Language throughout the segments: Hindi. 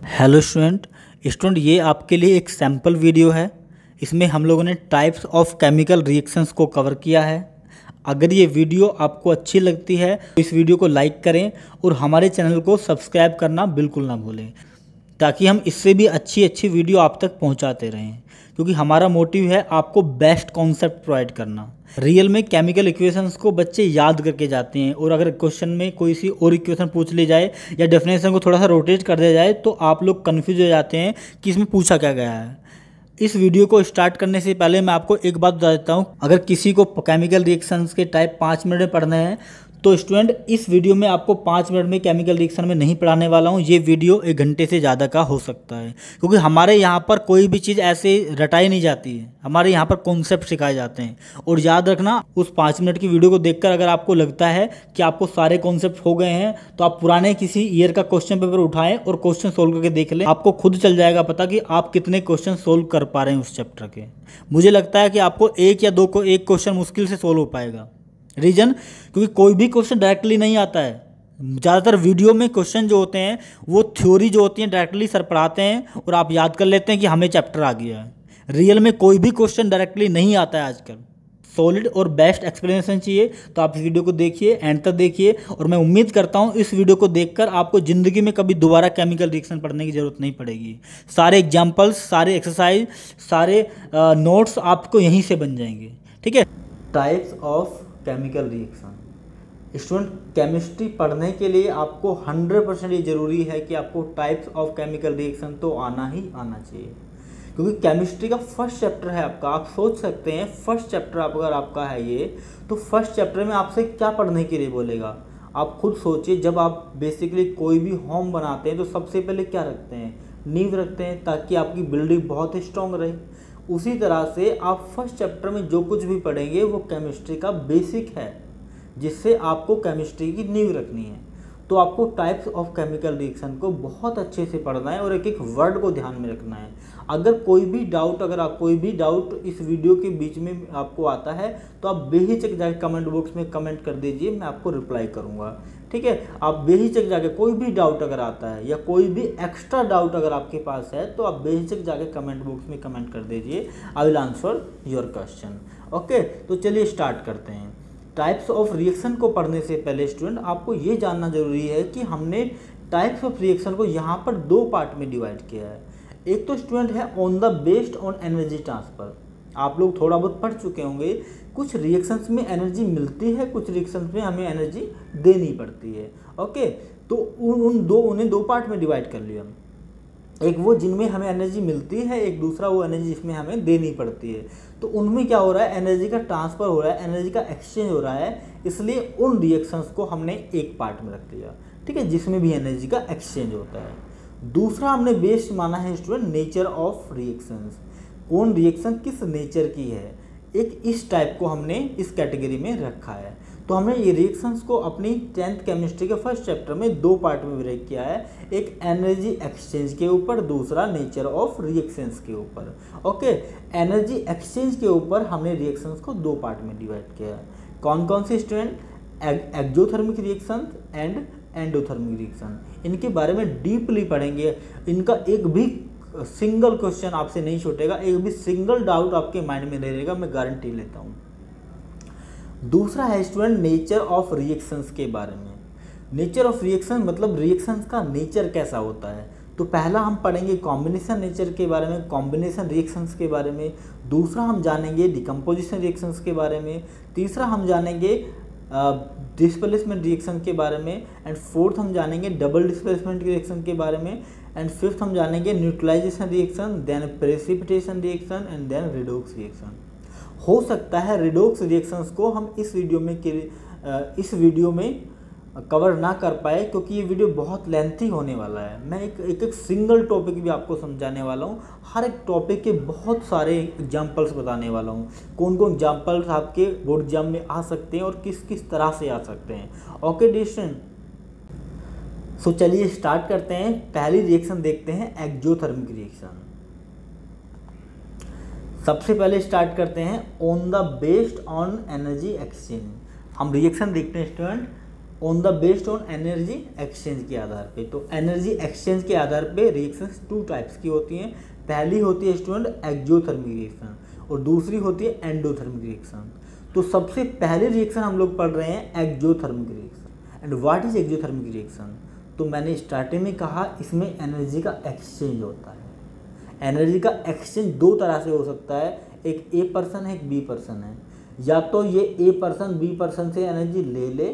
हेलो स्टूडेंट ये आपके लिए एक सैम्पल वीडियो है। इसमें हम लोगों ने टाइप्स ऑफ केमिकल रिएक्शंस को कवर किया है। अगर ये वीडियो आपको अच्छी लगती है तो इस वीडियो को लाइक करें और हमारे चैनल को सब्सक्राइब करना बिल्कुल ना भूलें, ताकि हम इससे भी अच्छी अच्छी वीडियो आप तक पहुंचाते रहें, क्योंकि हमारा मोटिव है आपको बेस्ट कॉन्सेप्ट प्रोवाइड करना। रियल में केमिकल इक्वेशंस को बच्चे याद करके जाते हैं, और अगर क्वेश्चन में कोई सी और इक्वेशन पूछ ली जाए या डेफिनेशन को थोड़ा सा रोटेट कर दिया जाए तो आप लोग कन्फ्यूज हो जाते हैं कि इसमें पूछा क्या गया है। इस वीडियो को स्टार्ट करने से पहले मैं आपको एक बात बता देता हूँ। अगर किसी को केमिकल रिएक्शंस के टाइप 5 मिनट में पढ़ने हैं तो स्टूडेंट इस वीडियो में आपको 5 मिनट में केमिकल रिएक्शन में नहीं पढ़ाने वाला हूँ। ये वीडियो 1 घंटे से ज़्यादा का हो सकता है, क्योंकि हमारे यहाँ पर कोई भी चीज़ ऐसे रटाई नहीं जाती है। हमारे यहाँ पर कॉन्सेप्ट सिखाए जाते हैं। और याद रखना, उस 5 मिनट की वीडियो को देखकर अगर आपको लगता है कि आपको सारे कॉन्सेप्ट हो गए हैं तो आप पुराने किसी ईयर का क्वेश्चन पेपर उठाएं और क्वेश्चन सोल्व करके देख लें। आपको खुद चल जाएगा पता कि आप कितने क्वेश्चन सोल्व कर पा रहे हैं उस चैप्टर के। मुझे लगता है कि आपको एक या दो को एक क्वेश्चन मुश्किल से सोल्व हो पाएगा। रीजन, क्योंकि कोई भी क्वेश्चन डायरेक्टली नहीं आता है। ज़्यादातर वीडियो में क्वेश्चन जो होते हैं वो थ्योरी जो होती है डायरेक्टली सर पढ़ाते हैं और आप याद कर लेते हैं कि हमें चैप्टर आ गया है। रियल में कोई भी क्वेश्चन डायरेक्टली नहीं आता है आजकल। सॉलिड और बेस्ट एक्सप्लेनेशन चाहिए तो आप इस वीडियो को देखिए, एंड तक देखिए, और मैं उम्मीद करता हूँ इस वीडियो को देखकर आपको ज़िंदगी में कभी दोबारा केमिकल रिएक्शन पढ़ने की ज़रूरत नहीं पड़ेगी। सारे एग्जाम्पल्स, सारे एक्सरसाइज, सारे नोट्स आपको यहीं से बन जाएंगे। ठीक है। Types of chemical reaction. Student, chemistry पढ़ने के लिए आपको 100% ये ज़रूरी है कि आपको टाइप्स ऑफ केमिकल रिएक्शन तो आना ही आना चाहिए, क्योंकि केमिस्ट्री का फर्स्ट चैप्टर है आपका। आप सोच सकते हैं फर्स्ट चैप्टर अगर आपका है ये, तो फर्स्ट चैप्टर में आपसे क्या पढ़ने के लिए बोलेगा। आप खुद सोचिए, जब आप बेसिकली कोई भी होम बनाते हैं तो सबसे पहले क्या रखते हैं? नींव रखते हैं, ताकि आपकी बिल्डिंग बहुत स्ट्रॉन्ग रहे। उसी तरह से आप फर्स्ट चैप्टर में जो कुछ भी पढ़ेंगे वो केमिस्ट्री का बेसिक है, जिससे आपको केमिस्ट्री की नींव रखनी है। तो आपको टाइप्स ऑफ केमिकल रिएक्शन को बहुत अच्छे से पढ़ना है और एक एक वर्ड को ध्यान में रखना है। अगर कोई भी डाउट इस वीडियो के बीच में आपको आता है तो आप बेहिचक जाके कमेंट बॉक्स में कमेंट कर दीजिए, मैं आपको रिप्लाई करूँगा। ठीक है। आप बेहिचक जाके कोई भी डाउट अगर आता है या कोई भी एक्स्ट्रा डाउट अगर आपके पास है तो आप बेहिचक जाके कमेंट बॉक्स में कमेंट कर दीजिए। I will answer your question. Okay, तो चलिए स्टार्ट करते हैं। टाइप्स ऑफ रिएक्शन को पढ़ने से पहले स्टूडेंट आपको ये जानना जरूरी है कि हमने टाइप्स ऑफ रिएक्शन को यहाँ पर 2 पार्ट में डिवाइड किया है। एक तो स्टूडेंट है on the based on energy transfer. आप लोग थोड़ा बहुत पढ़ चुके होंगे, कुछ रिएक्शंस में एनर्जी मिलती है, कुछ रिएक्शंस में हमें एनर्जी देनी पड़ती है। ओके, तो उन्हें 2 पार्ट में डिवाइड कर लिया। एक वो जिनमें हमें एनर्जी मिलती है, एक दूसरा वो एनर्जी जिसमें हमें देनी पड़ती है। तो उनमें क्या हो रहा है? एनर्जी का ट्रांसफ़र हो रहा है, एनर्जी का एक्सचेंज हो रहा है, इसलिए उन रिएक्शंस को हमने एक पार्ट में रख लिया। ठीक है, जिसमें भी एनर्जी का एक्सचेंज होता है। दूसरा हमने बेस्ड माना है स्टूडेंट नेचर ऑफ रिएक्शंस। कौन रिएक्शन किस नेचर की है, एक इस टाइप को हमने इस कैटेगरी में रखा है। तो हमने ये रिएक्शंस को अपनी 10th केमिस्ट्री के फर्स्ट चैप्टर में 2 पार्ट में ब्रेक किया है, एक एनर्जी एक्सचेंज के ऊपर, दूसरा नेचर ऑफ रिएक्शंस के ऊपर। ओके, एनर्जी एक्सचेंज के ऊपर हमने रिएक्शंस को 2 पार्ट में डिवाइड किया है। कौन कौन से student? Exothermic reaction and endothermic reaction. इनके बारे में डीपली पढ़ेंगे। इनका एक भी सिंगल क्वेश्चन आपसे नहीं छूटेगा, एक भी सिंगल डाउट आपके माइंड में नहीं रहेगा, मैं गारंटी लेता हूँ। दूसरा है स्टूडेंट नेचर ऑफ रिएक्शंस के बारे में। नेचर ऑफ रिएक्शन मतलब रिएक्शंस का नेचर कैसा होता है। तो पहला हम पढ़ेंगे कॉम्बिनेशन नेचर के बारे में, कॉम्बिनेशन रिएक्शंस के बारे में। दूसरा हम जानेंगे डिकम्पोजिशन रिएक्शंस के बारे में। तीसरा हम जानेंगे डिस्प्लेसमेंट रिएक्शन के बारे में। एंड फोर्थ हम जानेंगे डबल डिस्प्लेसमेंट रिएक्शन के बारे में। एंड फिफ्थ हम जानेंगे neutralization reaction, then precipitation reaction and then redox reaction. हो सकता है रिडॉक्स रिएक्शंस को हम इस वीडियो में कवर ना कर पाए, क्योंकि ये वीडियो बहुत लेंथी होने वाला है। मैं एक सिंगल टॉपिक भी आपको समझाने वाला हूँ, हर एक टॉपिक के बहुत सारे एग्जांपल्स बताने वाला हूँ, कौन कौन एग्जांपल्स आपके बोर्ड एग्जाम में आ सकते हैं और किस किस तरह से आ सकते हैं। ओके डिस्टेंट, सो चलिए स्टार्ट करते हैं। पहली रिएक्शन देखते हैं, एक्सोथर्मिक रिएक्शन। सबसे पहले स्टार्ट करते हैं on the based on energy exchange. हम रिएक्शन देखते हैं student on the based on energy exchange के आधार पे। तो एनर्जी एक्सचेंज के आधार पे रिएक्शंस टू टाइप्स की होती हैं। पहली होती है स्टूडेंट एक्सोथर्मिक रिएक्शन और दूसरी होती है एंडोथर्मिक रिएक्शन। तो सबसे पहले रिएक्शन हम लोग पढ़ रहे हैं exothermic reaction. And what is exothermic reaction? तो मैंने स्टार्टिंग में कहा इसमें एनर्जी का एक्सचेंज होता है। एनर्जी का एक्सचेंज दो तरह से हो सकता है, एक ए पर्सन है, एक बी पर्सन है। या तो ये ए पर्सन बी पर्सन से एनर्जी ले ले,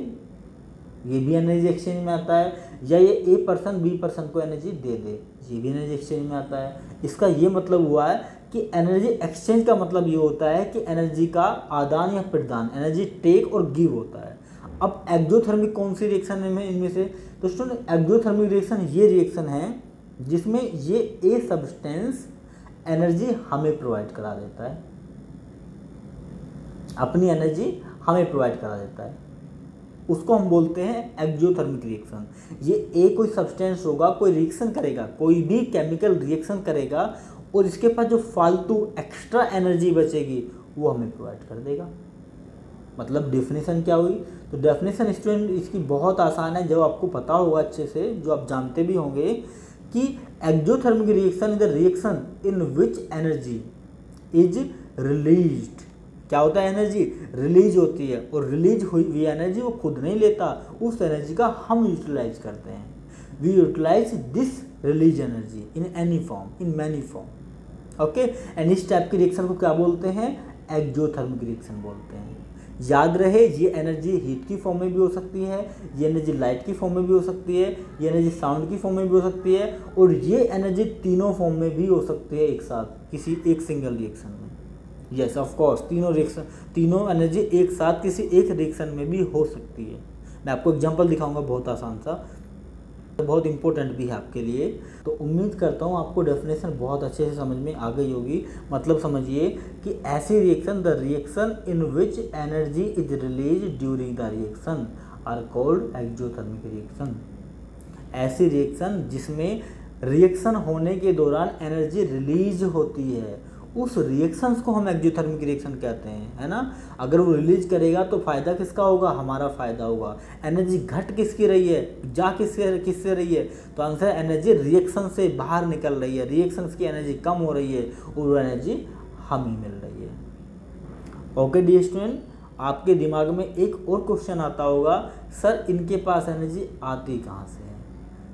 ये भी एनर्जी एक्सचेंज में आता है, या ये ए पर्सन बी पर्सन को एनर्जी दे दे, ये भी एनर्जी एक्सचेंज में आता है। इसका ये मतलब हुआ है कि एनर्जी एक्सचेंज का मतलब ये होता है कि एनर्जी का आदान या प्रदान, एनर्जी टेक और गिव होता है। अब एक्सोथर्मिक कौन सी रिएक्शन है इनमें से? तो स्टूडेंट एक्सोथर्मिक रिएक्शन ये रिएक्शन है जिसमें ये ए सब्सटेंस एनर्जी हमें प्रोवाइड करा देता है, अपनी एनर्जी हमें प्रोवाइड करा देता है, उसको हम बोलते हैं एक्सोथर्मिक रिएक्शन। ये ए कोई सब्सटेंस होगा, कोई रिएक्शन करेगा, कोई भी केमिकल रिएक्शन करेगा और इसके पास जो फालतू एक्स्ट्रा एनर्जी बचेगी वो हमें प्रोवाइड कर देगा। मतलब डेफिनेशन क्या हुई? तो डेफिनेशन स्टूडेंट इसकी बहुत आसान है, जो आपको पता होगा अच्छे से, जो आप जानते भी होंगे कि exothermic reaction is the reaction in which energy is released. क्या होता है? एनर्जी रिलीज होती है और रिलीज हुई एनर्जी वो खुद नहीं लेता, उस एनर्जी का हम यूटिलाइज करते हैं। We utilize this release energy in any form, in many form. Okay, and इस टाइप की रिएक्शन को क्या बोलते हैं? एक्सोथर्मिक रिएक्शन बोलते हैं। याद रहे ये एनर्जी हीट की फॉर्म में भी हो सकती है, ये एनर्जी लाइट की फॉर्म में भी हो सकती है, ये एनर्जी साउंड की फॉर्म में भी हो सकती है, और ये एनर्जी तीनों फॉर्म में भी हो सकती है एक साथ किसी एक सिंगल रिएक्शन में। यस ऑफ कोर्स, तीनों रिएक्शन, तीनों एनर्जी एक साथ किसी एक रिएक्शन में भी हो सकती है। मैं आपको एग्जांपल दिखाऊंगा बहुत आसान सा, बहुत इंपॉर्टेंट भी है आपके लिए। तो उम्मीद करता हूँ आपको डेफिनेशन बहुत अच्छे से समझ में आ गई होगी। मतलब समझिए कि ऐसी reaction, the reaction in which energy is release during the reaction are called exothermic reaction. ऐसी रिएक्शन जिसमें रिएक्शन होने के दौरान एनर्जी रिलीज होती है, उस रिएक्शंस को हम एक्सोथर्मिक रिएक्शन कहते हैं, है ना। अगर वो रिलीज करेगा तो फायदा किसका होगा? हमारा फायदा होगा। एनर्जी घट किसकी रही है? जा किससे रही है? तो आंसर एनर्जी रिएक्शन से बाहर निकल रही है, रिएक्शंस की एनर्जी कम हो रही है और वो एनर्जी हमें मिल रही है। ओके डियर स्टूडेंट, आपके दिमाग में एक और क्वेश्चन आता होगा, सर इनके पास एनर्जी आती कहाँ से है?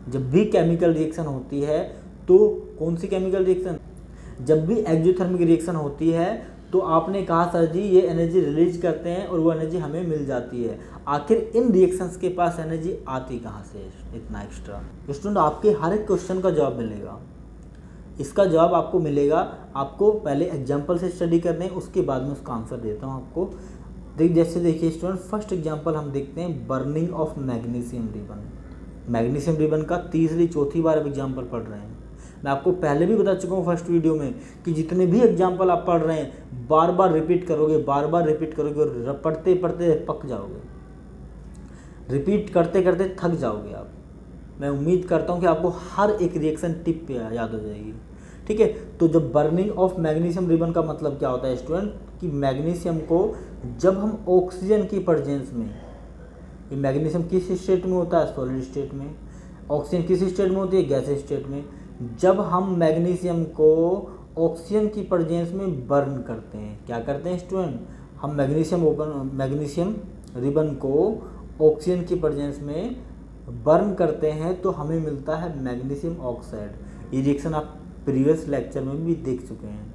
जब भी केमिकल रिएक्शन होती है, तो कौन सी केमिकल रिएक्शन? जब भी एक्सोथर्मिक रिएक्शन होती है तो आपने कहा सर जी ये एनर्जी रिलीज करते हैं और वो एनर्जी हमें मिल जाती है। आखिर इन रिएक्शंस के पास एनर्जी आती कहाँ से इतना एक्स्ट्रा? स्टूडेंट आपके हर एक क्वेश्चन का जवाब मिलेगा। इसका जवाब आपको मिलेगा, आपको पहले एग्जाम्पल से स्टडी करने, उसके बाद में उसका आंसर देता हूँ आपको। जैसे देखिए स्टूडेंट, फर्स्ट एग्जाम्पल हम देखते हैं burning of magnesium ribbon. Magnesium ribbon का तीसरी चौथी बार अब एग्जाम्पल पढ़ रहे हैं। मैं आपको पहले भी बता चुका हूँ फर्स्ट वीडियो में कि जितने भी एग्जाम्पल आप पढ़ रहे हैं बार बार रिपीट करोगे, बार बार रिपीट करोगे और पढ़ते पढ़ते पक जाओगे, रिपीट करते करते थक जाओगे आप। मैं उम्मीद करता हूँ कि आपको हर एक रिएक्शन टिप पे याद हो जाएगी। ठीक है, तो जब बर्निंग ऑफ मैग्नीशियम रिबन का मतलब क्या होता है स्टूडेंट, कि मैग्नीशियम को जब हम ऑक्सीजन की प्रेजेंस में, ये मैग्नीशियम किस स्टेट में होता है? सॉलिड स्टेट में। ऑक्सीजन किस स्टेट में होती है? गैस स्टेट में। जब हम मैग्नीशियम को ऑक्सीजन की प्रेजेंस में बर्न करते हैं, क्या करते हैं स्टूडेंट? हम मैग्नीशियम रिबन को ऑक्सीजन की प्रेजेंस में बर्न करते हैं तो हमें मिलता है मैग्नीशियम ऑक्साइड। ये रिएक्शन आप प्रीवियस लेक्चर में भी देख चुके हैं,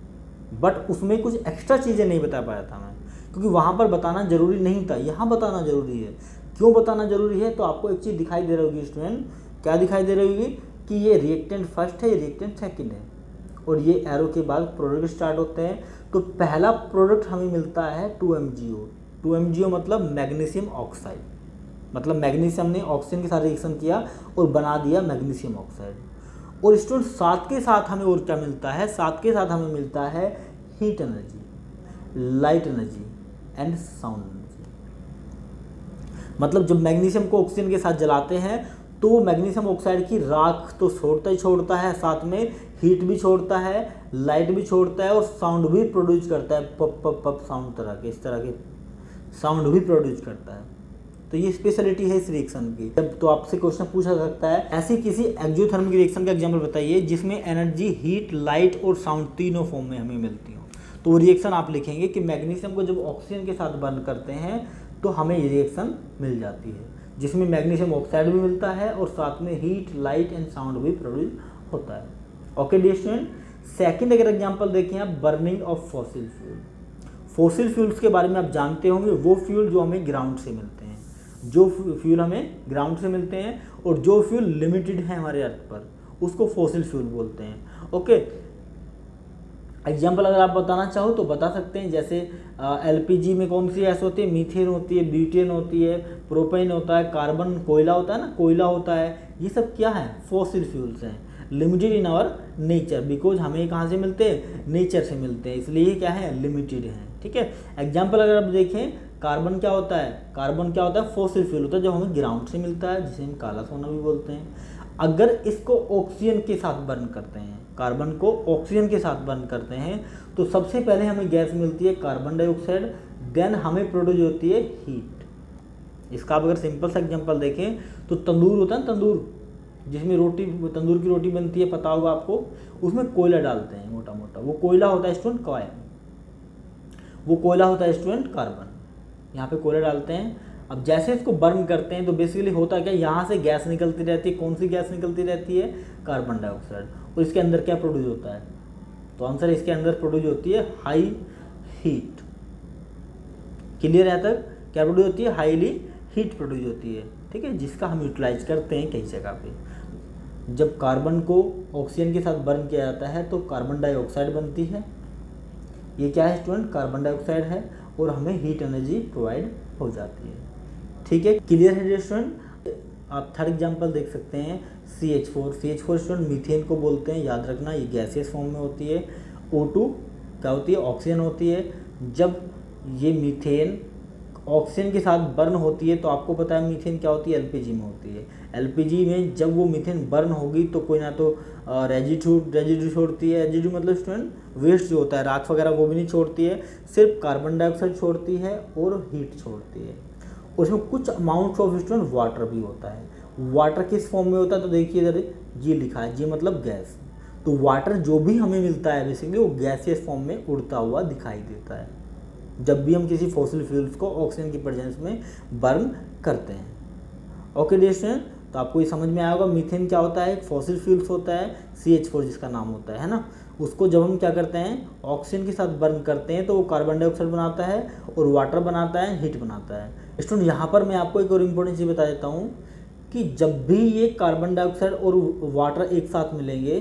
बट उसमें कुछ एक्स्ट्रा चीज़ें नहीं बता पाया था मैं, क्योंकि वहाँ पर बताना जरूरी नहीं था, यहाँ बताना जरूरी है। क्यों बताना जरूरी है? तो आपको एक चीज़ दिखाई दे रही होगी स्टूडेंट, क्या दिखाई दे रही होगी कि ये रिएक्टेंट फर्स्ट है, ये रिएक्टेंट सेकंड है, और ये एरो के बाद प्रोडक्ट स्टार्ट होते हैं। तो पहला प्रोडक्ट हमें मिलता है 2MgO। 2MgO मतलब मैग्नीशियम ऑक्साइड, मतलब मैग्नीशियम ने ऑक्सीजन के साथ रिएक्शन किया और बना दिया मैग्नीशियम ऑक्साइड। और स्टूडेंट साथ के साथ हमें और क्या मिलता है? साथ के साथ हमें मिलता है heat energy, light energy and sound energy. मतलब जब मैग्नीशियम को ऑक्सीजन के साथ जलाते हैं तो मैग्नीशियम ऑक्साइड की राख तो छोड़ता ही छोड़ता है, साथ में हीट भी छोड़ता है, लाइट भी छोड़ता है और साउंड भी प्रोड्यूस करता है। पप पप पप साउंड तरह के, इस तरह के साउंड भी प्रोड्यूस करता है। तो ये स्पेशलिटी है इस रिएक्शन की। जब तो आपसे क्वेश्चन पूछा सकता है ऐसी किसी एक्सोथर्मिक रिएक्शन का एग्जांपल बताइए जिसमें एनर्जी हीट, लाइट और साउंड तीनों फॉर्म में हमें मिलती हो। तो रिएक्शन आप लिखेंगे कि मैग्नीशियम को जब ऑक्सीजन के साथ बर्न करते हैं तो हमें ये रिएक्शन मिल जाती है, जिसमें मैग्नीशियम ऑक्साइड भी मिलता है और साथ में हीट, लाइट एंड साउंड भी प्रोड्यूस होता है। ओके डियर स्टूडेंट, सेकंड अगर एग्जांपल देखें आप, burning of fossil fuel. Fossil fuels के बारे में आप जानते होंगे, वो फ्यूल जो हमें ग्राउंड से मिलते हैं, जो फ्यूल हमें ग्राउंड से मिलते हैं और जो फ्यूल लिमिटेड है हमारे अर्थ पर, उसको फॉसिल फ्यूल बोलते हैं। ओके, एग्जाम्पल अगर आप बताना चाहो तो बता सकते हैं, जैसे एलपीजी में कौन सी गैस होती है, मीथेन होती है, ब्यूटेन होती है, प्रोपेन होता है, कार्बन कोयला होता है ना, कोयला होता है। ये सब क्या है, फॉसिल फ्यूल्स हैं, limited in our nature, because हमें कहाँ से मिलते हैं, नेचर से मिलते हैं, इसलिए क्या है, लिमिटेड है। ठीक है, एग्जाम्पल अगर आप देखें, कार्बन क्या होता है, कार्बन क्या होता है, फॉसिल फ्यूल होता है जो हमें ग्राउंड से मिलता है, जिसे हम काला सोना भी बोलते हैं। अगर इसको ऑक्सीजन के साथ बर्न करते हैं, कार्बन को ऑक्सीजन के साथ बर्न करते हैं, तो सबसे पहले हमें गैस मिलती है कार्बन डाइऑक्साइड, देन हमें प्रोड्यूस होती है हीट। इसका आप अगर सिंपल सा एग्जांपल देखें तो तंदूर होता है ना, तंदूर जिसमें रोटी, तंदूर की रोटी बनती है, पता होगा आपको, उसमें कोयला डालते हैं मोटा मोटा, वो कोयला होता है स्टूडेंट कॉयल, वो कोयला होता है स्टूडेंट कार्बन। यहाँ पे कोयला डालते हैं, अब जैसे इसको बर्न करते हैं तो बेसिकली होता क्या, यहाँ से गैस निकलती रहती है, कौन सी गैस निकलती रहती है, कार्बन डाइऑक्साइड, और इसके अंदर क्या प्रोड्यूस होता है, तो आंसर इसके अंदर प्रोड्यूस होती है हाई हीट। क्लियर है तक, क्या प्रोड्यूस होती है, हाईली हीट प्रोड्यूस होती है। ठीक है, जिसका हम यूटिलाइज करते हैं कई जगह पे। जब कार्बन को ऑक्सीजन के साथ बर्न किया जाता है तो कार्बन डाइऑक्साइड बनती है, ये क्या है स्टूडेंट, कार्बन डाइऑक्साइड है, और हमें हीट एनर्जी प्रोवाइड हो जाती है। ठीक है, क्लियर है स्टूडेंट। आप थर्ड एग्जांपल देख सकते हैं, CH4। CH4 स्टूडेंट मीथेन को बोलते हैं, याद रखना, ये गैसियस फॉर्म में होती है। O2 क्या होती है, ऑक्सीजन होती है। जब ये मीथेन ऑक्सीजन के साथ बर्न होती है तो आपको पता है मीथेन क्या होती है, LPG में होती है। LPG में जब वो मीथेन बर्न होगी तो कोई ना तो रेजिड्यू छोड़ती है, रेजिड्यू मतलब स्टूडेंट वेस्ट जो होता है, राख वगैरह, वो भी नहीं छोड़ती है, सिर्फ कार्बन डाइऑक्साइड छोड़ती है और हीट छोड़ती है। उसमें कुछ अमाउंट ऑफ स्टूडेंट वाटर भी होता है। वाटर किस फॉर्म में होता है, तो देखिए इधर जी लिखा है, जी मतलब गैस। तो वाटर जो भी हमें मिलता है बेसिकली वो गैसियस फॉर्म में उड़ता हुआ दिखाई देता है जब भी हम किसी फॉसिल फ्यूल्स को ऑक्सीजन की प्रेजेंस में बर्न करते हैं। ओके डियर स्टूडेंट, तो आपको ये समझ में आया होगा मीथेन क्या होता है, एक फॉसिल फ्यूल्स होता है, CH4 जिसका नाम होता है ना। उसको जब हम क्या करते हैं, ऑक्सीजन के साथ बर्न करते हैं तो वो कार्बन डाइऑक्साइड बनाता है और वाटर बनाता है, हीट बनाता है। स्टूडेंट यहाँ पर मैं आपको एक और इम्पोर्टेंट चीज़ बता देता हूँ कि जब भी ये कार्बन डाइऑक्साइड और वाटर एक साथ मिलेंगे,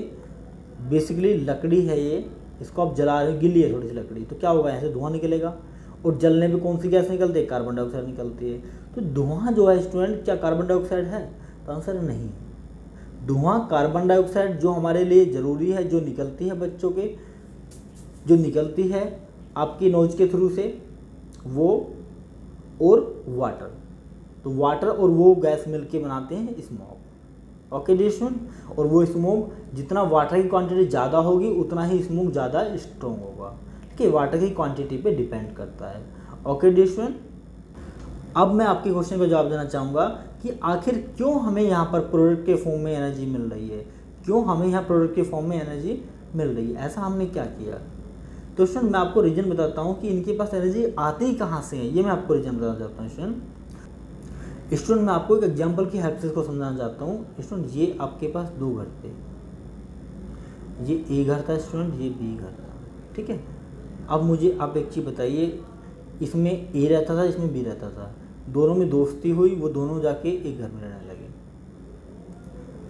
बेसिकली लकड़ी है ये, इसको आप जला रहे हो, गीली है थोड़ी सी लकड़ी, तो क्या होगा, यहाँ से धुआं निकलेगा, और जलने पे कौन सी गैस निकलती है, कार्बन डाइऑक्साइड निकलती है। तो धुआं जो है स्टूडेंट क्या कार्बन डाइऑक्साइड है, तो आंसर नहीं। धुआं कार्बन डाइऑक्साइड जो हमारे लिए ज़रूरी है, जो निकलती है बच्चों के, जो निकलती है आपकी नोज के थ्रू से, वो और वाटर, तो वाटर और वो गैस मिलके बनाते हैं स्मोक। ओके डियर स्टूडेंट, और वो स्मोक जितना वाटर की क्वांटिटी ज़्यादा होगी उतना ही स्मोक ज़्यादा स्ट्रॉन्ग होगा। ठीक है, वाटर की क्वांटिटी पे डिपेंड करता है। ओके डियर स्टूडेंट, अब मैं आपके क्वेश्चन का जवाब देना चाहूँगा कि आखिर क्यों हमें यहाँ पर प्रोडक्ट के फॉर्म में एनर्जी मिल रही है, क्यों हमें यहाँ प्रोडक्ट के फॉर्म में एनर्जी मिल रही है, ऐसा हमने क्या किया। तो स्टूडेंट मैं आपको रीजन बताता हूँ कि इनके पास एनर्जी आती ही कहाँ से है, ये मैं आपको रीजन बताना चाहता हूँ। स्टूडेंट मैं आपको एक एग्जांपल की हेल्प से इसको समझाना चाहता हूँ। स्टूडेंट ये आपके पास दो घर थे, ये ए घर था स्टूडेंट, ये बी घर था। ठीक है, अब मुझे आप एक चीज़ बताइए, इसमें ए रहता था, इसमें बी रहता था, दोनों में दोस्ती हुई, वो दोनों जाके एक घर में रहने लगे,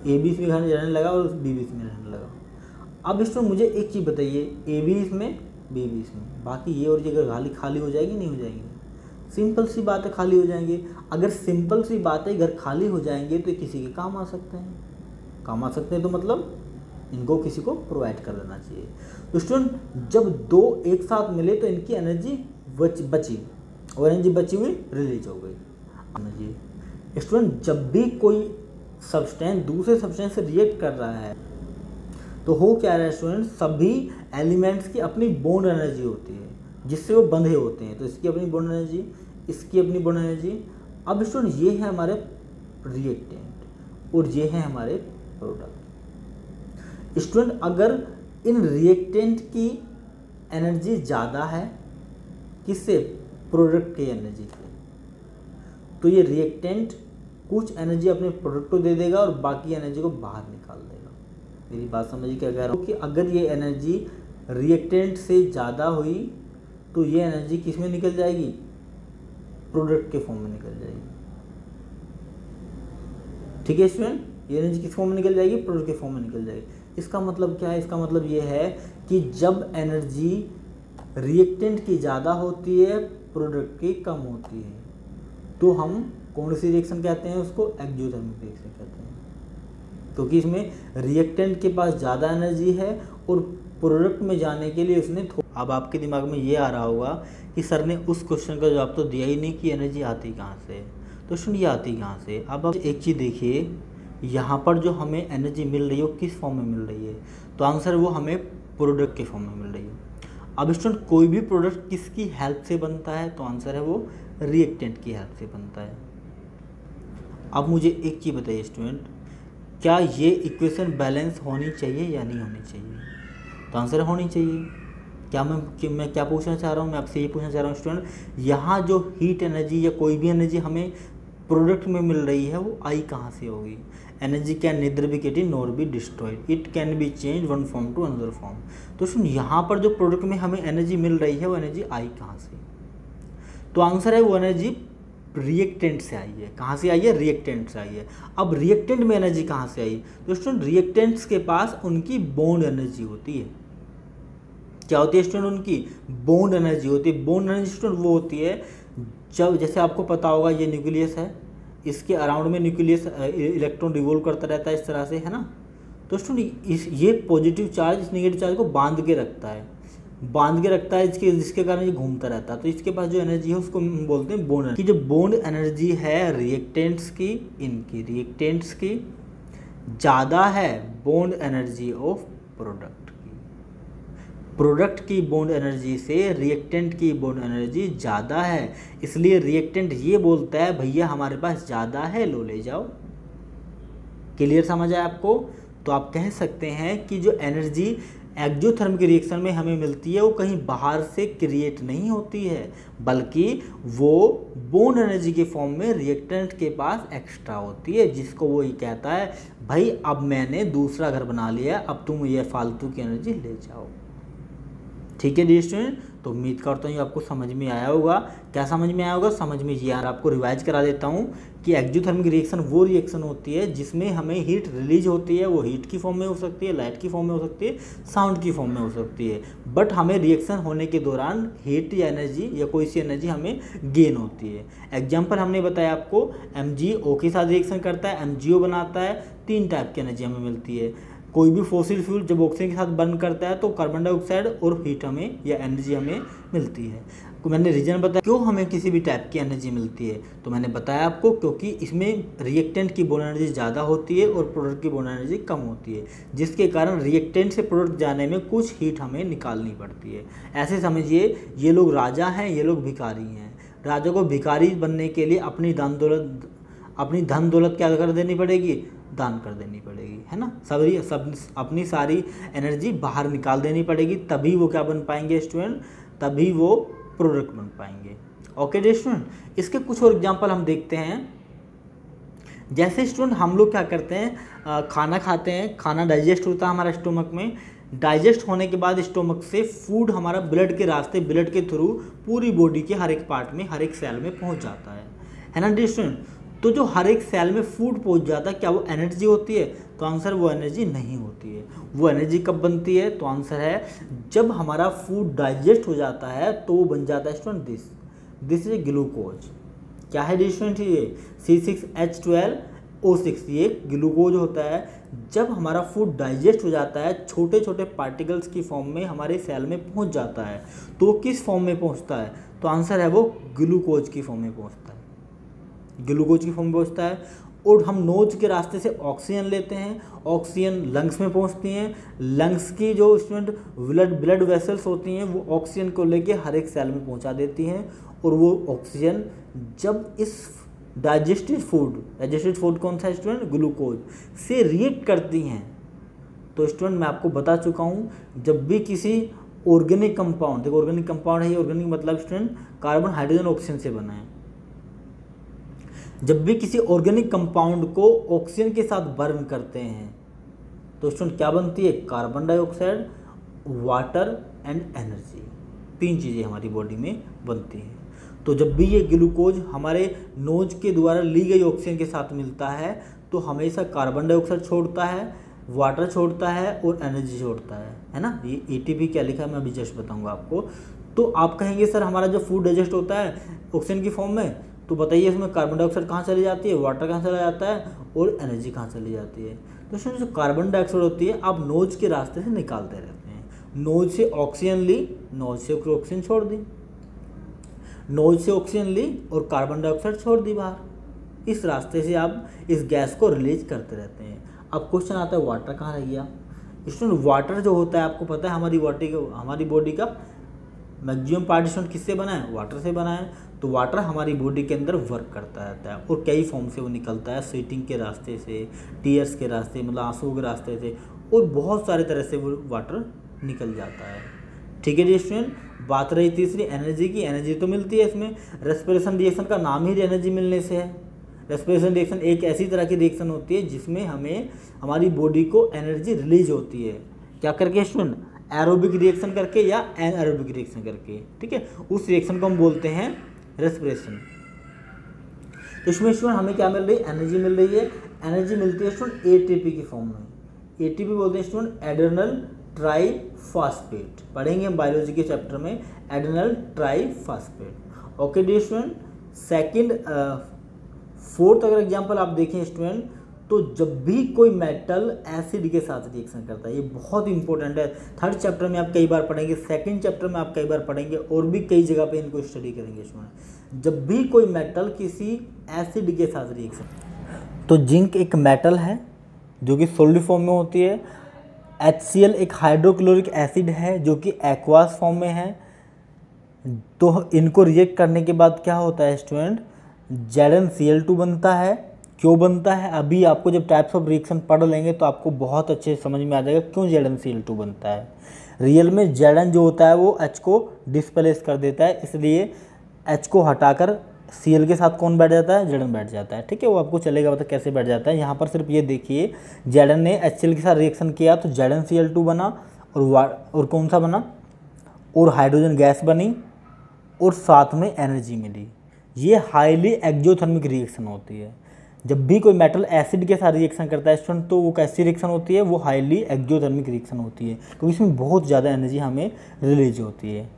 ए भी इसमें घर में रहने लगा और बी भी इसमें रहने लगा। अब स्टूडेंट मुझे एक चीज़ बताइए, ए भी इसमें, बी भी इसमें, बाकी ये और ये घर खाली हो जाएगी नहीं हो जाएगी, सिंपल सी बात है, खाली हो जाएंगे। अगर सिंपल सी बात है घर खाली हो जाएंगे तो किसी के काम आ सकते हैं, काम आ सकते हैं, तो मतलब इनको किसी को प्रोवाइड कर देना चाहिए। तो स्टूडेंट जब दो एक साथ मिले तो इनकी एनर्जी बची, और एनर्जी बची हुई रिलीज हो गई एनर्जी। स्टूडेंट जब भी कोई सब्सटेंस दूसरे सब्सटेंस से रिएक्ट कर रहा है तो हो क्या रहा है स्टूडेंट, सभी एलिमेंट्स की अपनी बॉन्ड एनर्जी होती है जिससे वो बंधे होते हैं। तो इसकी अपनी बॉन्ड एनर्जी, इसकी अपनी बॉन्ड एनर्जी, अब स्टूडेंट ये है हमारे रिएक्टेंट और ये है हमारे प्रोडक्ट। स्टूडेंट अगर इन रिएक्टेंट की एनर्जी ज़्यादा है किससे, प्रोडक्ट की एनर्जी से, तो ये रिएक्टेंट कुछ एनर्जी अपने प्रोडक्ट को दे देगा और बाकी एनर्जी को बाहर निकाल देगा। मेरी बात समझिए क्या कह रहा हूँ कि अगर ये एनर्जी रिएक्टेंट से ज़्यादा हुई तो ये एनर्जी किस में निकल जाएगी, प्रोडक्ट के फॉर्म में निकल जाएगी। ठीक है स्टूडेंट, ये एनर्जी किस फॉर्म में निकल जाएगी, प्रोडक्ट के फॉर्म में निकल जाएगी। इसका मतलब क्या है, इसका मतलब ये है कि जब एनर्जी रिएक्टेंट की ज़्यादा होती है प्रोडक्ट की कम होती है तो हम कौन सी रिएक्शन कहते हैं, उसको एक्सोथर्मिक रिएक्शन कहते हैं, क्योंकि इसमें रिएक्टेंट के पास ज़्यादा एनर्जी है और प्रोडक्ट में जाने के लिए उसने अब आपके दिमाग में ये आ रहा होगा कि सर ने उस क्वेश्चन का जवाब तो दिया ही नहीं कि एनर्जी आती कहाँ से, तो सुनिए आती कहाँ से। अब आप एक चीज़ देखिए, यहाँ पर जो हमें एनर्जी मिल रही है वो किस फॉर्म में मिल रही है, तो आंसर वो हमें प्रोडक्ट के फॉर्म में मिल रही है। अब स्टूडेंट कोई भी प्रोडक्ट किसकी हेल्प से बनता है, तो आंसर है वो रिएक्टेंट की हेल्प से बनता है। अब मुझे एक चीज़ बताइए स्टूडेंट, क्या ये इक्वेशन बैलेंस होनी चाहिए या नहीं होनी चाहिए, तो आंसर होनी चाहिए। मैं क्या पूछना चाह रहा हूँ, मैं आपसे ये पूछना चाह रहा हूँ स्टूडेंट, यहाँ जो हीट एनर्जी या कोई भी एनर्जी हमें प्रोडक्ट में मिल रही है वो आई कहाँ से होगी। Energy can neither be created nor be destroyed, it can be change one form to another form. तो सुन, यहाँ पर जो प्रोडक्ट में हमें एनर्जी मिल रही है वो एनर्जी आई कहाँ से, तो आंसर है वो एनर्जी रिएक्टेंट से आई है। कहाँ से आई है, रिएक्टेंट से आई है। अब रिएक्टेंट में एनर्जी कहाँ से आई, तो स्टूडेंट रिएक्टेंट्स के पास उनकी बॉन्ड एनर्जी होती है। क्या होती है स्टूडेंट, उनकी बॉन्ड एनर्जी होती है। बॉन्ड एनर्जी स्टूडेंट वो होती है जब, जैसे आपको पता होगा ये न्यूक्लियस है, इसके अराउंड में न्यूक्लियस इलेक्ट्रॉन रिवॉल्व करता रहता है इस तरह से, है ना। तो स्टूडेंट ये पॉजिटिव चार्ज इस नेगेटिव चार्ज को बांध के रखता है, जिसके कारण ये घूमता रहता है। तो इसके पास जो एनर्जी है उसको हम बोलते हैं बॉन्ड एनर्जी। जो बॉन्ड एनर्जी है रिएक्टेंट्स की, इनकी रिएक्टेंट्स की ज़्यादा है बॉन्ड एनर्जी ऑफ प्रोडक्ट की बॉन्ड एनर्जी से रिएक्टेंट की बॉन्ड एनर्जी ज़्यादा है, इसलिए रिएक्टेंट ये बोलता है भैया हमारे पास ज़्यादा है, लो ले जाओ। क्लियर समझ आया आपको। तो आप कह सकते हैं कि जो एनर्जी एक्सोथर्मिक रिएक्शन में हमें मिलती है वो कहीं बाहर से क्रिएट नहीं होती है, बल्कि वो बॉन्ड एनर्जी के फॉर्म में रिएक्टेंट के पास एक्स्ट्रा होती है, जिसको वो ये कहता है भाई अब मैंने दूसरा घर बना लिया, अब तुम ये फालतू की एनर्जी ले जाओ। ठीक है डियर स्टूडेंट, तो उम्मीद करता हूँ आपको समझ में आया होगा। क्या समझ में आया होगा, समझ में ये यार आपको रिवाइज करा देता हूँ कि एक्सोथर्मिक रिएक्शन वो रिएक्शन होती है जिसमें हमें हीट रिलीज होती है। वो हीट की फॉर्म में हो सकती है, लाइट की फॉर्म में हो सकती है, साउंड की फॉर्म में हो सकती है, बट हमें रिएक्शन होने के दौरान हीट या एनर्जी या कोई सी एनर्जी हमें गेन होती है। एग्जाम्पल हमने बताया आपको, MgO के साथ रिएक्शन करता है, MgO बनाता है, 3 टाइप की एनर्जी हमें मिलती है। कोई भी फॉसिल फ्यूल जब ऑक्सीजन के साथ बर्न करता है तो कार्बन डाइऑक्साइड और हीट हमें या एनर्जी हमें मिलती है। तो मैंने रीजन बताया क्यों हमें किसी भी टाइप की एनर्जी मिलती है, तो मैंने बताया आपको क्योंकि इसमें रिएक्टेंट की बॉन्ड एनर्जी ज़्यादा होती है और प्रोडक्ट की बॉन्ड एनर्जी कम होती है, जिसके कारण रिएक्टेंट से प्रोडक्ट जाने में कुछ हीट हमें निकालनी पड़ती है। ऐसे समझिए ये लोग राजा हैं, ये लोग भिखारी हैं। राजा को भिखारी बनने के लिए अपनी धन दौलत क्या कर देनी पड़ेगी, दान कर देनी पड़ेगी, है ना। सब अपनी सारी एनर्जी बाहर निकाल देनी पड़ेगी, तभी वो क्या बन पाएंगे स्टूडेंट, तभी वो प्रोडक्ट बन पाएंगे। ओके डियर स्टूडेंट, इसके कुछ और एग्जांपल हम देखते हैं। जैसे स्टूडेंट हम लोग क्या करते हैं, खाना खाते हैं, खाना डाइजेस्ट होता है हमारा स्टोमक में, डाइजेस्ट होने के बाद स्टोमक से फूड हमारा ब्लड के रास्ते, ब्लड के थ्रू पूरी बॉडी के हर एक पार्ट में, हर एक सेल में पहुंच जाता है ना डियर स्टूडेंट। तो जो हर एक सेल में फूड पहुंच जाता है, क्या वो एनर्जी होती है, तो आंसर वो एनर्जी नहीं होती है। वो एनर्जी कब बनती है, तो आंसर है जब हमारा फूड डाइजेस्ट हो जाता है तो वो बन जाता है स्टूडेंट दिस इज ग्लूकोज। क्या है स्टूडेंट, ये C6H12O6, ये ग्लूकोज होता है। जब हमारा फूड डाइजेस्ट हो जाता है, छोटे छोटे पार्टिकल्स की फॉर्म में हमारे सेल में पहुंच जाता है, तो वो किस फॉर्म में पहुंचता है, तो आंसर है वो ग्लूकोज की फॉर्म में पहुंचता है, ग्लूकोज की फॉर्म में पहुंचता है। और हम नोज के रास्ते से ऑक्सीजन लेते हैं, ऑक्सीजन लंग्स में पहुंचती हैं, लंग्स की जो स्टूडेंट ब्लड वेसल्स होती हैं वो ऑक्सीजन को लेके हर एक सेल में पहुंचा देती हैं, और वो ऑक्सीजन जब इस डाइजेस्टेड फूड कौन सा है स्टूडेंट, ग्लूकोज से रिएक्ट करती हैं। तो स्टूडेंट मैं आपको बता चुका हूँ, जब भी किसी ऑर्गेनिक कंपाउंड, देखो ऑर्गेनिक कंपाउंड है, ये ऑर्गेनिक मतलब स्टूडेंट कार्बन हाइड्रोजन ऑक्सीजन से बना है। जब भी किसी ऑर्गेनिक कंपाउंड को ऑक्सीजन के साथ बर्न करते हैं तो स्टूडेंट क्या बनती है, carbon dioxide, water and energy, 3 चीज़ें हमारी बॉडी में बनती हैं। तो जब भी ये ग्लूकोज हमारे नोज के द्वारा ली गई ऑक्सीजन के साथ मिलता है तो हमेशा कार्बन डाइऑक्साइड छोड़ता है, वाटर छोड़ता है और एनर्जी छोड़ता है ना। ये एटीपी क्या लिखा है मैं अभी जस्ट बताऊंगा आपको। तो आप कहेंगे सर हमारा जो फूड डाइजेस्ट होता है ऑक्सीजन की फॉर्म में, तो बताइए इसमें कार्बन डाइऑक्साइड कहाँ चली जाती है, वाटर कहाँ चला जाता है और एनर्जी कहाँ चली जाती है। तो इसमें जो कार्बन डाइऑक्साइड होती है आप नोज के रास्ते से निकालते रहते हैं। नोज से ऑक्सीजन ली, नोज से ऑक्सीजन छोड़ दी, नोज से ऑक्सीजन ली और कार्बन डाइऑक्साइड छोड़ दी बाहर। इस रास्ते से आप इस गैस को रिलीज करते रहते हैं। अब क्वेश्चन आता है वाटर कहाँ रह गया। स्टूडेंट वाटर जो होता है आपको पता है हमारी बॉडी का मैक्सिमम पार्ट स्टूडेंट किससे बना है, वाटर से बना है। तो वाटर हमारी बॉडी के अंदर वर्क करता रहता है और कई फॉर्म से वो निकलता है, स्वेटिंग के रास्ते से, टीयर्स के रास्ते मतलब आंसू के रास्ते से, और बहुत सारे तरह से वो वाटर निकल जाता है। ठीक है जी स्टूडेंट। बात रही तीसरी एनर्जी की। एनर्जी तो मिलती है इसमें, रेस्पिरेशन रिएक्शन का नाम ही एनर्जी मिलने से है। रेस्पिरेशन रिएक्शन एक ऐसी तरह की रिएक्शन होती है जिसमें हमें हमारी बॉडी को एनर्जी रिलीज होती है। क्या करके स्टूडेंट, एरोबिक रिएक्शन करके या एनएरोबिक रिएक्शन करके। ठीक है, उस रिएक्शन को हम बोलते हैं रेस्पिरेशन। तो इसमें स्टूडेंट हमें क्या मिल रही है, एनर्जी मिल रही है। एनर्जी मिलती है स्टूडेंट एटीपी की फॉर्म में। एटीपी बोलते हैं स्टूडेंट एड्रेनल ट्राईफॉस्फेट, पढ़ेंगे हम बायोलॉजी के चैप्टर में adrenal triphosphate. Okay dear student. Second fourth अगर एग्जांपल आप देखें स्टूडेंट, तो जब भी कोई मेटल एसिड के साथ रिएक्शन करता है, ये बहुत इंपॉर्टेंट है। थर्ड चैप्टर में आप कई बार पढ़ेंगे, सेकंड चैप्टर में आप कई बार पढ़ेंगे और भी कई जगह पे इनको स्टडी करेंगे स्टूडेंट। जब भी कोई मेटल किसी एसिड के साथ रिएक्शन, तो जिंक एक मेटल है जो कि सॉलिड फॉर्म में होती है। HCl एक हाइड्रोक्लोरिक एसिड है जो कि एक्वास फॉर्म में है। तो इनको रिएक्ट करने के बाद क्या होता है स्टूडेंट, ZnCl2 बनता है। क्यों बनता है, अभी आपको जब टाइप्स ऑफ रिएक्शन पढ़ लेंगे तो आपको बहुत अच्छे से समझ में आ जाएगा क्यों ZnCl2 बनता है। रियल में Zn जो होता है वो H को डिस्प्लेस कर देता है, इसलिए H को हटाकर Cl के साथ कौन बैठ जाता है, Zn बैठ जाता है। ठीक है, वो आपको चलेगा पता कैसे बैठ जाता है। यहाँ पर सिर्फ ये देखिए, Zn ने HCl के साथ रिएक्शन किया तो ZnCl2 बना और कौन सा बना, और हाइड्रोजन गैस बनी और साथ में एनर्जी मिली। ये हाईली एक्जोथर्मिक रिएक्शन होती है। जब भी कोई मेटल एसिड के साथ रिएक्शन करता है स्टूडेंट तो वो कैसी रिएक्शन होती है, वो हाईली एक्जोथर्मिक रिएक्शन होती है, क्योंकि इसमें बहुत ज़्यादा एनर्जी हमें रिलीज होती है।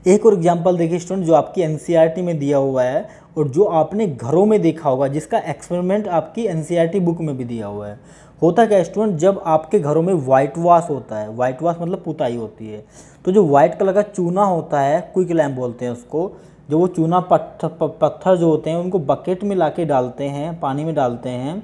एक और एग्जांपल देखिए स्टूडेंट जो आपकी एनसीईआरटी में दिया हुआ है और जो आपने घरों में देखा होगा, जिसका एक्सपेरिमेंट आपकी एनसीईआरटी बुक में भी दिया हुआ है। होता क्या स्टूडेंट, जब आपके घरों में वाइट वॉश होता है, वाइट वॉश मतलब पुताई होती है, तो जो वाइट कलर का चूना होता है, क्विक लैम्प बोलते हैं उसको, जो वो चूना पत्थर जो होते हैं उनको बकेट में लाके डालते हैं, पानी में डालते हैं।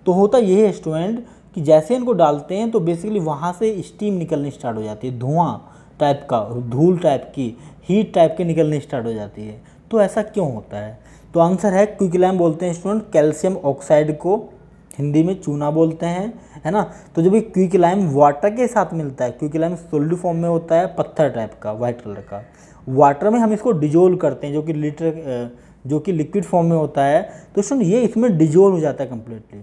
तो होता ये है स्टूडेंट कि जैसे इनको डालते हैं तो बेसिकली वहाँ से स्टीम निकलनी स्टार्ट हो जाती है, धुआं टाइप का, धूल टाइप की, हीट टाइप की निकलनी स्टार्ट हो जाती है। तो ऐसा क्यों होता है, तो आंसर है क्विक लैम्प बोलते हैं स्टूडेंट कैल्शियम ऑक्साइड को, हिंदी में चूना बोलते हैं, है ना। तो जब ये क्विक लाइम वाटर के साथ मिलता है, क्विक लाइम सॉलिड फॉर्म में होता है, पत्थर टाइप का वाइट कलर का, वाटर में हम इसको डिजोल्व करते हैं जो कि लिक्विड फॉर्म में होता है, तो सुन ये इसमें डिजोल्व हो जाता है कम्प्लीटली।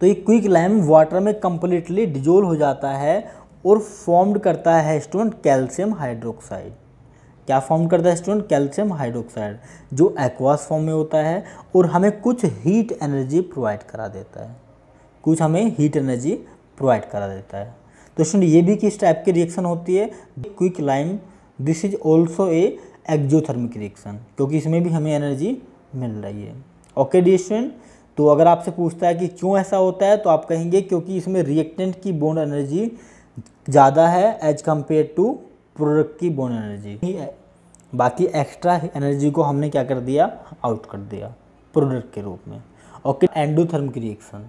तो ये क्विक लाइम वाटर में कम्प्लीटली डिजोल्व हो जाता है और फॉर्म्ड करता है स्टूडेंट कैल्शियम हाइड्रोक्साइड। क्या फॉर्म करता है स्टूडेंट, कैल्शियम हाइड्रोक्साइड, जो एक्वास फॉर्म में होता है और हमें कुछ हीट एनर्जी प्रोवाइड करा देता है, कुछ हमें हीट एनर्जी प्रोवाइड करा देता है। तो स्टूडेंट ये भी किस टाइप की रिएक्शन होती है, quick lime, this is also a exothermic reaction, क्योंकि इसमें भी हमें एनर्जी मिल रही है। ओके डियर स्टूडेंट, तो अगर आपसे पूछता है कि क्यों ऐसा होता है तो आप कहेंगे क्योंकि इसमें रिएक्टेंट की बॉन्ड एनर्जी ज़्यादा है एज कम्पेयर टू प्रोडक्ट की बॉन्ड एनर्जी। बाकी एक्स्ट्रा एनर्जी को हमने क्या कर दिया, आउट कर दिया प्रोडक्ट के रूप में। ओके, एंडोथर्मिक रिएक्शन,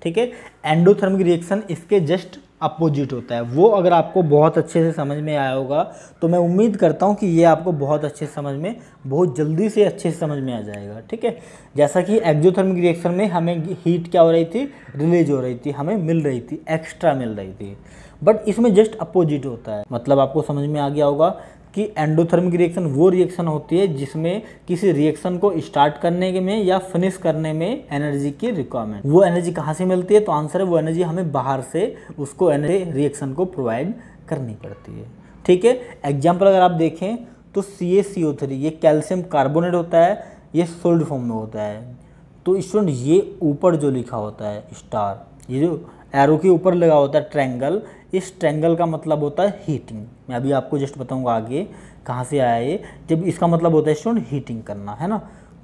ठीक है। एंडोथर्मिक रिएक्शन इसके जस्ट अपोजिट होता है। वो अगर आपको बहुत अच्छे से समझ में आया होगा तो मैं उम्मीद करता हूँ कि ये आपको बहुत अच्छे से समझ में, बहुत जल्दी से अच्छे से समझ में आ जाएगा, ठीक है। जैसा कि एक्सोथर्मिक रिएक्शन में हमें हीट क्या हो रही थी, रिलीज हो रही थी, हमें मिल रही थी, एक्स्ट्रा मिल रही थी, बट इसमें जस्ट अपोजिट होता है। मतलब आपको समझ में आ गया होगा कि एंडोथर्मिक रिएक्शन वो रिएक्शन होती है जिसमें किसी रिएक्शन को स्टार्ट करने में या फिनिश करने में एनर्जी की रिक्वायरमेंट, वो एनर्जी कहाँ से मिलती है, तो आंसर है वो एनर्जी हमें बाहर से उसको एनर्जी रिएक्शन को प्रोवाइड करनी पड़ती है, ठीक है। एग्जाम्पल अगर आप देखें तो CaCO3 ये कैल्शियम कार्बोनेट होता है, ये सोल्ड फॉर्म में होता है। तो स्टूडेंट ये ऊपर जो लिखा होता है स्टार, ये जो एरो के ऊपर लगा होता है ट्रायंगल, इस ट्रायंगल का मतलब होता है हीटिंग। मैं अभी आपको जस्ट बताऊंगा आगे कहाँ से आया ये, जब इसका मतलब होता है स्टूडेंट हीटिंग करना, है ना।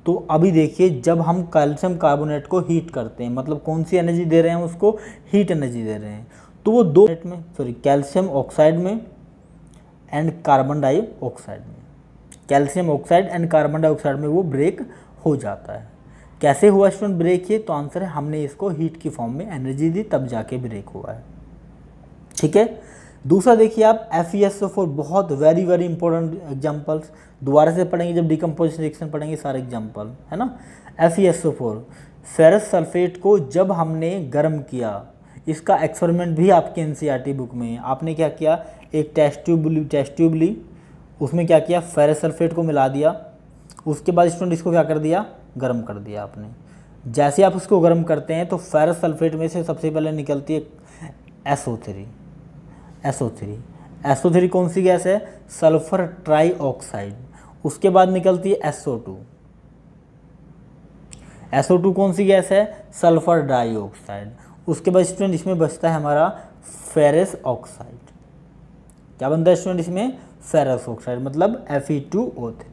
तो अभी देखिए जब हम कैल्शियम कार्बोनेट को हीट करते हैं, मतलब कौन सी एनर्जी दे रहे हैं उसको, हीट एनर्जी दे रहे हैं। तो वो दो में कैल्शियम ऑक्साइड में एंड कार्बन डाइऑक्साइड में, calcium oxide and carbon dioxide में वो ब्रेक हो जाता है। कैसे हुआ स्टूडेंट ब्रेक ये, तो आंसर है हमने इसको हीट की फॉर्म में एनर्जी दी तब जाके ब्रेक हुआ है, ठीक है। दूसरा देखिए आप FeSO4, बहुत वेरी वेरी इंपॉर्टेंट एग्जांपल्स दोबारा से पढ़ेंगे जब डिकम्पोजिशन रिएक्शन पढ़ेंगे सारे एग्जांपल, है ना। FeSO4 फेरस सल्फेट को जब हमने गर्म किया, इसका एक्सपेरिमेंट भी आपके NCERT बुक में है। आपने क्या किया, एक टेस्ट ट्यूब ली, उसमें क्या किया, फेरस सल्फेट को मिला दिया, उसके बाद स्टूडेंट इसको क्या कर दिया, गर्म कर दिया आपने। जैसे आप उसको गर्म करते हैं तो फेरस सल्फेट में से सबसे पहले निकलती है SO3 कौन सी गैस है, सल्फर ट्राइऑक्साइड। उसके बाद निकलती है SO2 कौन सी गैस है, सल्फर डाइऑक्साइड। उसके बाद स्टूडेंट इसमें बचता है हमारा फेरस ऑक्साइड। क्या बनता है स्टूडेंट इसमें, फेरस ऑक्साइड, मतलब Fe2O3।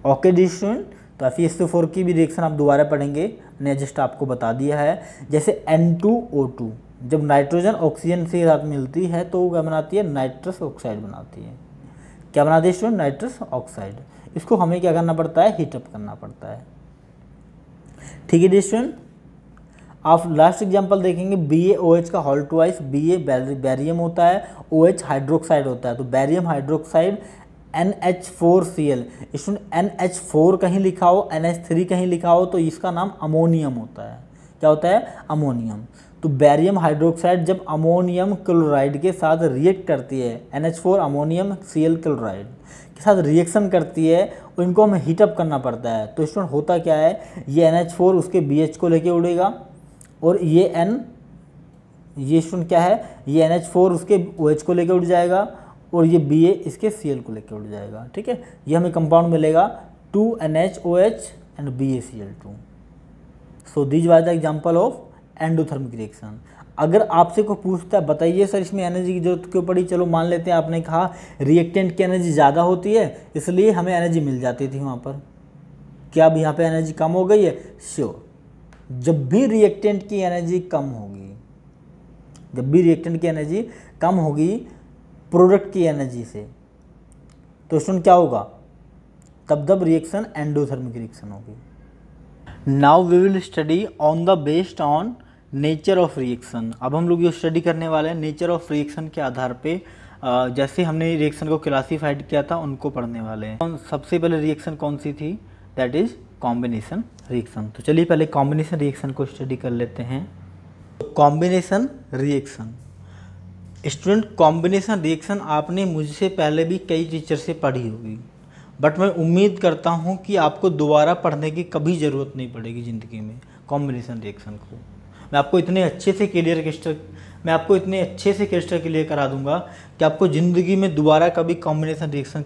ओके डी स्टूडेंट, तो FeSO4 की भी रिएक्शन आप दोबारा पढ़ेंगे, मैंने जस्ट आपको बता दिया है। जैसे N2O2 जब नाइट्रोजन ऑक्सीजन से साथ मिलती है तो वो क्या बनाती है, नाइट्रस ऑक्साइड बनाती है। क्या बनाती है स्टूडेंट, नाइट्रस ऑक्साइड। इसको हमें क्या करना पड़ता है, हीटअप करना पड़ता है, ठीक है स्टूडेंट। आप लास्ट एग्जांपल देखेंगे BaOH का हॉल ट्वाइस, Ba बैरियम होता है, OH हाइड्रोक्साइड होता है, तो barium hydroxide NH4Cl। Student NH4 कहीं लिखा हो, NH3 कहीं लिखा हो तो इसका नाम अमोनियम होता है। क्या होता है, अमोनियम। तो बैरियम हाइड्रोक्साइड जब अमोनियम क्लोराइड के साथ रिएक्ट करती है, NH4 अमोनियम Cl क्लोराइड के साथ रिएक्शन करती है, और इनको हमें हीटअप करना पड़ता है। तो स्टूडेंट होता क्या है, ये NH4 उसके BH को लेके उड़ेगा, और ये स्टूडेंट क्या है, ये NH4 उसके OH को लेके उड़ जाएगा, और ये Ba इसके Cl को लेके उड़ जाएगा, ठीक है। ये हमें कंपाउंड मिलेगा 2NHOH and BaCl2। So these was the example of endothermic reaction. अगर आपसे कोई पूछता है बताइए सर इसमें एनर्जी की जरूरत क्यों पड़ी, चलो मान लेते हैं आपने कहा रिएक्टेंट की एनर्जी ज़्यादा होती है इसलिए हमें एनर्जी मिल जाती थी वहाँ पर। क्या अब यहाँ पे एनर्जी कम हो गई है, श्योर। जब भी रिएक्टेंट की एनर्जी कम होगी, जब भी रिएक्टेंट की एनर्जी कम होगी प्रोडक्ट की एनर्जी से, तो स्टूडेंट क्या होगा, तब रिएक्शन एंडोथर्मिक रिएक्शन होगी। Now we will study on the based on nature of reaction. अब हम लोग ये स्टडी करने वाले हैं नेचर ऑफ रिएक्शन के आधार पे, जैसे हमने रिएक्शन को क्लासीफाइड किया था उनको पढ़ने वाले हैं। सबसे पहले रिएक्शन कौन सी थी, दैट इज कॉम्बिनेशन रिएक्शन। तो चलिए पहले कॉम्बिनेशन रिएक्शन को स्टडी कर लेते हैं। Combination reaction, student combination reaction आपने मुझसे पहले भी कई टीचर से पढ़ी होगी, बट मैं उम्मीद करता हूँ कि आपको दोबारा पढ़ने की कभी ज़रूरत नहीं पड़ेगी ज़िंदगी में कॉम्बिनेशन रिएक्शन को। मैं आपको इतने अच्छे से क्लियर करा दूंगा कि आपको ज़िंदगी में दोबारा कभी कॉम्बिनेशन रिएक्शन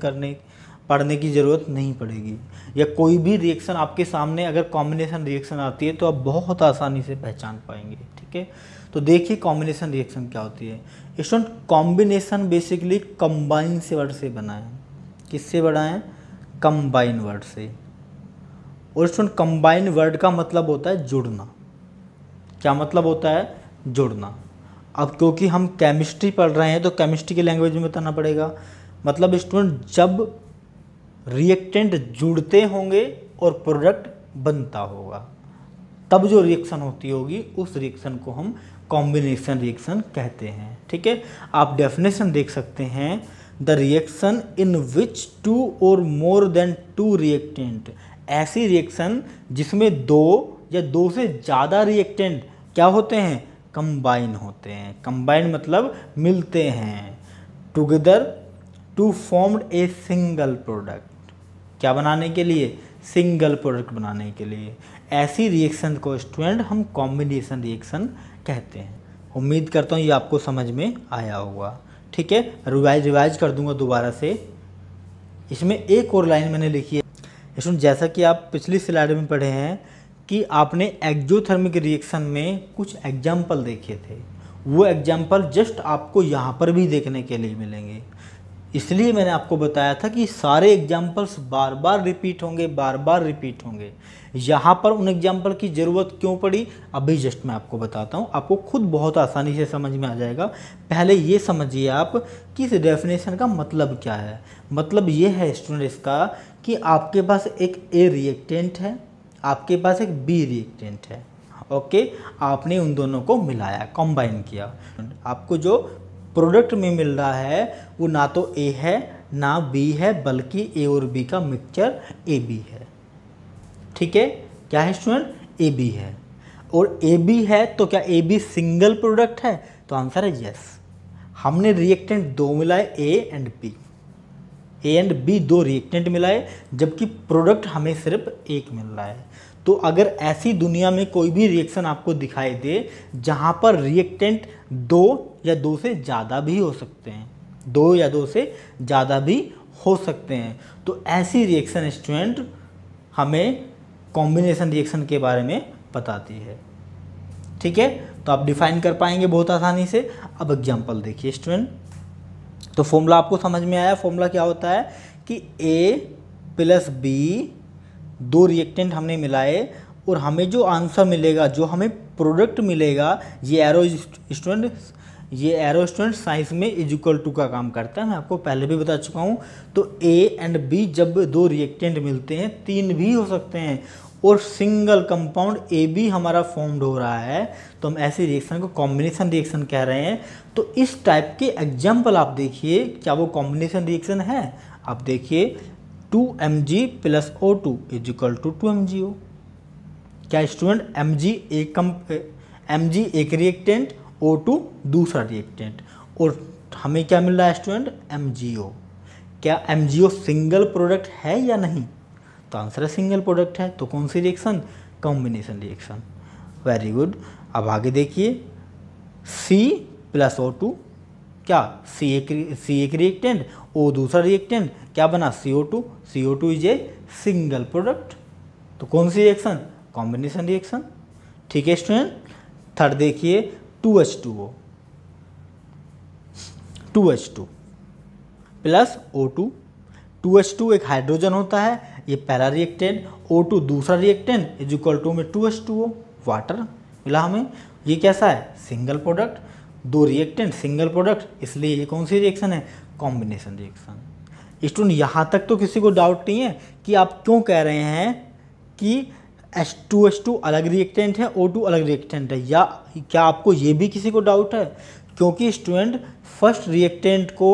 पढ़ने की ज़रूरत नहीं पड़ेगी, या कोई भी रिएक्शन आपके सामने अगर कॉम्बिनेशन रिएक्शन आती है तो आप बहुत आसानी से पहचान पाएंगे, ठीक है। तो देखिए कॉम्बिनेशन रिएक्शन क्या होती है। स्टूडेंट कॉम्बिनेशन बेसिकली कंबाइन से वर्ड से बना है। किससे बना है, कंबाइन वर्ड से। और स्टूडेंट कंबाइन वर्ड का मतलब होता है जुड़ना। क्या मतलब होता है, जुड़ना। अब क्योंकि हम केमिस्ट्री पढ़ रहे हैं तो केमिस्ट्री की लैंग्वेज में बताना पड़ेगा। मतलब स्टूडेंट जब रिएक्टेंट जुड़ते होंगे और प्रोडक्ट बनता होगा, तब जो रिएक्शन होती होगी उस रिएक्शन को हम कॉम्बिनेशन रिएक्शन कहते हैं। ठीक है, आप डेफिनेशन देख सकते हैं, द रिएक्शन इन विच 2 और मोर देन 2 रिएक्टेंट, ऐसी रिएक्शन जिसमें 2 या 2 से ज़्यादा रिएक्टेंट क्या होते हैं, कंबाइन होते हैं। कंबाइन मतलब मिलते हैं, together to formed a single product, क्या बनाने के लिए, सिंगल प्रोडक्ट बनाने के लिए। ऐसी रिएक्शन को स्टूडेंट हम कॉम्बिनेशन रिएक्शन कहते हैं। उम्मीद करता हूँ ये आपको समझ में आया होगा। ठीक है, रिवाइज कर दूंगा दोबारा से। इसमें एक और लाइन मैंने लिखी है स्टूडेंट, जैसा कि आप पिछली स्लाइड में पढ़े हैं कि आपने एक्जोथर्मिक रिएक्शन में कुछ एग्जाम्पल देखे थे, वो एग्जाम्पल जस्ट आपको यहाँ पर भी देखने के लिए मिलेंगे। इसलिए मैंने आपको बताया था कि सारे एग्जाम्पल्स बार बार रिपीट होंगे। यहाँ पर उन एग्जाम्पल की ज़रूरत क्यों पड़ी, अभी जस्ट मैं आपको बताता हूँ, आपको खुद बहुत आसानी से समझ में आ जाएगा। पहले ये समझिए आप कि इस डेफिनेशन का मतलब क्या है। मतलब ये है स्टूडेंट इसका कि आपके पास एक ए रिएक्टेंट है, आपके पास एक बी रिएक्टेंट है। ओके, आपने उन दोनों को मिलाया, कंबाइन किया, आपको जो प्रोडक्ट में मिल रहा है वो ना तो ए है ना बी है, बल्कि ए और बी का मिक्सचर ए बी है। ठीक है, क्या है स्टूडेंट, ए बी है। और ए बी है तो क्या ए बी सिंगल प्रोडक्ट है, तो आंसर है यस। हमने रिएक्टेंट 2 मिलाए, ए एंड बी 2 रिएक्टेंट मिलाए, जबकि प्रोडक्ट हमें सिर्फ एक मिल रहा है। तो अगर ऐसी दुनिया में कोई भी रिएक्शन आपको दिखाई दे जहाँ पर रिएक्टेंट 2 या 2 से ज़्यादा भी हो सकते हैं, 2 या 2 से ज़्यादा भी हो सकते हैं, तो ऐसी रिएक्शन स्टूडेंट हमें कॉम्बिनेशन रिएक्शन के बारे में बताती है। ठीक है, तो आप डिफाइन कर पाएंगे बहुत आसानी से। अब एग्जांपल देखिए स्टूडेंट, तो फॉर्मूला आपको समझ में आया। फॉर्मूला क्या होता है कि ए प्लस बी 2 रिएक्टेंट हमने मिलाए और हमें जो आंसर मिलेगा, जो हमें प्रोडक्ट मिलेगा, ये एरो स्टूडेंट साइंस में इज इक्वल टू का काम करता है, मैं आपको पहले भी बता चुका हूँ। तो ए एंड बी जब 2 रिएक्टेंट मिलते हैं, 3 भी हो सकते हैं, और सिंगल कंपाउंड ए बी हमारा फॉर्म्ड हो रहा है, तो हम ऐसी रिएक्शन को कॉम्बिनेशन रिएक्शन कह रहे हैं। तो इस टाइप के एग्जाम्पल आप देखिए, क्या वो कॉम्बिनेशन रिएक्शन है। आप देखिए 2Mg plus O2 is equal to 2MgO। क्या स्टूडेंट, Mg एक रिएक्टेंट, O2 दूसरा रिएक्टेंट, और हमें क्या मिल रहा है स्टूडेंट, MgO। क्या MgO सिंगल प्रोडक्ट है या नहीं, तो आंसर है सिंगल प्रोडक्ट है। तो कौन सी reaction, combination reaction. Very good. अब आगे देखिए C प्लस O2, क्या C एक रिएक्टेंट, O दूसरा रिएक्टेंट, क्या बना CO2। CO2 is a single product, तो कौन सी रिएक्शन, कॉम्बिनेशन रिएक्शन। ठीक है स्टूडेंट। थर्ड देखिए 2H2O प्लस O2। 2H2 एक हाइड्रोजन होता है, ये पहला रिएक्टेंट, O2 दूसरा रिएक्टेंट, इज इक्वल टू में 2H2O वाटर मिला हमें। ये कैसा है, single product, 2 reactant single product, इसलिए ये कौन सी रिएक्शन है, कॉम्बिनेशन रिएक्शन। स्टूडेंट यहाँ तक तो किसी को डाउट नहीं है कि आप क्यों कह रहे हैं कि H2H2 अलग रिएक्टेंट है, O2 अलग रिएक्टेंट है, या क्या आपको ये भी किसी को डाउट है, क्योंकि स्टूडेंट फर्स्ट रिएक्टेंट को,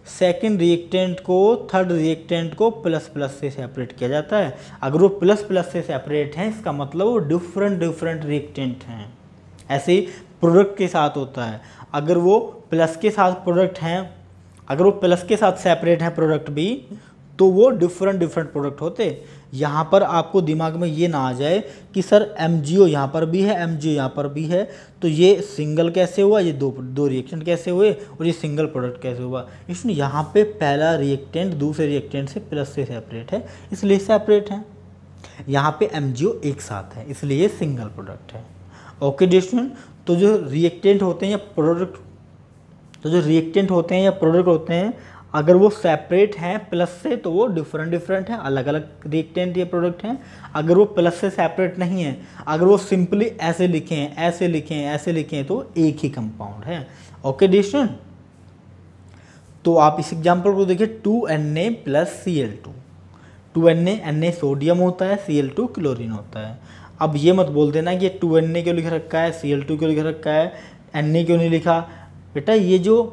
सेकंड रिएक्टेंट को, थर्ड रिएक्टेंट को प्लस प्लस से सेपरेट किया जाता है। अगर वो प्लस प्लस से सेपरेट हैं, इसका मतलब वो डिफरेंट रिएक्टेंट हैं। ऐसे ही प्रोडक्ट के साथ होता है, अगर वो प्लस के साथ प्रोडक्ट हैं, अगर वो प्लस के साथ सेपरेट है प्रोडक्ट भी, तो वो डिफरेंट प्रोडक्ट होते। यहाँ पर आपको दिमाग में ये ना आ जाए कि सर MgO यहाँ पर भी है, MgO यहाँ पर भी है, तो ये सिंगल कैसे हुआ, ये दो रिएक्टेंट कैसे हुए, और ये सिंगल प्रोडक्ट कैसे हुआ। इसमें यहाँ पे पहला रिएक्टेंट दूसरे रिएक्टेंट से प्लस से सेपरेट है, इसलिए सेपरेट है। यहाँ पे MgO एक साथ है, इसलिए ये सिंगल प्रोडक्ट है। ओके डियर स्टूडेंट, तो जो रिएक्टेंट होते हैं या प्रोडक्ट होते हैं, अगर वो सेपरेट हैं प्लस से, तो वो डिफरेंट हैं, अलग अलग रिएक्टेंट या प्रोडक्ट हैं। अगर वो प्लस से सेपरेट नहीं है, अगर वो सिंपली ऐसे लिखें तो एक ही कंपाउंड है। ओके डियर स्टूडेंट, तो आप इस एग्जांपल को देखिए 2Na plus Cl2। 2Na sodium होता है, Cl2 क्लोरीन होता है। अब ये मत बोल देना कि ये 2Na क्यों लिख रखा है, Cl2 क्यों लिख रखा है, Na क्यों नहीं लिखा। बेटा ये जो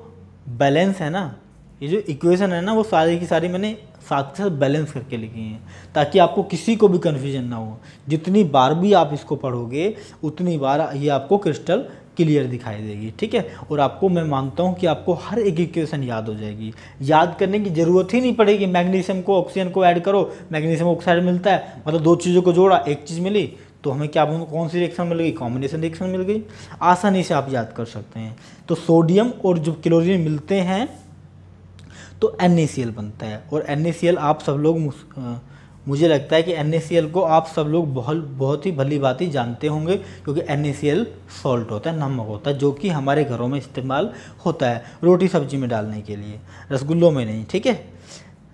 बैलेंस है ना, ये जो इक्वेशन है ना, वो सारी की सारी मैंने साथ के साथ बैलेंस करके लिखी हैं, ताकि आपको किसी को भी कन्फ्यूजन ना हो। जितनी बार भी आप इसको पढ़ोगे उतनी बार ये आपको क्रिस्टल क्लियर दिखाई देगी, ठीक है। और आपको मैं मानता हूँ कि आपको हर एक इक्वेशन याद हो जाएगी, याद करने की ज़रूरत ही नहीं पड़ेगी। मैग्नीशियम को ऑक्सीजन को ऐड करो, मैग्नीशियम ऑक्साइड मिलता है, मतलब दो चीज़ों को जोड़ा एक चीज़ मिली, तो हमें क्या कौन सी रिएक्शन मिल गई, कॉम्बिनेशन रिएक्शन मिल गई। आसानी से आप याद कर सकते हैं। तो सोडियम और जो क्लोरीन मिलते हैं तो NaCl बनता है। और NaCl आप सब लोग मुझे लगता है कि NaCl को आप सब लोग बहुत ही भली बात ही जानते होंगे, क्योंकि NaCl सॉल्ट होता है, नमक होता है, जो कि हमारे घरों में इस्तेमाल होता है रोटी सब्जी में डालने के लिए, रसगुल्लों में नहीं, ठीक है।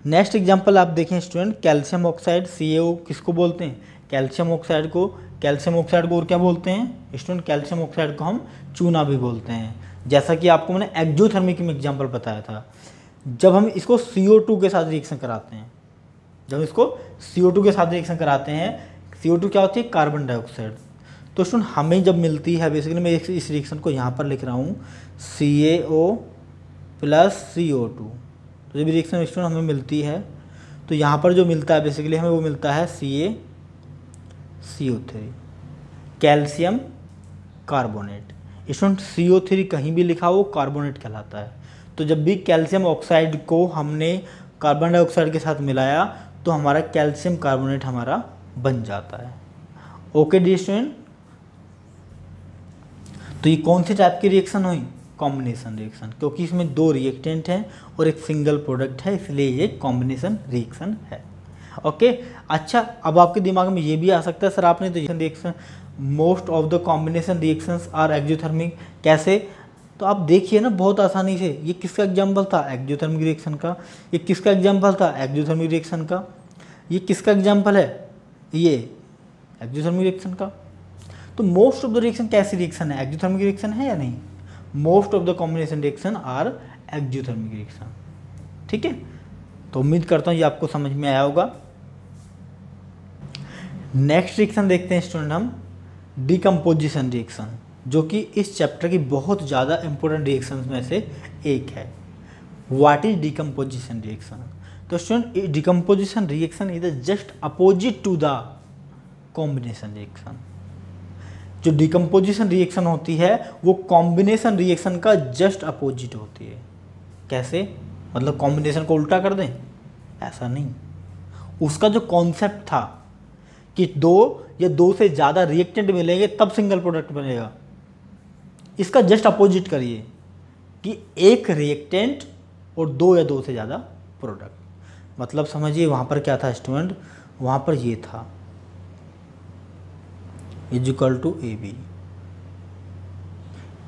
नेक्स्ट एग्जांपल आप देखें स्टूडेंट, कैल्शियम ऑक्साइड CaO किसको बोलते हैं, कैल्शियम ऑक्साइड को और क्या बोलते हैं स्टूडेंट, कैल्शियम ऑक्साइड को हम चूना भी बोलते हैं। जैसा कि आपको मैंने एक्जोथर्मिक में एग्जाम्पल बताया था, जब हम इसको CO2 के साथ रिएक्शन कराते हैं, CO2 क्या होती है, कार्बन डाइऑक्साइड। तो स्टूडेंट हमें जब मिलती है, बेसिकली मैं इस रिएक्शन को यहाँ पर लिख रहा हूँ CaO प्लस CO2। तो जब रिएक्शन स्टूडेंट हमें मिलती है तो यहाँ पर जो मिलता है बेसिकली हमें वो मिलता है CO3 calcium carbonate. Student CO3 कहीं भी लिखा हो कार्बोनेट कहलाता है। तो जब भी कैल्शियम ऑक्साइड को हमने कार्बन डाइऑक्साइड के साथ मिलाया तो हमारा कैल्शियम कार्बोनेट हमारा बन जाता है। ओके डी स्टूडेंट, तो ये कौन सी टाइप की रिएक्शन हुई, कॉम्बिनेशन रिएक्शन, क्योंकि इसमें दो रिएक्टेंट हैं और एक सिंगल प्रोडक्ट है, इसलिए ये कॉम्बिनेशन रिएक्शन है। ओके अच्छा, अब आपके दिमाग में ये भी आ सकता है सर आपने तो reaction most of the combination reactions are exothermic, कैसे। तो आप देखिए ना बहुत आसानी से, ये किसका एग्जाम्पल था, एक्सोथर्मिक रिएक्शन का। ये किसका एग्जाम्पल था, एक्सोथर्मिक रिएक्शन का। ये किसका एग्जाम्पल है, ये एक्सोथर्मिक रिएक्शन का। तो मोस्ट ऑफ द रिएक्शन कैसी रिएक्शन है, एक्सोथर्मिक रिएक्शन है या नहीं। Most of the combination reaction are exothermic reaction, ठीक है। तो उम्मीद करता हूँ ये आपको समझ में आया होगा। नेक्स्ट रिएक्शन देखते हैं स्टूडेंट हम, डिकम्पोजिशन रिएक्शन, जो कि इस चैप्टर की बहुत ज़्यादा इंपॉर्टेंट रिएक्शंस में से एक है। What is decomposition reaction. तो student decomposition reaction is just opposite to the combination reaction. जो डिकम्पोजिशन रिएक्शन होती है वो कॉम्बिनेशन रिएक्शन का जस्ट अपोजिट होती है। कैसे, मतलब कॉम्बिनेशन को उल्टा कर दें, ऐसा नहीं। उसका जो कॉन्सेप्ट था कि दो या दो से ज़्यादा रिएक्टेंट मिलेंगे तब सिंगल प्रोडक्ट बनेगा, इसका जस्ट अपोजिट करिए कि एक रिएक्टेंट और दो या दो से ज़्यादा प्रोडक्ट। मतलब समझिए वहाँ पर क्या था स्टूडेंट, वहाँ पर ये था इक्वल टू AB,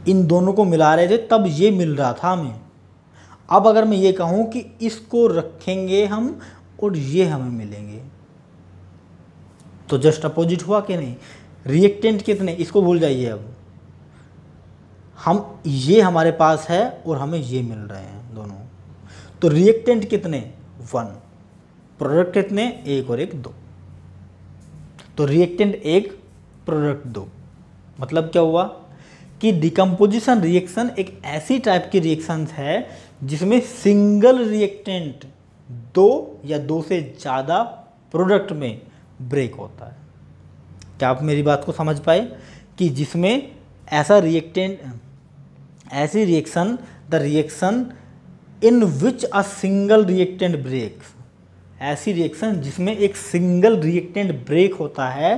इन दोनों को मिला रहे थे तब ये मिल रहा था हमें। अब अगर मैं ये कहूँ कि इसको रखेंगे हम और ये हमें मिलेंगे, तो जस्ट अपोजिट हुआ कि नहीं। रिएक्टेंट कितने, इसको भूल जाइए। अब हम ये हमारे पास है और हमें ये मिल रहे हैं दोनों, तो रिएक्टेंट कितने 1, प्रोडक्ट कितने 1 और 1 2। तो रिएक्टेंट 1 प्रोडक्ट 2, मतलब क्या हुआ कि डिकम्पोजिशन रिएक्शन एक ऐसी टाइप की रिएक्शन है जिसमें सिंगल रिएक्टेंट 2 या 2 से ज़्यादा प्रोडक्ट में ब्रेक होता है। क्या आप मेरी बात को समझ पाए कि जिसमें ऐसा रिएक्टेंट, ऐसी reaction, the reaction in which a single reactant breaks, ऐसी रिएक्शन जिसमें एक सिंगल रिएक्टेंट ब्रेक होता है,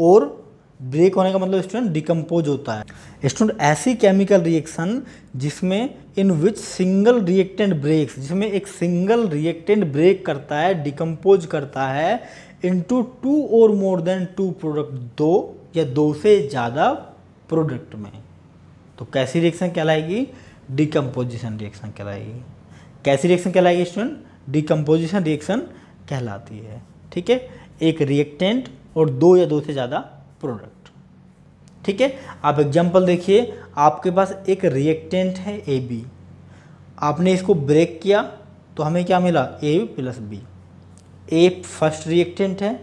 और ब्रेक होने का मतलब स्टूडेंट डिकम्पोज होता है। स्टूडेंट ऐसी केमिकल रिएक्शन जिसमें इन विच सिंगल रिएक्टेंट ब्रेक्स, जिसमें एक सिंगल रिएक्टेंट ब्रेक करता है, डिकम्पोज करता है इनटू 2 और मोर देन 2 प्रोडक्ट, 2 या 2 से ज़्यादा प्रोडक्ट में, तो कैसी रिएक्शन कहलाएगी, डिकम्पोजिशन रिएक्शन कहलाएगी। कैसी रिएक्शन कहलाएगी स्टूडेंट, डिकम्पोजिशन रिएक्शन कहलाती है, ठीक है। एक रिएक्टेंट और 2 या 2 से ज़्यादा प्रोडक्ट, ठीक है। आप एग्जांपल देखिए, आपके पास एक रिएक्टेंट है AB, आपने इसको ब्रेक किया तो हमें क्या मिला A plus B। A first reactant है,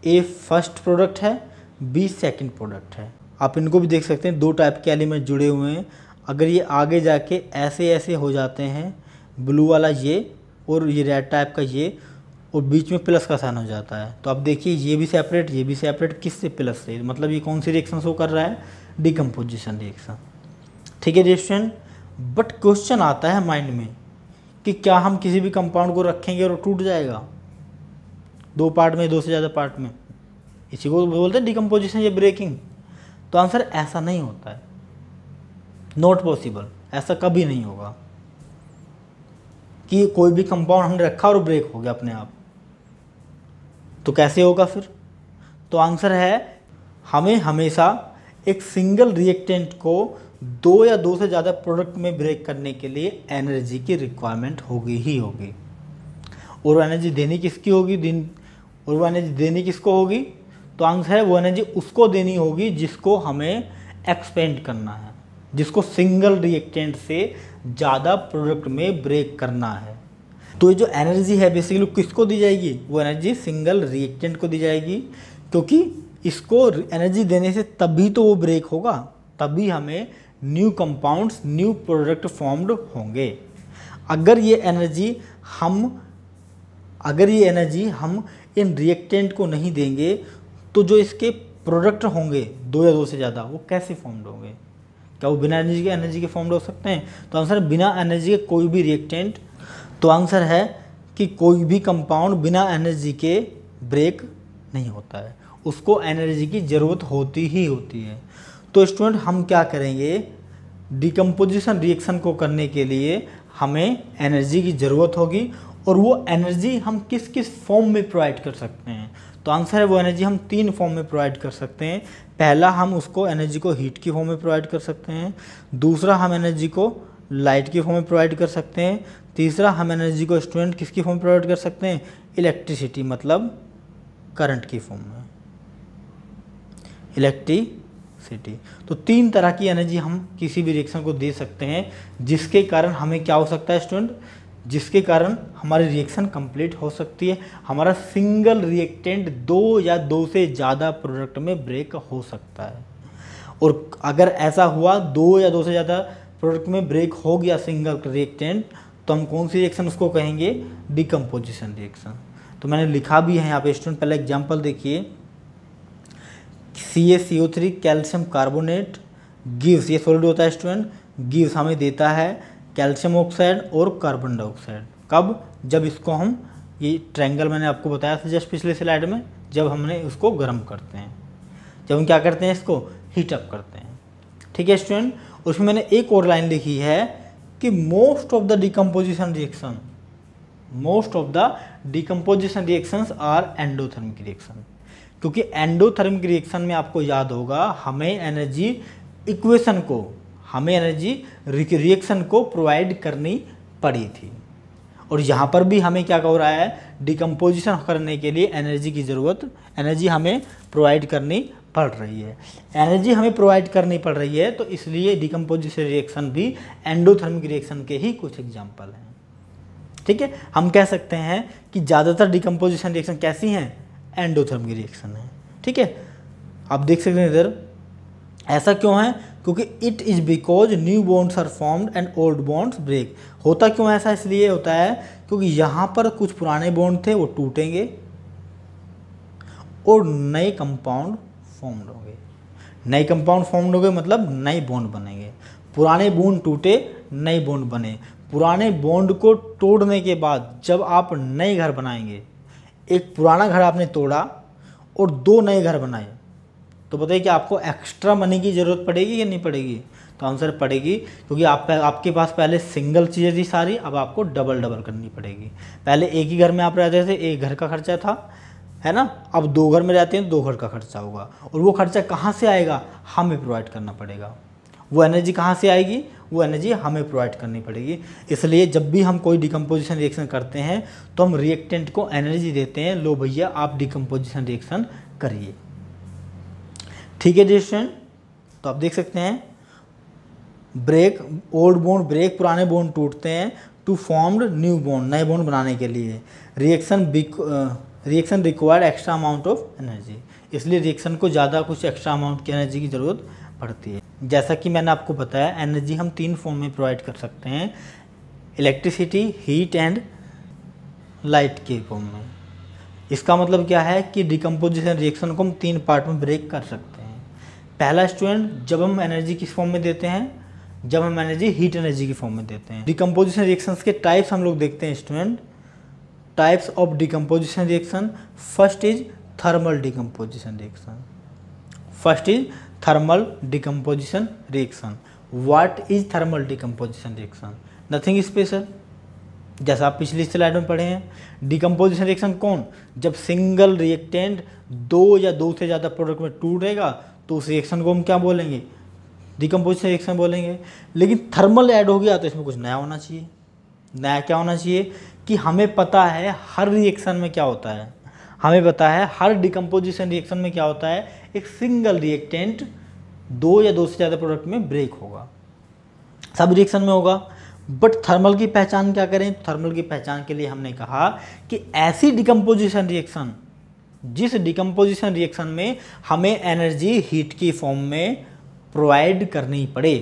A फर्स्ट प्रोडक्ट है, बी सेकंड प्रोडक्ट है। आप इनको भी देख सकते हैं, 2 टाइप के एलिमेंट जुड़े हुए हैं। अगर ये आगे जाके ऐसे ऐसे हो जाते हैं, ब्लू वाला ये और ये रेड टाइप का ये, और बीच में प्लस का साइन हो जाता है, तो आप देखिए ये भी सेपरेट, ये भी सेपरेट, किससे? प्लस से। मतलब ये कौन सी रिएक्शन शो कर रहा है? Decomposition reaction. ठीक है रिएक्शन। बट क्वेश्चन आता है माइंड में कि क्या हम किसी भी कंपाउंड को रखेंगे और टूट जाएगा 2 पार्ट में, 2 से ज़्यादा पार्ट में? इसी को बोलते हैं डिकम्पोजिशन या ब्रेकिंग। तो आंसर ऐसा नहीं होता है, नॉट पॉसिबल, ऐसा कभी नहीं होगा कि कोई भी कंपाउंड हमने रखा और ब्रेक हो गया अपने आप। तो कैसे होगा फिर? तो आंसर है, हमें हमेशा एक सिंगल रिएक्टेंट को 2 या 2 से ज़्यादा प्रोडक्ट में ब्रेक करने के लिए एनर्जी की रिक्वायरमेंट होगी ही होगी। और वो एनर्जी देनी किसकी होगी? और वो एनर्जी देनी किसको होगी? तो आंसर है, वो एनर्जी उसको देनी होगी जिसको हमें एक्सपेंड करना है, जिसको सिंगल रिएक्टेंट से ज़्यादा प्रोडक्ट में ब्रेक करना है। तो ये जो एनर्जी है बेसिकली किसको दी जाएगी? वो एनर्जी सिंगल रिएक्टेंट को दी जाएगी, क्योंकि इसको एनर्जी देने से तभी तो वो ब्रेक होगा, तभी हमें new compounds, new product formed होंगे। अगर ये एनर्जी हम इन रिएक्टेंट को नहीं देंगे तो जो इसके प्रोडक्ट होंगे 2 या 2 से ज़्यादा, वो कैसे फॉर्म्ड होंगे? क्या वो बिना एनर्जी के फॉर्म्ड हो सकते हैं? तो आंसर बिना एनर्जी के कोई भी रिएक्टेंट। तो आंसर है कि कोई भी कंपाउंड बिना एनर्जी के ब्रेक नहीं होता है, उसको एनर्जी की ज़रूरत होती ही होती है। तो स्टूडेंट हम क्या करेंगे? डिकम्पोजिशन रिएक्शन को करने के लिए हमें एनर्जी की ज़रूरत होगी, और वो एनर्जी हम किस किस फॉर्म में प्रोवाइड कर सकते हैं? तो आंसर है, वो एनर्जी हम 3 फॉर्म में प्रोवाइड कर सकते हैं। पहला, हम उसको एनर्जी को हीट की फॉर्म में प्रोवाइड कर सकते हैं। दूसरा, हम एनर्जी को लाइट की फॉर्म में प्रोवाइड कर सकते हैं। तीसरा, हम एनर्जी को स्टूडेंट किसकी फॉर्म में प्रोवाइड कर सकते हैं? इलेक्ट्रिसिटी मतलब करंट की फॉर्म में, इलेक्ट्रिसिटी। तो 3 तरह की एनर्जी हम किसी भी रिएक्शन को दे सकते हैं, जिसके कारण हमें क्या हो सकता है स्टूडेंट? जिसके कारण हमारी रिएक्शन कंप्लीट हो सकती है, हमारा सिंगल रिएक्टेंट 2 या 2 से ज़्यादा प्रोडक्ट में ब्रेक हो सकता है। और अगर ऐसा हुआ 2 या 2 से ज़्यादा प्रोडक्ट में ब्रेक हो गया सिंगल रिएक्टेंट, तो हम कौन सी रिएक्शन उसको कहेंगे? Decomposition reaction. तो मैंने लिखा भी है यहाँ पे स्टूडेंट, पहले एग्जाम्पल देखिए। CaCO3 कैल्शियम कार्बोनेट गिव्स, ये सॉलिड होता है स्टूडेंट, गिव्स हमें देता है कैल्शियम ऑक्साइड और कार्बन डाइऑक्साइड। कब? जब इसको हम, ये ट्रायंगल मैंने आपको बताया था जस्ट पिछले स्लाइड में, जब हमने उसको गर्म करते हैं, जब हम क्या करते हैं? इसको हीट अप करते हैं। ठीक है स्टूडेंट। उसमें मैंने एक और लाइन लिखी है कि most of the decomposition reactions are endothermic reaction. क्योंकि एंडोथर्मिक रिएक्शन में आपको याद होगा हमें एनर्जी रिएक्शन को प्रोवाइड करनी पड़ी थी, और यहाँ पर भी हमें क्या हो रहा है? डिकम्पोजिशन करने के लिए एनर्जी हमें प्रोवाइड करनी पड़ रही है। एनर्जी हमें प्रोवाइड करनी पड़ रही है, तो इसलिए डिकम्पोजिशन रिएक्शन भी एंडोथर्मिक रिएक्शन के ही कुछ एग्जाम्पल हैं। ठीक है, हम कह सकते हैं कि ज़्यादातर डिकम्पोजिशन रिएक्शन कैसी हैं? एंडोथर्मिक रिएक्शन है। ठीक है, आप देख सकते हैं इधर, ऐसा क्यों है? क्योंकि it is because new bonds are formed and old bonds break. होता क्यों ऐसा? इसलिए होता है क्योंकि यहाँ पर कुछ पुराने बॉन्ड थे, वो टूटेंगे और नए कंपाउंड फॉर्म्ड होंगे। नए कंपाउंड फॉर्म्ड होंगे मतलब नए बॉन्ड बनेंगे। पुराने बॉन्ड टूटे, नए बॉन्ड बने। पुराने बॉन्ड को तोड़ने के बाद जब आप नए घर बनाएंगे, एक पुराना घर आपने तोड़ा और 2 नए घर बनाए, तो बताइए कि आपको एक्स्ट्रा मनी की ज़रूरत पड़ेगी या नहीं पड़ेगी? तो आंसर पड़ेगी, क्योंकि आपके पास पहले सिंगल चीज़ें थी सारी, अब आपको डबल करनी पड़ेगी। पहले एक ही घर में आप रहते थे, एक घर का खर्चा था, है ना? अब 2 घर में रहते हैं, 2 घर का खर्चा होगा। और वो खर्चा कहाँ से आएगा? हमें प्रोवाइड करना पड़ेगा। वो एनर्जी कहाँ से आएगी? वो एनर्जी हमें प्रोवाइड करनी पड़ेगी। इसलिए जब भी हम कोई डिकम्पोजिशन रिएक्शन करते हैं तो हम रिएक्टेंट को एनर्जी देते हैं, लो भैया आप डिकम्पोजिशन रिएक्शन करिए। ठीक है जी स्टूडेंट, तो आप देख सकते हैं ब्रेक, ओल्ड बॉन्ड ब्रेक, पुराने बॉन्ड टूटते हैं, टू फॉर्म्ड न्यू बॉन्ड, नए बॉन्ड बनाने के लिए। Reaction required extra amount of energy, इसलिए रिएक्शन को ज़्यादा कुछ एक्स्ट्रा अमाउंट की एनर्जी की ज़रूरत पड़ती है। जैसा कि मैंने आपको बताया, एनर्जी हम 3 फॉर्म में प्रोवाइड कर सकते हैं, इलेक्ट्रिसिटी, हीट एंड लाइट के फॉर्म में। इसका मतलब क्या है कि डिकम्पोजिशन रिएक्शन को हम 3 पार्ट में ब्रेक कर सकते हैं। पहला स्टूडेंट, जब हम एनर्जी किस फॉर्म में देते हैं, जब हम एनर्जी हीट एनर्जी की फॉर्म में देते हैं। डिकम्पोजिशन रिएक्शंस के टाइप्स हम लोग देखते हैं student, types of decomposition reaction. First is thermal decomposition reaction. First is thermal decomposition reaction. What is thermal decomposition reaction? Nothing special, जैसा आप पिछली स्लाइड में पढ़े हैं। डिकम्पोजिशन रिएक्शन कौन? जब सिंगल रिएक्टेंट 2 या 2 से ज़्यादा प्रोडक्ट में टूटेगा तो उस रिएक्शन को हम क्या बोलेंगे? डिकम्पोजिशन रिएक्शन बोलेंगे। लेकिन थर्मल ऐड हो गया तो इसमें कुछ नया होना चाहिए। नया क्या होना चाहिए कि हमें पता है हर रिएक्शन में क्या होता है, हमें पता है हर डिकम्पोजिशन रिएक्शन में क्या होता है, एक सिंगल रिएक्टेंट 2 या 2 से ज़्यादा प्रोडक्ट में ब्रेक होगा, सब रिएक्शन में होगा। बट थर्मल की पहचान क्या करें? थर्मल की पहचान के लिए हमने कहा कि ऐसी डिकम्पोजिशन रिएक्शन, जिस डिकम्पोजिशन रिएक्शन में हमें एनर्जी हीट की फॉर्म में प्रोवाइड करनी पड़े,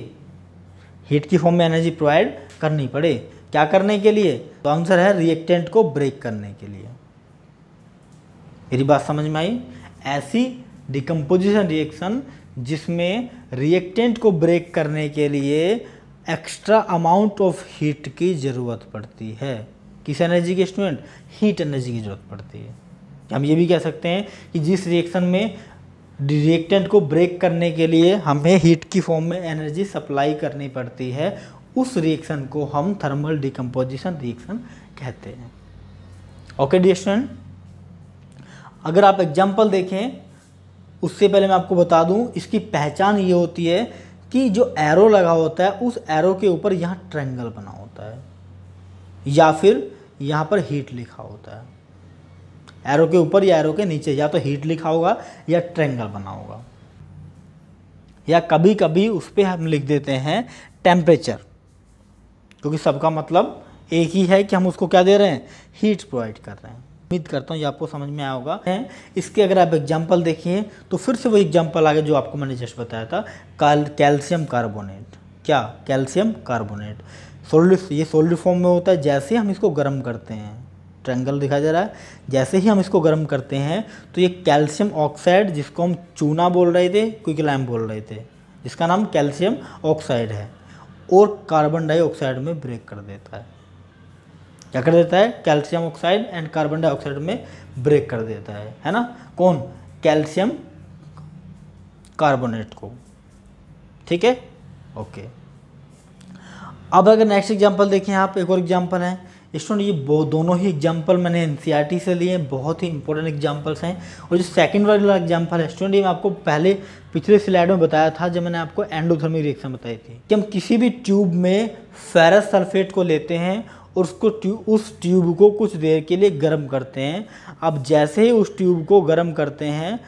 हीट की फॉर्म में एनर्जी प्रोवाइड करनी पड़े, क्या करने के लिए? तो आंसर है रिएक्टेंट को ब्रेक करने के लिए। मेरी बात समझ में आई? ऐसी डिकम्पोजिशन रिएक्शन जिसमें रिएक्टेंट को ब्रेक करने के लिए एक्स्ट्रा अमाउंट ऑफ हीट की ज़रूरत पड़ती है। किस एनर्जी की स्टूडेंट? हीट एनर्जी की ज़रूरत पड़ती है। हम ये भी कह सकते हैं कि जिस रिएक्शन में रिएक्टेंट को ब्रेक करने के लिए हमें हीट की फॉर्म में एनर्जी सप्लाई करनी पड़ती है, उस रिएक्शन को हम थर्मल डिकम्पोजिशन रिएक्शन कहते हैं। ओके डियर स्टूडेंट, अगर आप एग्जाम्पल देखें उससे पहले मैं आपको बता दूं, इसकी पहचान ये होती है कि जो एरो लगा होता है उस एरो के ऊपर यहाँ ट्रायंगल बना होता है या फिर यहाँ पर हीट लिखा होता है। एरो के ऊपर या एरो के नीचे या तो हीट लिखा होगा या ट्रायंगल बना होगा, या कभी कभी उस पर हम लिख देते हैं टेम्परेचर, क्योंकि सबका मतलब एक ही है कि हम उसको क्या दे रहे हैं? हीट प्रोवाइड कर रहे हैं। उम्मीद करता हूँ ये आपको समझ में आया होगा। इसके अगर आप एग्जाम्पल देखिए तो फिर से वो एग्जाम्पल आगे जो आपको मैंने जस्ट बताया था, कैल्शियम कार्बोनेट। क्या? कैल्शियम कार्बोनेट सॉलिड, ये सॉलिड फॉर्म में होता है। जैसे हम इसको गर्म करते हैं, ट्रायंगल दिखाई दे रहा है, जैसे ही हम इसको गर्म करते हैं तो ये कैल्शियम ऑक्साइड, जिसको हम चूना बोल रहे थे, क्विकलाइम बोल रहे थे, जिसका नाम कैल्शियम ऑक्साइड है, और कार्बन डाइऑक्साइड में ब्रेक कर देता है। क्या कर देता है? Calcium oxide and carbon dioxide में ब्रेक कर देता है ना? कौन? कैल्शियम कार्बोनेट को। ठीक है, ओके। अब अगर नेक्स्ट एग्जांपल देखें, आप एक और एग्जांपल है स्टूडेंट, ये दोनों ही एग्जांपल मैंने एनसीईआरटी से लिए, बहुत ही इंपॉर्टेंट एग्जांपल्स हैं। और जो सेकंड वाला एग्जांपल है स्टूडेंट, ये मैं आपको पहले पिछले स्लाइड में बताया था जब मैंने आपको एंडोथर्मिक रिएक्शन बताई थी, कि हम किसी भी ट्यूब में फेरस सल्फेट को लेते हैं और उस ट्यूब को कुछ देर के लिए गर्म करते हैं। अब जैसे ही उस ट्यूब को गर्म करते हैं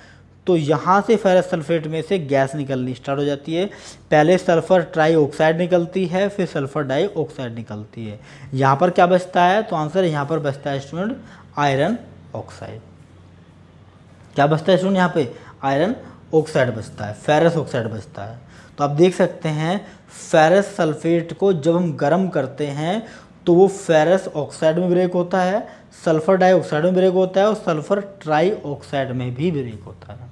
तो यहाँ से फेरस सल्फेट में से गैस निकलनी स्टार्ट हो जाती है। पहले सल्फ़र ट्राइऑक्साइड निकलती है, फिर सल्फ़र डाइऑक्साइड निकलती है। यहाँ पर क्या बचता है? तो आंसर यहाँ पर बचता है स्टूडेंट आयरन ऑक्साइड। क्या बचता है स्टूडेंट? यहाँ पे आयरन ऑक्साइड बचता है, फेरस ऑक्साइड बचता है। तो आप देख सकते हैं फेरस सल्फेट को जब हम गर्म करते हैं तो वो फेरस ऑक्साइड में ब्रेक होता है, सल्फ़र डाइऑक्साइड में ब्रेक होता है और सल्फ़र ट्राइऑक्साइड में भी ब्रेक होता है।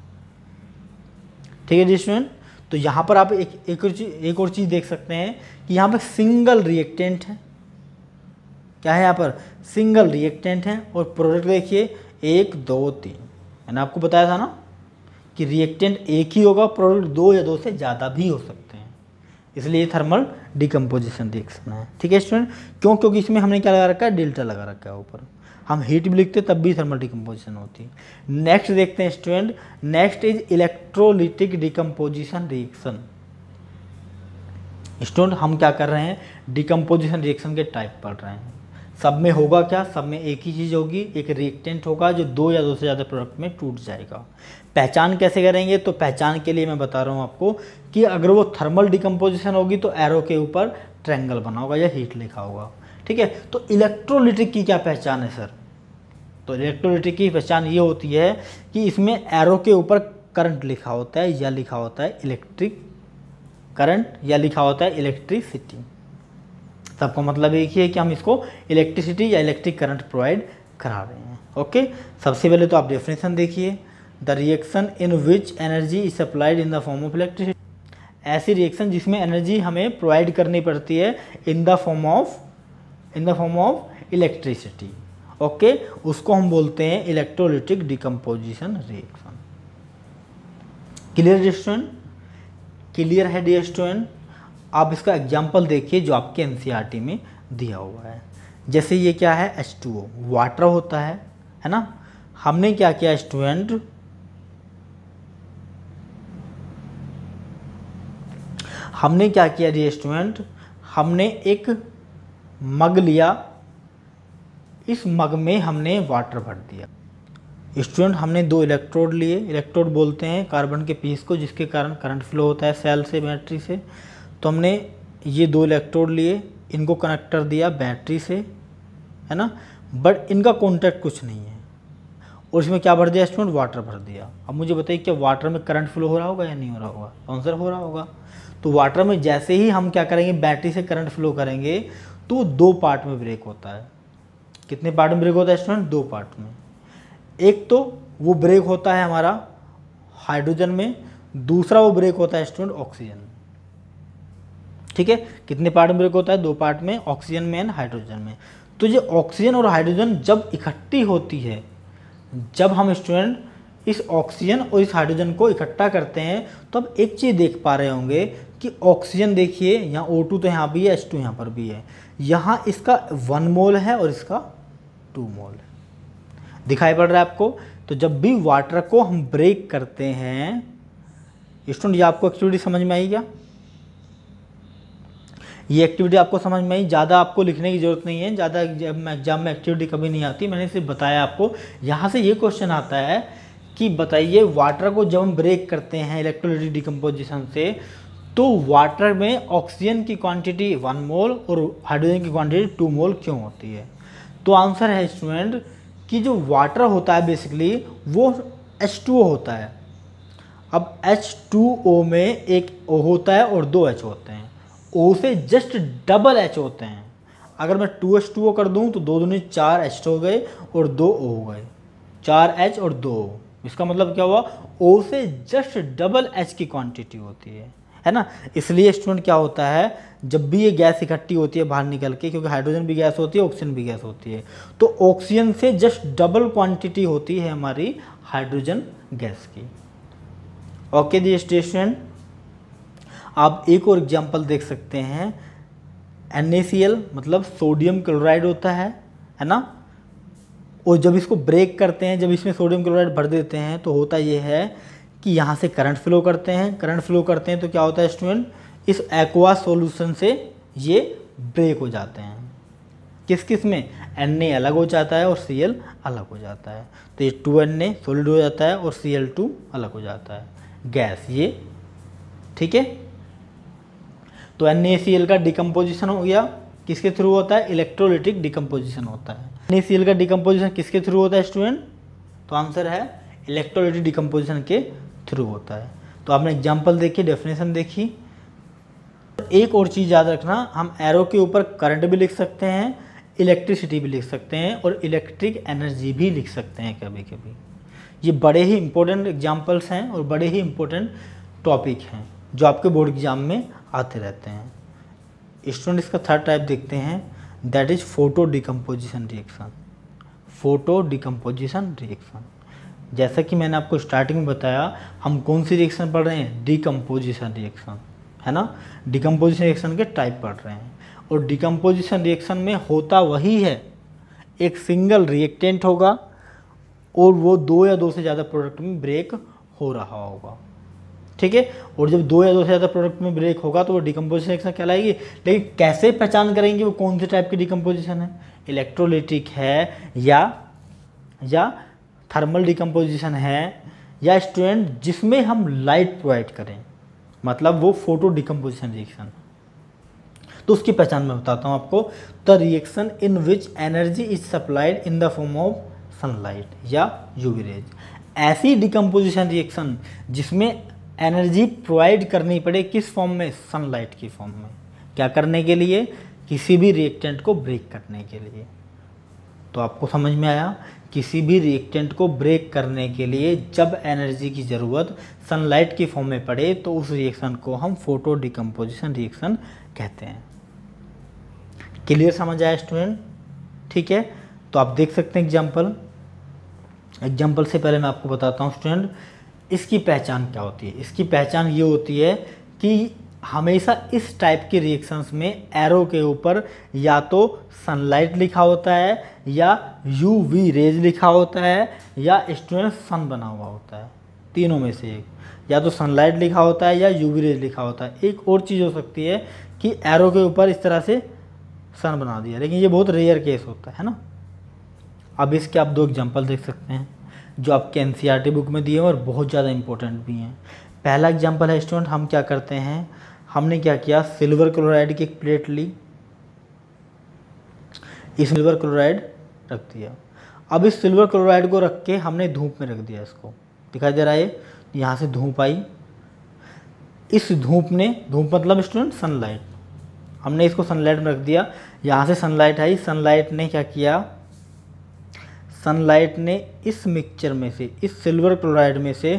ठीक है जी स्टूडेंट, तो यहाँ पर आप एक और चीज़ देख सकते हैं कि यहाँ पर सिंगल रिएक्टेंट है। क्या है? यहाँ पर सिंगल रिएक्टेंट है और प्रोडक्ट देखिए 1 2 3। मैंने आपको बताया था ना कि रिएक्टेंट एक ही होगा, प्रोडक्ट 2 या 2 से ज़्यादा भी हो सकते हैं, इसलिए थर्मल डिकम्पोजिशन रिएक्शन है। ठीक है स्टूडेंट, क्यों? क्योंकि इसमें हमने क्या लगा रखा है? डेल्टा लगा रखा है ऊपर। हम हीट भी लिखते तब भी थर्मल डिकम्पोजिशन होती है। नेक्स्ट देखते हैं student, next is electrolytic decomposition reaction. Student हम क्या कर रहे हैं? डिकम्पोजिशन रिएक्शन के टाइप पढ़ रहे हैं। सब में होगा क्या? सब में एक ही चीज़ होगी, एक रिएक्टेंट होगा जो 2 या 2 से ज़्यादा प्रोडक्ट में टूट जाएगा। पहचान कैसे करेंगे? तो पहचान के लिए मैं बता रहा हूँ आपको कि अगर वो थर्मल डिकम्पोजिशन होगी तो एरो के ऊपर ट्रायंगल बना होगा या हीट लिखा होगा। ठीक है, तो इलेक्ट्रोलिटिक की क्या पहचान है सर? तो इलेक्ट्रोलिटिक की पहचान ये होती है कि इसमें एरो के ऊपर करंट लिखा होता है या लिखा होता है इलेक्ट्रिक करंट या लिखा होता है इलेक्ट्रिसिटी। सबका मतलब एक ही है कि हम इसको इलेक्ट्रिसिटी या इलेक्ट्रिक करंट प्रोवाइड करा रहे हैं। ओके, सबसे पहले तो आप डेफिनेशन देखिए, the reaction in which energy is supplied in the form of electricity. ऐसी रिएक्शन जिसमें एनर्जी हमें प्रोवाइड करनी पड़ती है in the form of electricity. Okay, उसको हम बोलते हैं electrolytic decomposition reaction. Clear student? Clear है डियर स्टूडेंट? आप इसका एग्जाम्पल देखिए जो आपके एनसीईआरटी में दिया हुआ है। जैसे ये क्या है, H2O वाटर होता है ना। हमने क्या किया स्टूडेंट, हमने क्या किया डियर स्टूडेंट, हमने एक मग लिया, इस मग में हमने वाटर भर दिया। स्टूडेंट हमने 2 इलेक्ट्रोड लिए, इलेक्ट्रोड बोलते हैं कार्बन के पीस को जिसके कारण करंट फ्लो होता है सेल से बैटरी से। तो हमने ये 2 इलेक्ट्रोड लिए, इनको कनेक्टर दिया बैटरी से, है ना, बट इनका कॉन्टैक्ट कुछ नहीं है और इसमें क्या भर दिया स्टूडेंट, वाटर भर दिया। अब मुझे बताइए क्या वाटर में करंट फ्लो हो रहा होगा या नहीं हो रहा होगा? आंसर हो रहा होगा। तो वाटर में जैसे ही हम क्या करेंगे, बैटरी से करंट फ्लो करेंगे तो 2 पार्ट में ब्रेक होता है। कितने पार्ट में ब्रेक होता है स्टूडेंट? 2 पार्ट में। एक तो वो ब्रेक होता है हमारा हाइड्रोजन में, दूसरा वो ब्रेक होता है स्टूडेंट ऑक्सीजन। ठीक है, कितने पार्ट में ब्रेक होता है? 2 पार्ट में, ऑक्सीजन में एंड हाइड्रोजन में। तो ये ऑक्सीजन और हाइड्रोजन जब इकट्ठी होती है, जब हम स्टूडेंट इस ऑक्सीजन और इस हाइड्रोजन को इकट्ठा करते हैं तो अब एक चीज़ देख पा रहे होंगे कि ऑक्सीजन देखिए यहाँ O2 तो यहाँ भी है, H2 यहाँ पर भी है, यहाँ इसका 1 मोल है और इसका 2 मोल है। दिखाई पड़ रहा है आपको? तो जब भी वाटर को हम ब्रेक करते हैं स्टूडेंट, ये आपको एक्टिविटी समझ में आई क्या? ये एक्टिविटी आपको समझ में आई? ज़्यादा आपको लिखने की ज़रूरत नहीं है, ज़्यादा एग्जाम में एक्टिविटी कभी नहीं आती, मैंने सिर्फ बताया आपको। यहाँ से ये क्वेश्चन आता है कि बताइए वाटर को जब हम ब्रेक करते हैं इलेक्ट्रोलाइटिक डिकम्पोजिशन से तो वाटर में ऑक्सीजन की क्वांटिटी 1 मोल और हाइड्रोजन की क्वांटिटी 2 मोल क्यों होती है? तो आंसर है स्टूडेंट कि जो वाटर होता है बेसिकली वो H2O होता है। अब H2O में एक O होता है और 2 H होते हैं, O से जस्ट डबल H होते हैं। अगर मैं 2H2O कर दूं तो 2 दूनी 4 H हो गए और 2 O हो गए, 4 H और 2 O। इसका मतलब क्या हुआ, O से जस्ट डबल H की क्वांटिटी होती है ना। इसलिए स्टूडेंट क्या होता है, जब भी ये गैस इकट्ठी होती है बाहर निकल के, क्योंकि हाइड्रोजन भी गैस होती है, ऑक्सीजन भी गैस होती है, तो ऑक्सीजन से जस्ट डबल क्वांटिटी होती है हमारी हाइड्रोजन गैस की। ओके जी स्टूडेंट, आप एक और एग्जांपल देख सकते हैं। NaCl मतलब सोडियम क्लोराइड होता है ना, और जब इसको ब्रेक करते हैं, जब इसमें सोडियम क्लोराइड भर देते हैं तो होता ये है कि यहाँ से करंट फ्लो करते हैं, करंट फ्लो करते हैं तो क्या होता है स्टूडेंट, इस एक्वा सॉल्यूशन से ये ब्रेक हो जाते हैं। किस किस में? Na अलग हो जाता है और Cl अलग हो जाता है, तो ये 2Na सॉलिड हो जाता है और Cl2 अलग हो जाता है गैस, ये ठीक है। तो NaCl का डिकम्पोजिशन हो गया, किसके थ्रू होता है? इलेक्ट्रोलिटिक डिकम्पोजिशन होता है। NaCl का डिकम्पोजिशन किसके थ्रू होता है स्टूडेंट? तो आंसर है इलेक्ट्रोलिटिक डिकम्पोजिशन के थ्रू होता है। तो आपने एग्जांपल देखी, डेफिनेशन देखी। एक और चीज़ याद रखना, हम एरो के ऊपर करंट भी लिख सकते हैं, इलेक्ट्रिसिटी भी लिख सकते हैं और इलेक्ट्रिक एनर्जी भी लिख सकते हैं कभी कभी। ये बड़े ही इंपॉर्टेंट एग्जांपल्स हैं और बड़े ही इंपॉर्टेंट टॉपिक हैं जो आपके बोर्ड एग्जाम में आते रहते हैं। स्टूडेंट इसका 3rd टाइप देखते हैं, that is photo decomposition reaction. Photo decomposition reaction, जैसा कि मैंने आपको स्टार्टिंग में बताया, हम कौन सी रिएक्शन पढ़ रहे हैं? डिकम्पोजिशन रिएक्शन, है ना। डिकम्पोजिशन रिएक्शन के टाइप पढ़ रहे हैं और डिकम्पोजिशन रिएक्शन में होता वही है, एक सिंगल रिएक्टेंट होगा और वो 2 या 2 से ज़्यादा प्रोडक्ट में ब्रेक हो रहा होगा, ठीक है। और जब 2 या 2 से ज़्यादा प्रोडक्ट में ब्रेक होगा तो वो डिकम्पोजिशन रिएक्शन कहलाएगी। लेकिन कैसे पहचान करेंगे वो कौन से टाइप की डिकम्पोजिशन है? इलेक्ट्रोलिटिक है या थर्मल डिकम्पोजिशन है या स्टूडेंट जिसमें हम लाइट प्रोवाइड करें, मतलब वो फोटो डिकम्पोजिशन रिएक्शन। तो उसकी पहचान मैं बताता हूँ आपको। The reaction in which energy is supplied in the form of sunlight या यूवी रेज। ऐसी डिकम्पोजिशन रिएक्शन जिसमें एनर्जी प्रोवाइड करनी पड़े किस फॉर्म में, सनलाइट की फॉर्म में। क्या करने के लिए, किसी भी रिएक्टेंट को ब्रेक करने के लिए। तो आपको समझ में आया, किसी भी रिएक्टेंट को ब्रेक करने के लिए जब एनर्जी की ज़रूरत सनलाइट की फॉर्म में पड़े तो उस रिएक्शन को हम फोटो डिकम्पोजिशन रिएक्शन कहते हैं। क्लियर समझ आया स्टूडेंट? ठीक है, तो आप देख सकते हैं एग्जाम्पल से पहले मैं आपको बताता हूँ स्टूडेंट, इसकी पहचान क्या होती है। इसकी पहचान ये होती है कि हमेशा इस टाइप के रिएक्शंस में एरो के ऊपर या तो सनलाइट लिखा होता है या यूवी रेज लिखा होता है या स्टूडेंट सन बना हुआ होता है। तीनों में से एक, या तो सनलाइट लिखा होता है या यूवी रेज लिखा होता है। एक और चीज़ हो सकती है कि एरो के ऊपर इस तरह से सन बना दिया, लेकिन ये बहुत रेयर केस होता है ना। अब इसके आप 2 एग्जांपल देख सकते हैं जो आपके एनसीईआरटी बुक में दिए हैं और बहुत ज़्यादा इंपॉर्टेंट भी हैं। पहला एग्जांपल है स्टूडेंट, हम क्या करते हैं, हमने क्या किया, सिल्वर क्लोराइड की एक प्लेट ली, इस सिल्वर क्लोराइड रख दिया। अब इस सिल्वर क्लोराइड को रख के हमने धूप में रख दिया। इसको दिखाई दे रहा है, यहाँ से धूप आई, इस धूप मतलब स्टूडेंट सनलाइट, हमने इसको सनलाइट में रख दिया। यहाँ से सनलाइट आई, सनलाइट ने क्या किया, सनलाइट ने इस मिक्सचर में से, इस सिल्वर क्लोराइड में से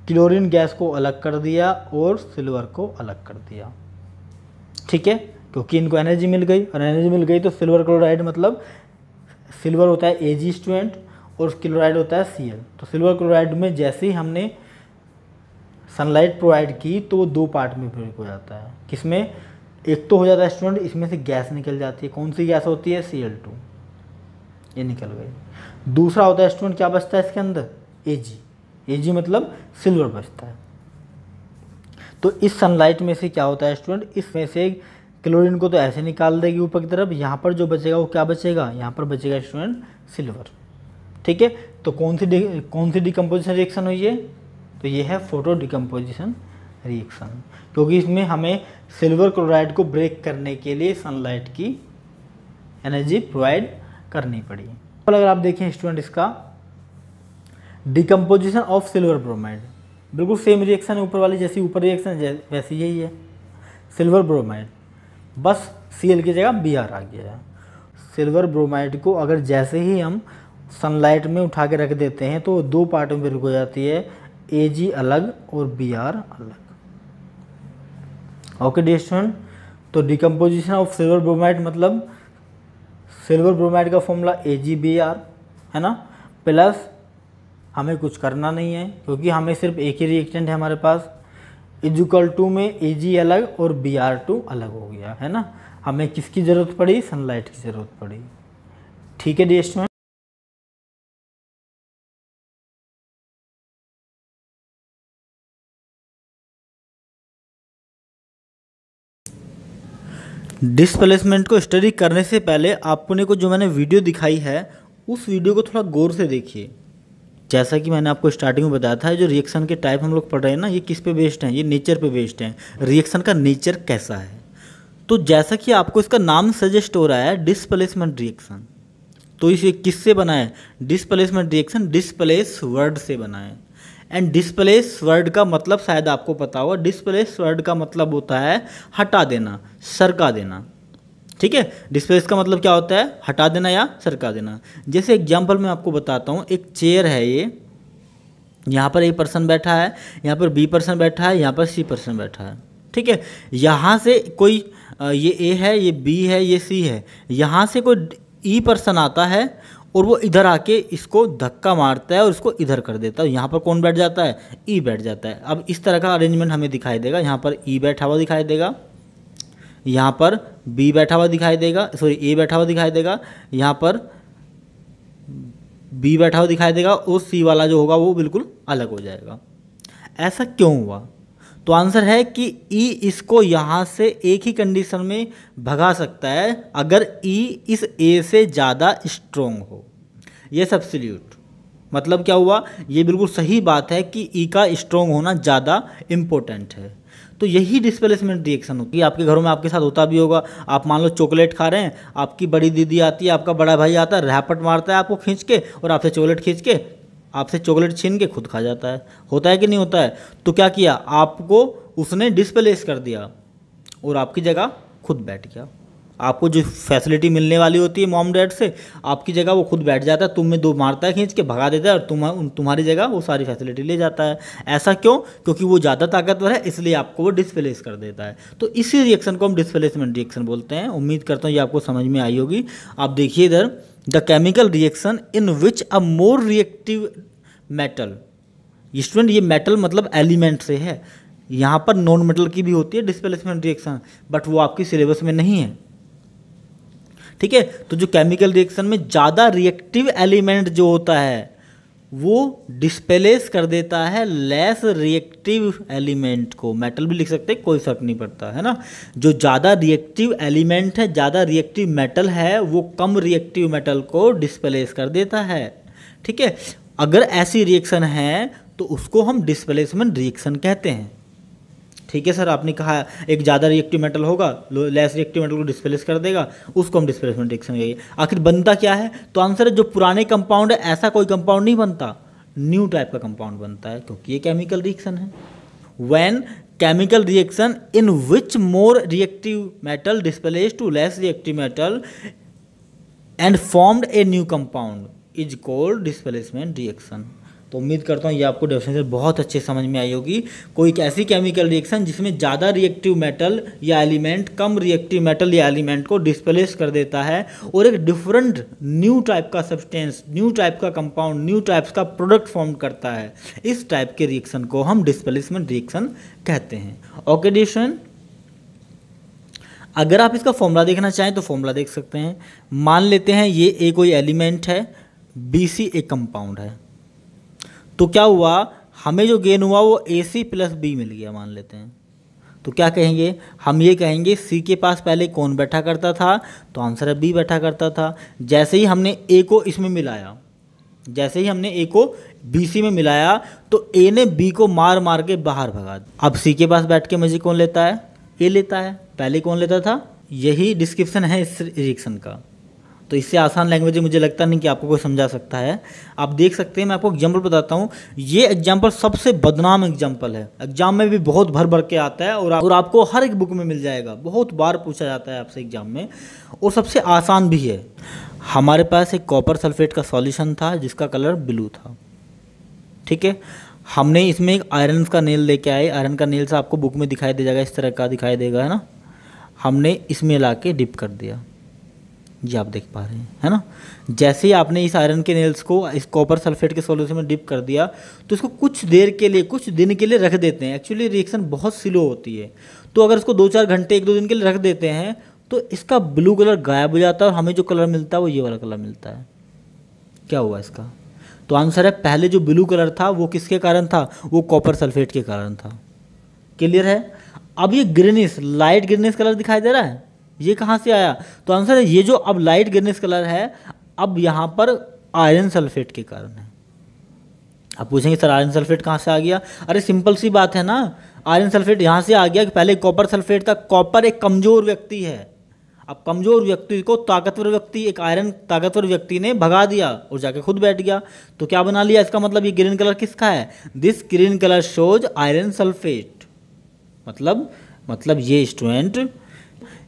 क्लोरीन गैस को अलग कर दिया और सिल्वर को अलग कर दिया। ठीक है, क्योंकि इनको एनर्जी मिल गई, और एनर्जी मिल गई तो सिल्वर क्लोराइड मतलब सिल्वर होता है Ag स्टूडेंट और क्लोराइड होता है Cl। तो सिल्वर क्लोराइड में जैसे ही हमने सनलाइट प्रोवाइड की तो वो 2 पार्ट में ब्रेक हो जाता है। किसमें, एक तो हो जाता है स्टूडेंट इसमें से गैस निकल जाती है। कौन सी गैस होती है, Cl2, ये निकल गई। दूसरा होता है स्टूडेंट, क्या बचता है इसके अंदर, Ag मतलब सिल्वर बचता है। तो इस सनलाइट में से क्या होता है स्टूडेंट, इसमें से क्लोरीन को तो ऐसे निकाल देगी ऊपर की तरफ, यहाँ पर जो बचेगा वो क्या बचेगा, यहाँ पर बचेगा स्टूडेंट सिल्वर। ठीक है, तो कौन सी डिकम्पोजिशन रिएक्शन हुई है, तो ये है फोटो डिकम्पोजिशन रिएक्शन, क्योंकि इसमें हमें सिल्वर क्लोराइड को ब्रेक करने के लिए सनलाइट की एनर्जी प्रोवाइड करनी पड़ी। तो अगर आप देखें स्टूडेंट, इसका डिकम्पोजिशन ऑफ सिल्वर ब्रोमाइड, बिल्कुल सेम रिएक्शन है ऊपर वाली, जैसी ऊपर रिएक्शन वैसी यही है। सिल्वर ब्रोमाइड, बस Cl की जगह Br आ गया है। सिल्वर ब्रोमाइड को अगर जैसे ही हम सनलाइट में उठा के रख देते हैं तो 2 पार्ट में ब्रेक हो जाती है, Ag अलग और Br अलग। ओके डियर स्टूडेंट, तो डिकम्पोजिशन ऑफ सिल्वर ब्रोमाइड मतलब सिल्वर ब्रोमाइड का फॉर्मूला AgBr है ना, प्लस हमें कुछ करना नहीं है क्योंकि हमें सिर्फ एक ही रिएक्टेंट है हमारे पास, इक्वल में Ag अलग और Br2 अलग हो गया है ना। हमें किसकी ज़रूरत पड़ी, सनलाइट की ज़रूरत पड़ी। ठीक है डियर स्टूडेंट, डिस्प्लेसमेंट को स्टडी करने से पहले आपने को जो मैंने वीडियो दिखाई है उस वीडियो को थोड़ा गौर से देखिए। जैसा कि मैंने आपको स्टार्टिंग में बताया था, जो रिएक्शन के टाइप हम लोग पढ़ रहे हैं ना, ये किस पे बेस्ड हैं, ये नेचर पे बेस्ड हैं। रिएक्शन का नेचर कैसा है, तो जैसा कि आपको इसका नाम सजेस्ट हो रहा है डिस्प्लेसमेंट रिएक्शन, तो इसे किससे बना है, डिस्प्लेसमेंट रिएक्शन डिस्प्लेस वर्ड से बना है। एंड डिस्प्लेस वर्ड का मतलब शायद आपको पता होगा, डिस्प्लेस वर्ड का मतलब होता है हटा देना, सरका देना। ठीक है, डिस्प्लेस का मतलब क्या होता है, हटा देना या सरका देना। जैसे एग्जांपल मैं आपको बताता हूँ, एक चेयर है, ये यहाँ पर A पर्सन बैठा है, यहाँ पर B पर्सन बैठा है, यहाँ पर C पर्सन बैठा है। ठीक है, यहाँ से कोई ये A है, ये B है, ये C है, यहाँ से कोई E पर्सन आता है और वो इधर आके इसको धक्का मारता है और इसको इधर कर देता है। यहाँ पर कौन बैठ जाता है, E बैठ जाता है। अब इस तरह का अरेंजमेंट हमें दिखाई देगा, यहाँ पर E बैठा हुआ दिखाई देगा, यहाँ पर B बैठा हुआ दिखाई देगा, सॉरी A बैठा हुआ दिखाई देगा, यहाँ पर B बैठा हुआ दिखाई देगा और C वाला जो होगा वो बिल्कुल अलग हो जाएगा। ऐसा क्यों हुआ, तो आंसर है कि E इसको यहाँ से एक ही कंडीशन में भगा सकता है अगर E इस A से ज़्यादा स्ट्रोंग हो। ये सब्स्टिट्यूट, मतलब क्या हुआ, ये बिल्कुल सही बात है कि ई का स्ट्रॉन्ग होना ज़्यादा इम्पोर्टेंट है। तो यही डिस्प्लेसमेंट रिएक्शन होती है। आपके घरों में आपके साथ होता भी होगा, आप मान लो चॉकलेट खा रहे हैं, आपकी बड़ी दीदी आती है, आपका बड़ा भाई आता है, रैपट मारता है आपको खींच के और आपसे चॉकलेट खींच के, आपसे चॉकलेट छीन के खुद खा जाता है। होता है कि नहीं होता है? तो क्या किया, आपको उसने डिस्प्लेस कर दिया और आपकी जगह खुद बैठ गया। आपको जो फैसिलिटी मिलने वाली होती है मॉम डैड से, आपकी जगह वो खुद बैठ जाता है, तुम में दो मारता है खींच के भगा देता है और तुम्हारी जगह वो सारी फैसिलिटी ले जाता है। ऐसा क्यों? क्योंकि वो ज़्यादा ताकतवर है, इसलिए आपको वो डिस्प्लेस कर देता है। तो इसी रिएक्शन को हम डिस्प्लेसमेंट रिएक्शन बोलते हैं। उम्मीद करता हूँ ये आपको समझ में आई होगी। आप देखिए इधर, the chemical reaction in which a more reactive metal. Student ये मेटल मतलब एलिमेंट से है, यहाँ पर नॉन मेटल की भी होती है डिस्प्लेसमेंट रिएक्शन, बट वो आपकी सिलेबस में नहीं है। ठीक है, तो जो केमिकल रिएक्शन में ज़्यादा रिएक्टिव एलिमेंट जो होता है वो डिस्प्लेस कर देता है लेस रिएक्टिव एलिमेंट को। मेटल भी लिख सकते हैं, कोई फर्क नहीं पड़ता, है ना। जो ज़्यादा रिएक्टिव एलिमेंट है, ज़्यादा रिएक्टिव मेटल है, वो कम रिएक्टिव मेटल को डिस्प्लेस कर देता है। ठीक है, अगर ऐसी रिएक्शन है तो उसको हम डिस्प्लेसमेंट रिएक्शन कहते हैं। ठीक है सर, आपने कहा एक ज़्यादा रिएक्टिव मेटल होगा, लेस रिएक्टिव मेटल को डिस्प्लेस कर देगा, उसको हम डिस्प्लेसमेंट रिएक्शन कहेंगे। आखिर बनता क्या है? तो आंसर है जो पुराने कंपाउंड है ऐसा कोई कंपाउंड नहीं बनता, न्यू टाइप का कंपाउंड बनता है, क्योंकि ये केमिकल रिएक्शन है। When chemical reaction in which more reactive metal displace to less reactive metal and formed a new compound is called displacement reaction. तो उम्मीद करता हूँ ये आपको डेफिनेशन बहुत अच्छे समझ में आई होगी। कोई एक ऐसी केमिकल रिएक्शन जिसमें ज़्यादा रिएक्टिव मेटल या एलिमेंट कम रिएक्टिव मेटल या एलिमेंट को डिस्प्लेस कर देता है और एक डिफरेंट न्यू टाइप का सब्सटेंस, न्यू टाइप का कंपाउंड, न्यू टाइप्स का प्रोडक्ट फॉर्म करता है। इस टाइप के रिएक्शन को हम डिस्प्लेसमेंट रिएक्शन कहते हैं। ओके डिशन, अगर आप इसका फॉर्मूला देखना चाहें तो फॉर्मूला देख सकते हैं। मान लेते हैं ये ए कोई एलिमेंट है, BC एक कंपाउंड है, तो क्या हुआ, हमें जो गेन हुआ वो AC + B मिल गया मान लेते हैं। तो क्या कहेंगे, हम ये कहेंगे C के पास पहले कौन बैठा करता था? तो आंसर है B बैठा करता था। जैसे ही हमने A को इसमें मिलाया, जैसे ही हमने A को BC में मिलाया तो A ने B को मार मार के बाहर भगा दिया। अब C के पास बैठ के मजे कौन लेता है? A लेता है। पहले कौन लेता था? यही डिस्क्रिप्शन है इस रिएक्शन का। तो इससे आसान लैंग्वेज मुझे लगता नहीं कि आपको कोई समझा सकता है। आप देख सकते हैं, मैं आपको एग्जांपल बताता हूँ। ये एग्जांपल सबसे बदनाम एग्जांपल है, एग्जाम में भी बहुत भर भर के आता है और आपको हर एक बुक में मिल जाएगा, बहुत बार पूछा जाता है आपसे एग्जाम में, और सबसे आसान भी है। हमारे पास एक कॉपर सल्फेट का सॉल्यूशन था जिसका कलर ब्लू था। ठीक है, हमने इसमें एक आयरन का नेल लेके आए। आयरन का नेल से आपको बुक में दिखाई दे जाएगा, इस तरह का दिखाई देगा, है ना। हमने इसमें ला के डिप कर दिया, ये आप देख पा रहे हैं, है ना। जैसे ही आपने इस आयरन के नेल्स को इस कॉपर सल्फेट के सॉल्यूशन में डिप कर दिया तो इसको कुछ देर के लिए, कुछ दिन के लिए रख देते हैं। एक्चुअली रिएक्शन बहुत स्लो होती है, तो अगर इसको 2-4 घंटे, 1-2 दिन के लिए रख देते हैं तो इसका ब्लू कलर गायब हो जाता है और हमें जो कलर मिलता है वो ये वाला कलर मिलता है। क्या हुआ इसका? तो आंसर है पहले जो ब्लू कलर था वो किसके कारण था? वो कॉपर सल्फेट के कारण था। क्लियर है? अब ये ग्रीनिश, लाइट ग्रीनिश कलर दिखाई दे रहा है, ये कहाँ से आया? तो आंसर है ये जो अब लाइट ग्रीनिश कलर है, अब यहाँ पर आयरन सल्फेट के कारण है। आप पूछेंगे सर आयरन सल्फेट कहाँ से आ गया? अरे सिंपल सी बात है ना, आयरन सल्फेट यहाँ से आ गया कि पहले कॉपर सल्फेट था। कॉपर एक कमज़ोर व्यक्ति है, अब कमज़ोर व्यक्ति को ताकतवर व्यक्ति, एक आयरन ताकतवर व्यक्ति ने भगा दिया और जाके खुद बैठ गया। तो क्या बना लिया? इसका मतलब ये ग्रीन कलर किसका है? This green colour shows iron sulphate. मतलब ये स्टूडेंट,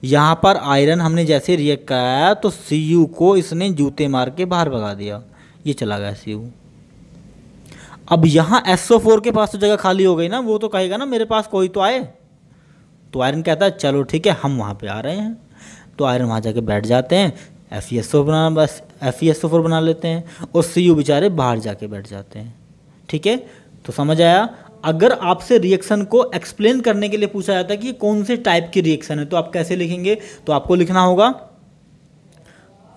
यहाँ पर आयरन हमने जैसे रिएक्ट कराया तो Cu को इसने जूते मार के बाहर भगा दिया, ये चला गया Cu। अब यहाँ SO4 के पास तो जगह खाली हो गई ना, वो तो कहेगा ना मेरे पास कोई तो आए। तो आयरन कहता है चलो ठीक है हम वहाँ पे आ रहे हैं। तो आयरन वहाँ जाके बैठ जाते हैं, FeSO4 बना लेते हैं और Cu बेचारे बाहर जाके बैठ जाते हैं। ठीक है, तो समझ आया। अगर आपसे रिएक्शन को एक्सप्लेन करने के लिए पूछा जाता है कि ये कौन से टाइप की रिएक्शन है तो आप कैसे लिखेंगे? तो आपको लिखना होगा,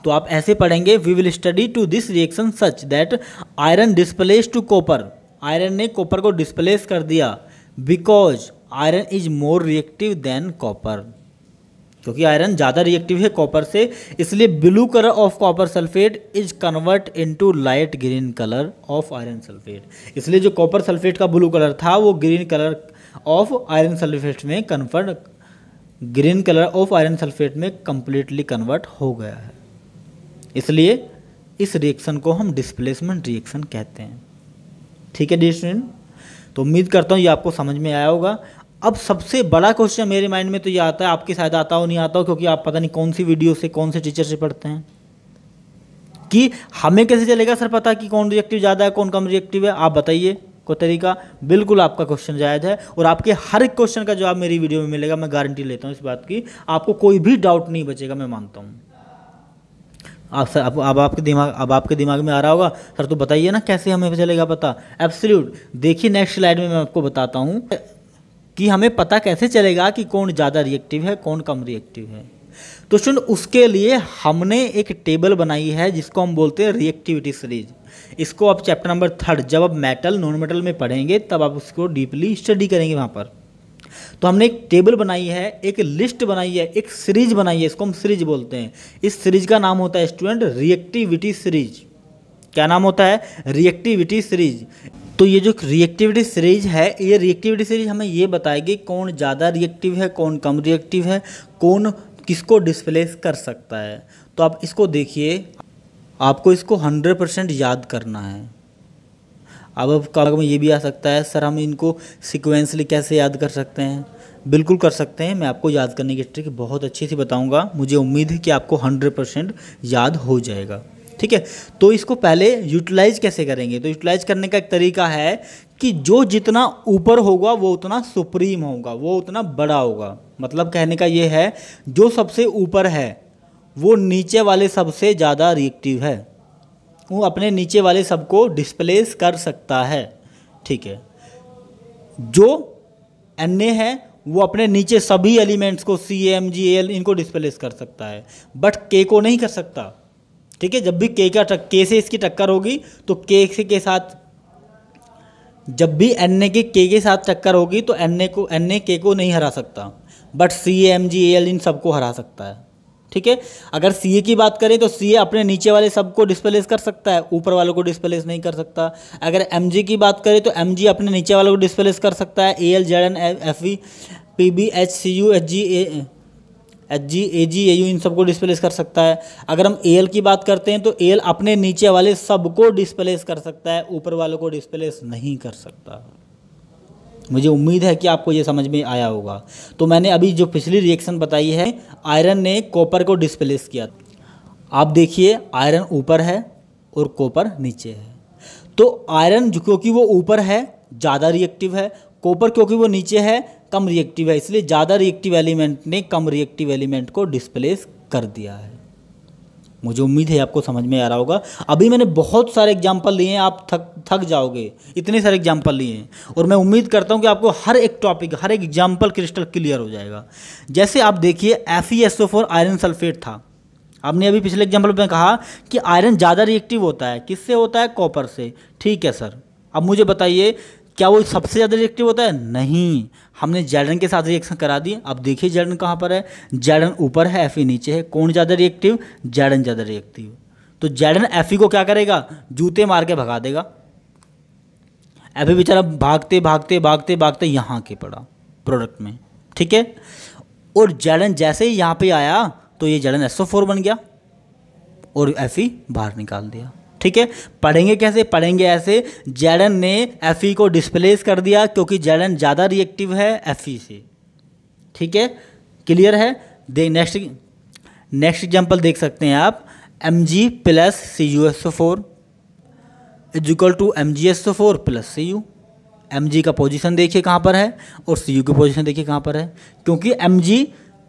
तो आप ऐसे पढ़ेंगे, we will study to this reaction such that iron displace to copper. Iron ने कॉपर को डिस्प्लेस कर दिया because iron is more reactive than copper. क्योंकि आयरन ज़्यादा रिएक्टिव है कॉपर से, इसलिए blue colour of copper sulphate is convert into light green colour of iron sulphate. इसलिए जो कॉपर सल्फेट का ब्लू कलर था वो green colour of iron sulphate में green colour of iron sulphate में कंप्लीटली कन्वर्ट हो गया है। इसलिए इस रिएक्शन को हम डिस्प्लेसमेंट रिएक्शन कहते हैं। ठीक है डियर स्टूडेंट, तो उम्मीद करता हूँ ये आपको समझ में आया होगा। अब सबसे बड़ा क्वेश्चन मेरे माइंड में तो ये आता है, आपके शायद आता हो नहीं आता हो, क्योंकि आप पता नहीं कौन सी वीडियो से कौन से टीचर से पढ़ते हैं, कि हमें कैसे चलेगा सर पता कि कौन रिएक्टिव ज़्यादा है कौन कम रिएक्टिव है। आप बताइए कोई तरीका। बिल्कुल आपका क्वेश्चन जायज़ है और आपके हर एक क्वेश्चन का जवाब मेरी वीडियो में मिलेगा। मैं गारंटी लेता हूँ इस बात की, आपको कोई भी डाउट नहीं बचेगा, मैं मानता हूँ। आप सर अब आपके दिमाग में आ रहा होगा सर तो बताइए ना कैसे हमें चलेगा पता। एब्सोल्यूट, देखिए नेक्स्ट स्लाइड में मैं आपको बताता हूँ कि हमें पता कैसे चलेगा कि कौन ज़्यादा रिएक्टिव है कौन कम रिएक्टिव है। तो सुन, उसके लिए हमने एक टेबल बनाई है जिसको हम बोलते हैं रिएक्टिविटी सीरीज। इसको आप चैप्टर नंबर 3 जब आप मेटल नॉन मेटल में पढ़ेंगे तब आप उसको डीपली स्टडी करेंगे वहाँ पर। तो हमने एक टेबल बनाई है, एक लिस्ट बनाई है, एक सीरीज बनाई है, इसको हम सीरीज बोलते हैं। इस सीरीज का नाम होता है स्टूडेंट रिएक्टिविटी सीरीज। क्या नाम होता है? Reactivity series. तो ये जो रिएक्टिविटी सीरीज है, ये रिएक्टिविटी सीरीज हमें ये बताएगी कौन ज़्यादा रिएक्टिव है कौन कम रिएक्टिव है, कौन किसको डिस्प्लेस कर सकता है। तो आप इसको देखिए, आपको इसको 100% याद करना है। अब कागज में ये भी आ सकता है सर हम इनको सिक्वेंसली कैसे याद कर सकते हैं। बिल्कुल कर सकते हैं, मैं आपको याद करने की ट्रिक बहुत अच्छी सी बताऊंगा। मुझे उम्मीद है कि आपको 100% याद हो जाएगा। ठीक है, तो इसको पहले यूटिलाइज कैसे करेंगे। तो यूटिलाइज करने का एक तरीका है कि जो जितना ऊपर होगा वो उतना सुप्रीम होगा, वो उतना बड़ा होगा। मतलब कहने का ये है जो सबसे ऊपर है वो नीचे वाले सबसे ज़्यादा रिएक्टिव है, वो अपने नीचे वाले सबको डिस्प्लेस कर सकता है। ठीक है, जो Na है वो अपने नीचे सभी एलिमेंट्स को CMgAl इनको डिस्प्लेस कर सकता है, बट K को नहीं कर सकता। ठीक है, जब भी K से इसकी टक्कर होगी तो K के साथ, जब भी Na की K के साथ टक्कर होगी तो Na K को नहीं हरा सकता, बट CMgAl इन सबको हरा सकता है। ठीक है, अगर Ca की बात करें तो Ca अपने नीचे वाले सबको डिस्प्लेस कर सकता है, ऊपर वालों को डिस्प्लेस नहीं कर सकता। अगर Mg की बात करें तो Mg अपने नीचे वालों को डिस्प्लेस कर सकता है, Al Zn Fe Pb Hcu Hg Ag Au इन सबको डिस्प्लेस कर सकता है। अगर हम Al की बात करते हैं तो Al अपने नीचे वाले सबको डिस्प्लेस कर सकता है, ऊपर वालों को डिस्प्लेस नहीं कर सकता। मुझे उम्मीद है कि आपको ये समझ में आया होगा। तो मैंने अभी जो पिछली रिएक्शन बताई है, आयरन ने कॉपर को डिस्प्लेस किया। आप देखिए आयरन ऊपर है और कॉपर नीचे है। तो आयरन क्योंकि वो ऊपर है ज़्यादा रिएक्टिव है, कॉपर क्योंकि वो नीचे है कम रिएक्टिव है, इसलिए ज़्यादा रिएक्टिव एलिमेंट ने कम रिएक्टिव एलिमेंट को डिस्प्लेस कर दिया है। मुझे उम्मीद है आपको समझ में आ रहा होगा। अभी मैंने बहुत सारे एग्जाम्पल लिए हैं, आप थक जाओगे, इतने सारे एग्जाम्पल लिए हैं, और मैं उम्मीद करता हूं कि आपको हर एक टॉपिक हर एक एग्जाम्पल क्रिस्टल क्लियर हो जाएगा। जैसे आप देखिए FeSO4 आयरन सल्फेट था। आपने अभी पिछले एग्जाम्पल में कहा कि आयरन ज़्यादा रिएक्टिव होता है, किससे होता है? कॉपर से। ठीक है सर, अब मुझे बताइए क्या वो सबसे ज़्यादा रिएक्टिव होता है? नहीं, हमने Zn के साथ रिएक्शन करा दी। अब देखिए Zn कहाँ पर है, Zn ऊपर है Fe नीचे है, कौन ज़्यादा रिएक्टिव? Zn ज़्यादा रिएक्टिव। तो Zn Fe को क्या करेगा? जूते मार के भगा देगा। Fe बेचारा भागते भागते भागते भागते यहाँ के पड़ा प्रोडक्ट में। ठीक है, और Zn जैसे ही यहाँ पे आया तो ये Zn SO4 बन गया और Fe बाहर निकाल दिया। ठीक है, पढ़ेंगे कैसे? पढ़ेंगे ऐसे, Zn ने Fe को डिस्प्लेस कर दिया क्योंकि Zn ज़्यादा रिएक्टिव है Fe से। ठीक है, क्लियर है? नेक्स्ट एग्जाम्पल देख सकते हैं आप, Mg plus CuSO4 is equal to MgSO4 plus Cu। Mg का पोजीशन देखिए कहाँ पर है और Cu की पोजीशन देखिए कहाँ पर है। क्योंकि Mg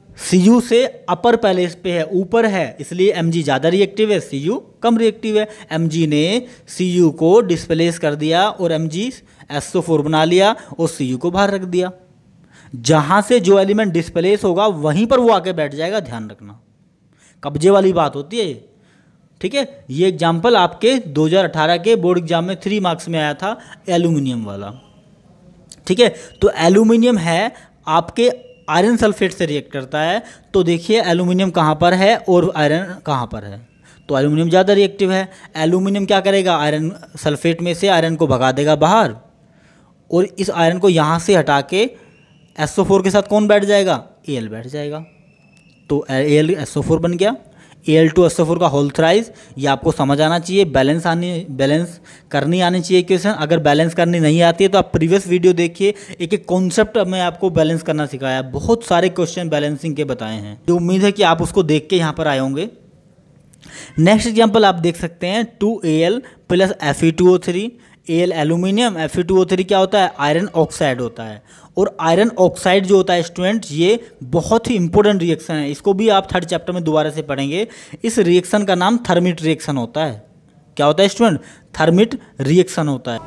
Cu से अपर पैलेस पे है, ऊपर है, इसलिए Mg ज़्यादा रिएक्टिव है, Cu कम रिएक्टिव है। Mg ने Cu को डिस्प्लेस कर दिया और Mg SO4 बना लिया और Cu को बाहर रख दिया। जहाँ से जो एलिमेंट डिस्प्लेस होगा वहीं पर वो आके बैठ जाएगा, ध्यान रखना, कब्जे वाली बात होती है। ठीक है, ये एग्जाम्पल आपके 2018 के बोर्ड एग्जाम में 3 मार्क्स में आया था, एल्यूमिनियम वाला। ठीक है, तो एल्यूमिनियम है आपके आयरन सल्फेट से रिएक्ट करता है, तो देखिए एल्यूमिनियम कहाँ पर है और आयरन कहाँ पर है, तो एल्यूमिनियम ज़्यादा रिएक्टिव है। एल्यूमिनियम क्या करेगा, आयरन सल्फेट में से आयरन को भगा देगा बाहर, और इस आयरन को यहाँ से हटा के SO4 के साथ कौन बैठ जाएगा, Al बैठ जाएगा, तो AlSO4 बन गया। Al2SO4 का होल थ्राइस, ये आपको समझ आना चाहिए, बैलेंस करनी आनी चाहिए क्वेश्चन। अगर बैलेंस करनी नहीं आती है तो आप प्रीवियस वीडियो देखिए, एक एक कॉन्सेप्ट में आपको बैलेंस करना सिखाया, बहुत सारे क्वेश्चन बैलेंसिंग के बताए हैं, तो उम्मीद है कि आप उसको देख के यहाँ पर आए होंगे। नेक्स्ट एग्जाम्पल आप देख सकते हैं 2Al plus Fe2O3। Al aluminium, Fe2O3 क्या होता है, आयरन ऑक्साइड होता है। और आयरन ऑक्साइड जो होता है स्टूडेंट, ये बहुत ही इंपॉर्टेंट रिएक्शन है, इसको भी आप थर्ड चैप्टर में दोबारा से पढ़ेंगे। इस रिएक्शन का नाम थर्मिट रिएक्शन होता है। क्या होता है स्टूडेंट, थर्मिट रिएक्शन होता है,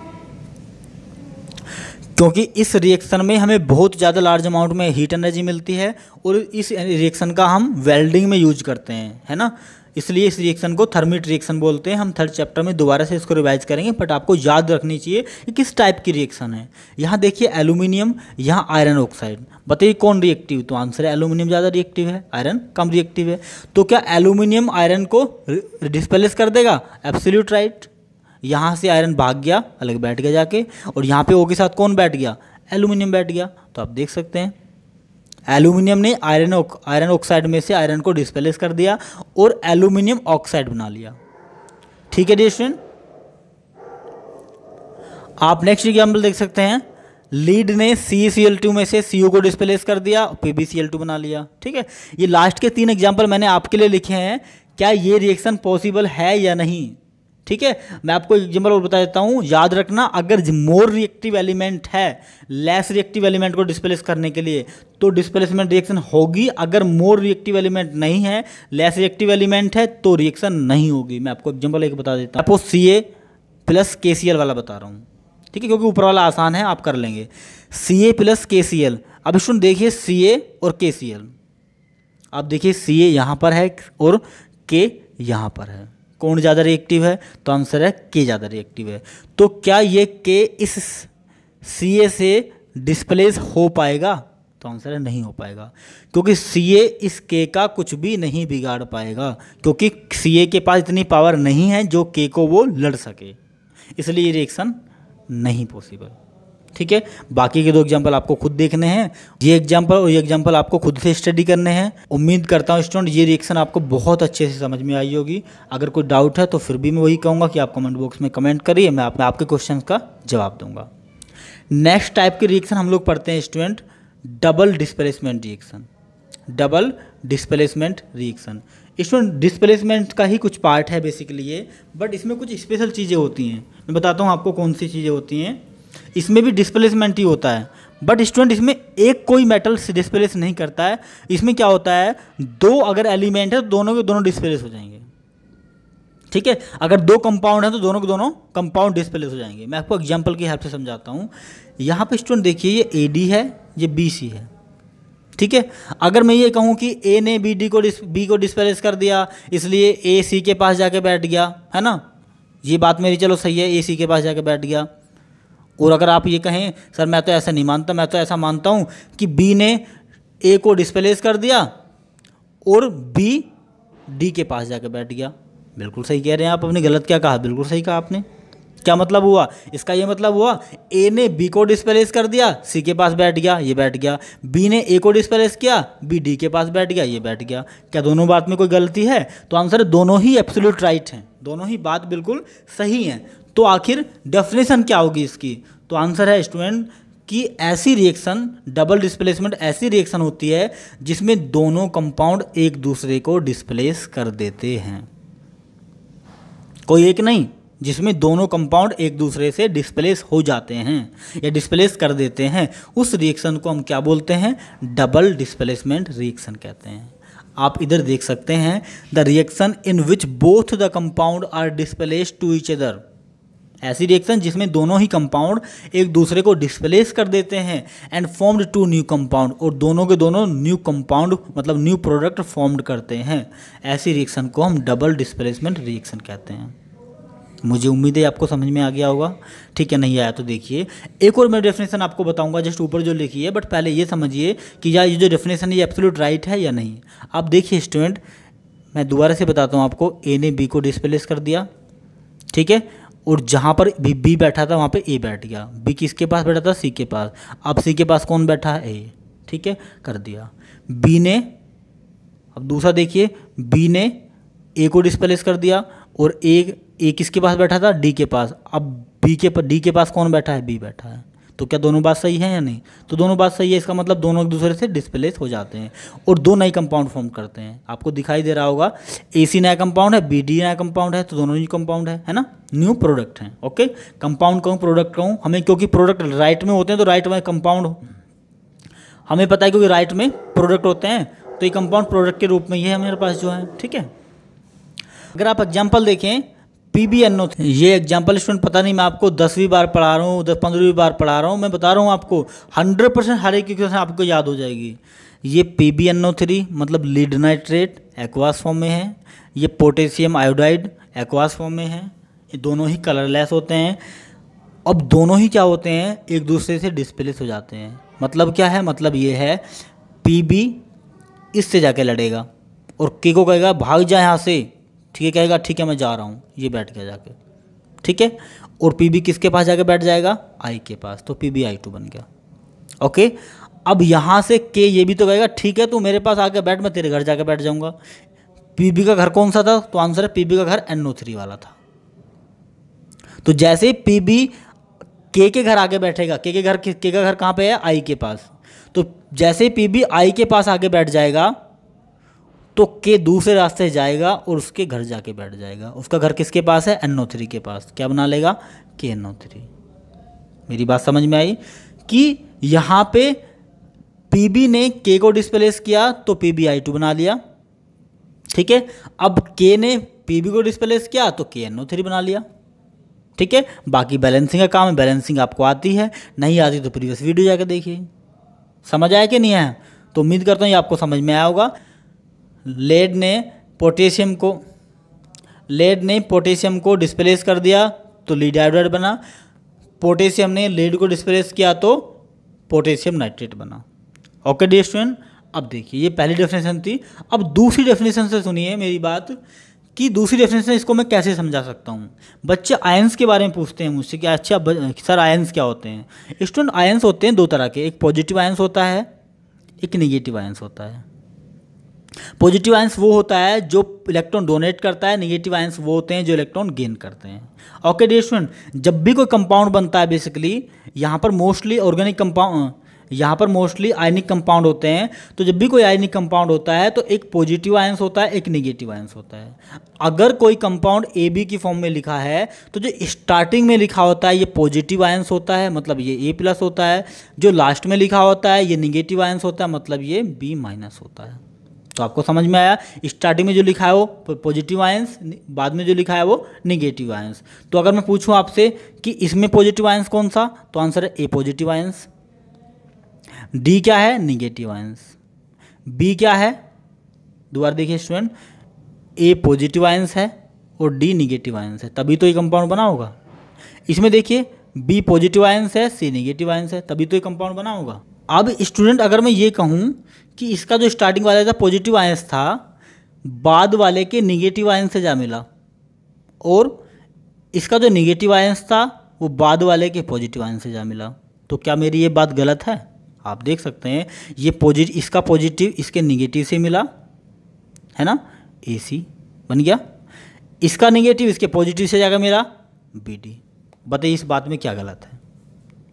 क्योंकि इस रिएक्शन में हमें बहुत ज़्यादा लार्ज अमाउंट में हीट एनर्जी मिलती है, और इस रिएक्शन का हम वेल्डिंग में यूज करते हैं, है ना, इसलिए इस रिएक्शन को थर्मिट रिएक्शन बोलते हैं। हम थर्ड चैप्टर में दोबारा से इसको रिवाइज करेंगे, बट आपको याद रखनी चाहिए कि किस टाइप की रिएक्शन है। यहाँ देखिए एल्यूमिनियम, यहाँ आयरन ऑक्साइड, बताइए कौन रिएक्टिव, तो आंसर है एल्यूमिनियम ज़्यादा रिएक्टिव है, आयरन कम रिएक्टिव है। तो क्या एल्यूमिनियम आयरन को डिस्प्लेस कर देगा, एब्सोल्यूट राइट। यहाँ से आयरन भाग गया, अलग बैठ गया जाके, और यहाँ पे O के साथ कौन बैठ गया, एल्यूमिनियम बैठ गया। तो आप देख सकते हैं एल्यूमिनियम ने आयरन ऑक्साइड में से आयरन को डिस्प्लेस कर दिया और एल्यूमिनियम ऑक्साइड बना लिया। ठीक है डियर स्टूडेंट, आप नेक्स्ट एग्जाम्पल देख सकते हैं, लीड ने CeCl2 में से CO को डिस्प्लेस कर दिया, PbCl2 बना लिया। ठीक है, ये लास्ट के 3 एग्जाम्पल मैंने आपके लिए लिखे हैं, क्या ये रिएक्शन पॉसिबल है या नहीं। ठीक है, मैं आपको एग्जाम्पल और बता देता हूँ, याद रखना, अगर मोर रिएक्टिव एलिमेंट है लेस रिएक्टिव एलिमेंट को डिस्प्लेस करने के लिए, तो डिस्प्लेसमेंट रिएक्शन होगी। अगर मोर रिएक्टिव एलिमेंट नहीं है, लेस रिएक्टिव एलिमेंट है, तो रिएक्शन नहीं होगी। मैं आपको एग्जाम्पल एक बता देता हूँ, आपको Ca प्लस KCl वाला बता रहा हूँ। ठीक है, क्योंकि ऊपर वाला आसान है, आप कर लेंगे। Ca प्लस KCl, अब स्टूडेंट देखिए Ca और KCl, अब देखिए Ca यहाँ पर है और K यहाँ पर है, कौन ज़्यादा रिएक्टिव है, तो आंसर है K ज़्यादा रिएक्टिव है। तो क्या ये K इस Ca से डिस्प्लेस हो पाएगा, तो आंसर है नहीं हो पाएगा, क्योंकि Ca इस K का कुछ भी नहीं बिगाड़ पाएगा, क्योंकि Ca के पास इतनी पावर नहीं है जो K को वो लड़ सके, इसलिए ये रिएक्शन नहीं पॉसिबल। ठीक है, बाकी के 2 एग्जाम्पल आपको खुद देखने हैं, ये एग्जाम्पल और ये एग्जाम्पल आपको खुद से स्टडी करने हैं। उम्मीद करता हूँ स्टूडेंट ये रिएक्शन आपको बहुत अच्छे से समझ में आई होगी। अगर कोई डाउट है तो फिर भी मैं वही कहूँगा कि आप कमेंट बॉक्स में कमेंट करिए, मैं आपके क्वेश्चन का जवाब दूंगा। नेक्स्ट टाइप की रिएक्शन हम लोग पढ़ते हैं student, double displacement reaction. Double displacement reaction student, displacement का ही कुछ पार्ट है बेसिकली ये, बट इसमें कुछ स्पेशल चीज़ें होती हैं। मैं बताता हूँ आपको कौन सी चीज़ें होती हैं। इसमें भी डिस्प्लेसमेंट ही होता है, बट स्टूडेंट इसमें एक कोई मेटल डिस्प्लेस नहीं करता है। इसमें क्या होता है, 2 अगर एलिमेंट है तो दोनों के दोनों डिस्प्लेस हो जाएंगे। ठीक है, अगर 2 कंपाउंड है तो दोनों के दोनों कंपाउंड डिस्प्लेस हो जाएंगे। मैं आपको एग्जांपल की हेल्प से समझाता हूँ। यहाँ पे स्टूडेंट देखिए, ये AD है, ये BC है। ठीक है, अगर मैं ये कहूँ कि A ने B को डिस्प्लेस कर दिया, इसलिए A C के पास जाके बैठ गया, है ना, ये बात मेरी चलो सही है, A C के पास जाके बैठ गया। और अगर आप ये कहें सर मैं तो ऐसा नहीं मानता, मैं तो ऐसा मानता हूँ कि B ने A को डिस्प्लेस कर दिया और B D के पास जाके बैठ गया, बिल्कुल सही कह रहे हैं आप। अपनी गलत क्या कहा, बिल्कुल सही कहा आपने। क्या मतलब हुआ इसका, ये मतलब हुआ A ने B को डिस्प्लेस कर दिया, C के पास बैठ गया, ये बैठ गया। B ने A को डिस्प्लेस किया, B D के पास बैठ गया, ये बैठ गया। क्या दोनों बात में कोई गलती है, तो आंसर दोनों ही एब्सोल्यूट राइट हैं, दोनों ही बात बिल्कुल सही हैं। तो आखिर डेफिनेशन क्या होगी इसकी, तो आंसर है स्टूडेंट कि ऐसी रिएक्शन, डबल डिस्प्लेसमेंट ऐसी रिएक्शन होती है जिसमें दोनों कंपाउंड एक दूसरे को डिस्प्लेस कर देते हैं। कोई एक नहीं, जिसमें दोनों कंपाउंड एक दूसरे से डिस्प्लेस हो जाते हैं या डिस्प्लेस कर देते हैं, उस रिएक्शन को हम क्या बोलते हैं, डबल डिस्प्लेसमेंट रिएक्शन कहते हैं। आप इधर देख सकते हैं, the reaction in which both the compound are displace to each other. ऐसी रिएक्शन जिसमें दोनों ही कंपाउंड एक दूसरे को डिस्प्लेस कर देते हैं, एंड फॉर्म्ड 2 न्यू कंपाउंड, और दोनों के दोनों न्यू कंपाउंड मतलब न्यू प्रोडक्ट फॉर्म्ड करते हैं। ऐसी रिएक्शन को हम डबल डिस्प्लेसमेंट रिएक्शन कहते हैं। मुझे उम्मीद है आपको समझ में आ गया होगा। ठीक है, नहीं आया तो देखिए एक और मैं डेफिनेशन आपको बताऊंगा जस्ट ऊपर जो लिखी है, बट पहले ये समझिए कि यार ये जो डेफिनेशन है ये एब्सोल्यूट राइट है या नहीं। आप देखिए स्टूडेंट, मैं दोबारा से बताता हूँ आपको, ए ने बी को डिस्प्लेस कर दिया, ठीक है, और जहाँ पर बी बैठा था वहाँ पे ए बैठ गया, बी किसके पास बैठा था, सी के पास, अब सी के पास कौन बैठा है, ए, ठीक है, कर दिया। बी ने, अब दूसरा देखिए, बी ने ए को डिस्प्लेस कर दिया और ए किसके पास बैठा था, डी के पास, अब डी के पास कौन बैठा है, बी बैठा है। तो क्या दोनों बात सही है या नहीं, तो दोनों बात सही है, इसका मतलब दोनों एक दूसरे से डिस्प्लेस हो जाते हैं और दो नए कंपाउंड फॉर्म करते हैं। आपको दिखाई दे रहा होगा AC नया कंपाउंड है, BD नया कंपाउंड है, तो दोनों न्यू कंपाउंड है ना, न्यू प्रोडक्ट हैं। ओके, कंपाउंड कहूँ प्रोडक्ट कहूँ, हमें क्योंकि प्रोडक्ट राइट में होते हैं तो राइट में कंपाउंड हमें पता है, क्योंकि राइट में प्रोडक्ट होते हैं तो ये कंपाउंड प्रोडक्ट के रूप में ये है मेरे पास जो है। ठीक है, अगर आप एग्जाम्पल देखें PbNO3, ये एग्जाम्पल स्टूडेंट पता नहीं मैं आपको 10वीं बार पढ़ा रहा हूँ, 10-15वीं बार पढ़ा रहा हूँ, मैं बता रहा हूँ आपको 100% हर एक इक्वेशन आपको याद हो जाएगी। ये PbNO3 मतलब लीड नाइट्रेट एक्वास फॉर्म में है, ये पोटेशियम आयोडाइड एक्वास फॉर्म में है, ये दोनों ही कलरलेस होते हैं। अब दोनों ही क्या होते हैं, एक दूसरे से डिस्प्लेस हो जाते हैं। मतलब क्या है, मतलब ये है Pb इससे जाके लड़ेगा और K को कहेगा भाग जा यहाँ से, ठीक है, कहेगा ठीक है मैं जा रहा हूँ, ये बैठ गया जाके, ठीक है, और Pb किसके पास जाके बैठ जाएगा, I के पास, तो PbI2 बन गया। ओके, अब यहाँ से K ये भी तो कहेगा ठीक है तू मेरे पास आके बैठ, मैं तेरे घर जाके बैठ जाऊँगा। Pb का घर कौन सा था, तो आंसर है Pb का घर NO3 वाला था। तो जैसे Pb K के घर आगे बैठेगा, K का घर कहाँ पे है, I के पास, तो जैसे Pb I के पास आगे बैठ जाएगा तो K दूसरे रास्ते से जाएगा और उसके घर जाके बैठ जाएगा। उसका घर किसके पास है, NO3 के पास, क्या बना लेगा, KNO3। मेरी बात समझ में आई कि यहाँ पे Pb ने K को डिस्प्लेस किया तो PbI2 बना लिया, ठीक है, अब K ने Pb को डिस्प्लेस किया तो KNO3 बना लिया। ठीक है, बाकी बैलेंसिंग का काम है, बैलेंसिंग आपको आती है, नहीं आती तो प्रीवियस वीडियो जाकर देखिए। समझ आया कि नहीं आया, तो उम्मीद करता हूँ ये आपको समझ में आया होगा। लेड ने पोटेशियम को डिस्प्लेस कर दिया तो लीड आयोडाइड बना, पोटेशियम ने लीड को डिस्प्लेस किया तो पोटेशियम नाइट्रेट बना। ओके डियर स्टूडेंट, अब देखिए ये पहली डेफिनेशन थी। अब दूसरी डेफिनेशन से सुनिए मेरी बात कि दूसरी डेफिनेशन इसको मैं कैसे समझा सकता हूँ। बच्चे आयंस के बारे में पूछते हैं मुझसे कि अच्छा सर आयंस क्या होते हैं। स्टूडेंट आयंस होते हैं दो तरह के, एक पॉजिटिव आयंस होता है, एक नेगेटिव आयंस होता है। पॉजिटिव आयंस वो होता है जो इलेक्ट्रॉन डोनेट करता है, नेगेटिव आयंस वो होते हैं जो इलेक्ट्रॉन गेन करते हैं। ओके डियर स्टूडेंट, जब भी कोई कंपाउंड बनता है बेसिकली यहाँ पर मोस्टली ऑर्गेनिक कंपाउंड, यहाँ पर मोस्टली आयनिक कंपाउंड होते हैं। तो जब भी कोई आयनिक कंपाउंड होता है तो एक पॉजिटिव आयंस होता है, एक नेगेटिव आयंस होता है। अगर कोई कंपाउंड AB की फॉर्म में लिखा है तो जो स्टार्टिंग में लिखा होता है ये पॉजिटिव आयंस होता है, मतलब ये A+ होता है। जो लास्ट में लिखा होता है ये नेगेटिव आयंस होता है, मतलब ये B- होता है। तो आपको समझ में आया, स्टार्टिंग में जो लिखा है वो पॉजिटिव आयंस, बाद में जो लिखा है वो नेगेटिव आयंस। तो अगर मैं पूछूं आपसे कि इसमें पॉजिटिव आयंस कौन सा, तो आंसर है A पॉजिटिव आयंस, D क्या है, नेगेटिव आयंस, B क्या है, दोबारा देखिए स्टूडेंट, A पॉजिटिव आयंस है और D नेगेटिव आयंस है, तभी तो ये कंपाउंड बना होगा। इसमें देखिए B पॉजिटिव आयंस है, C नेगेटिव आयंस है, तभी तो ये कंपाउंड बना होगा। अब स्टूडेंट अगर मैं ये कहूँ कि इसका जो स्टार्टिंग वाला था पॉजिटिव आयंस था, बाद वाले के नेगेटिव आयंस से जा मिला, और इसका जो नेगेटिव आयंस था वो बाद वाले के पॉजिटिव आयंस से जा मिला, तो क्या मेरी ये बात गलत है? आप देख सकते हैं ये इसका पॉजिटिव इसके नेगेटिव से मिला है ना, AC बन गया, इसका नेगेटिव इसके पॉजिटिव से जाकर मिला BD। बताइए इस बात में क्या गलत है?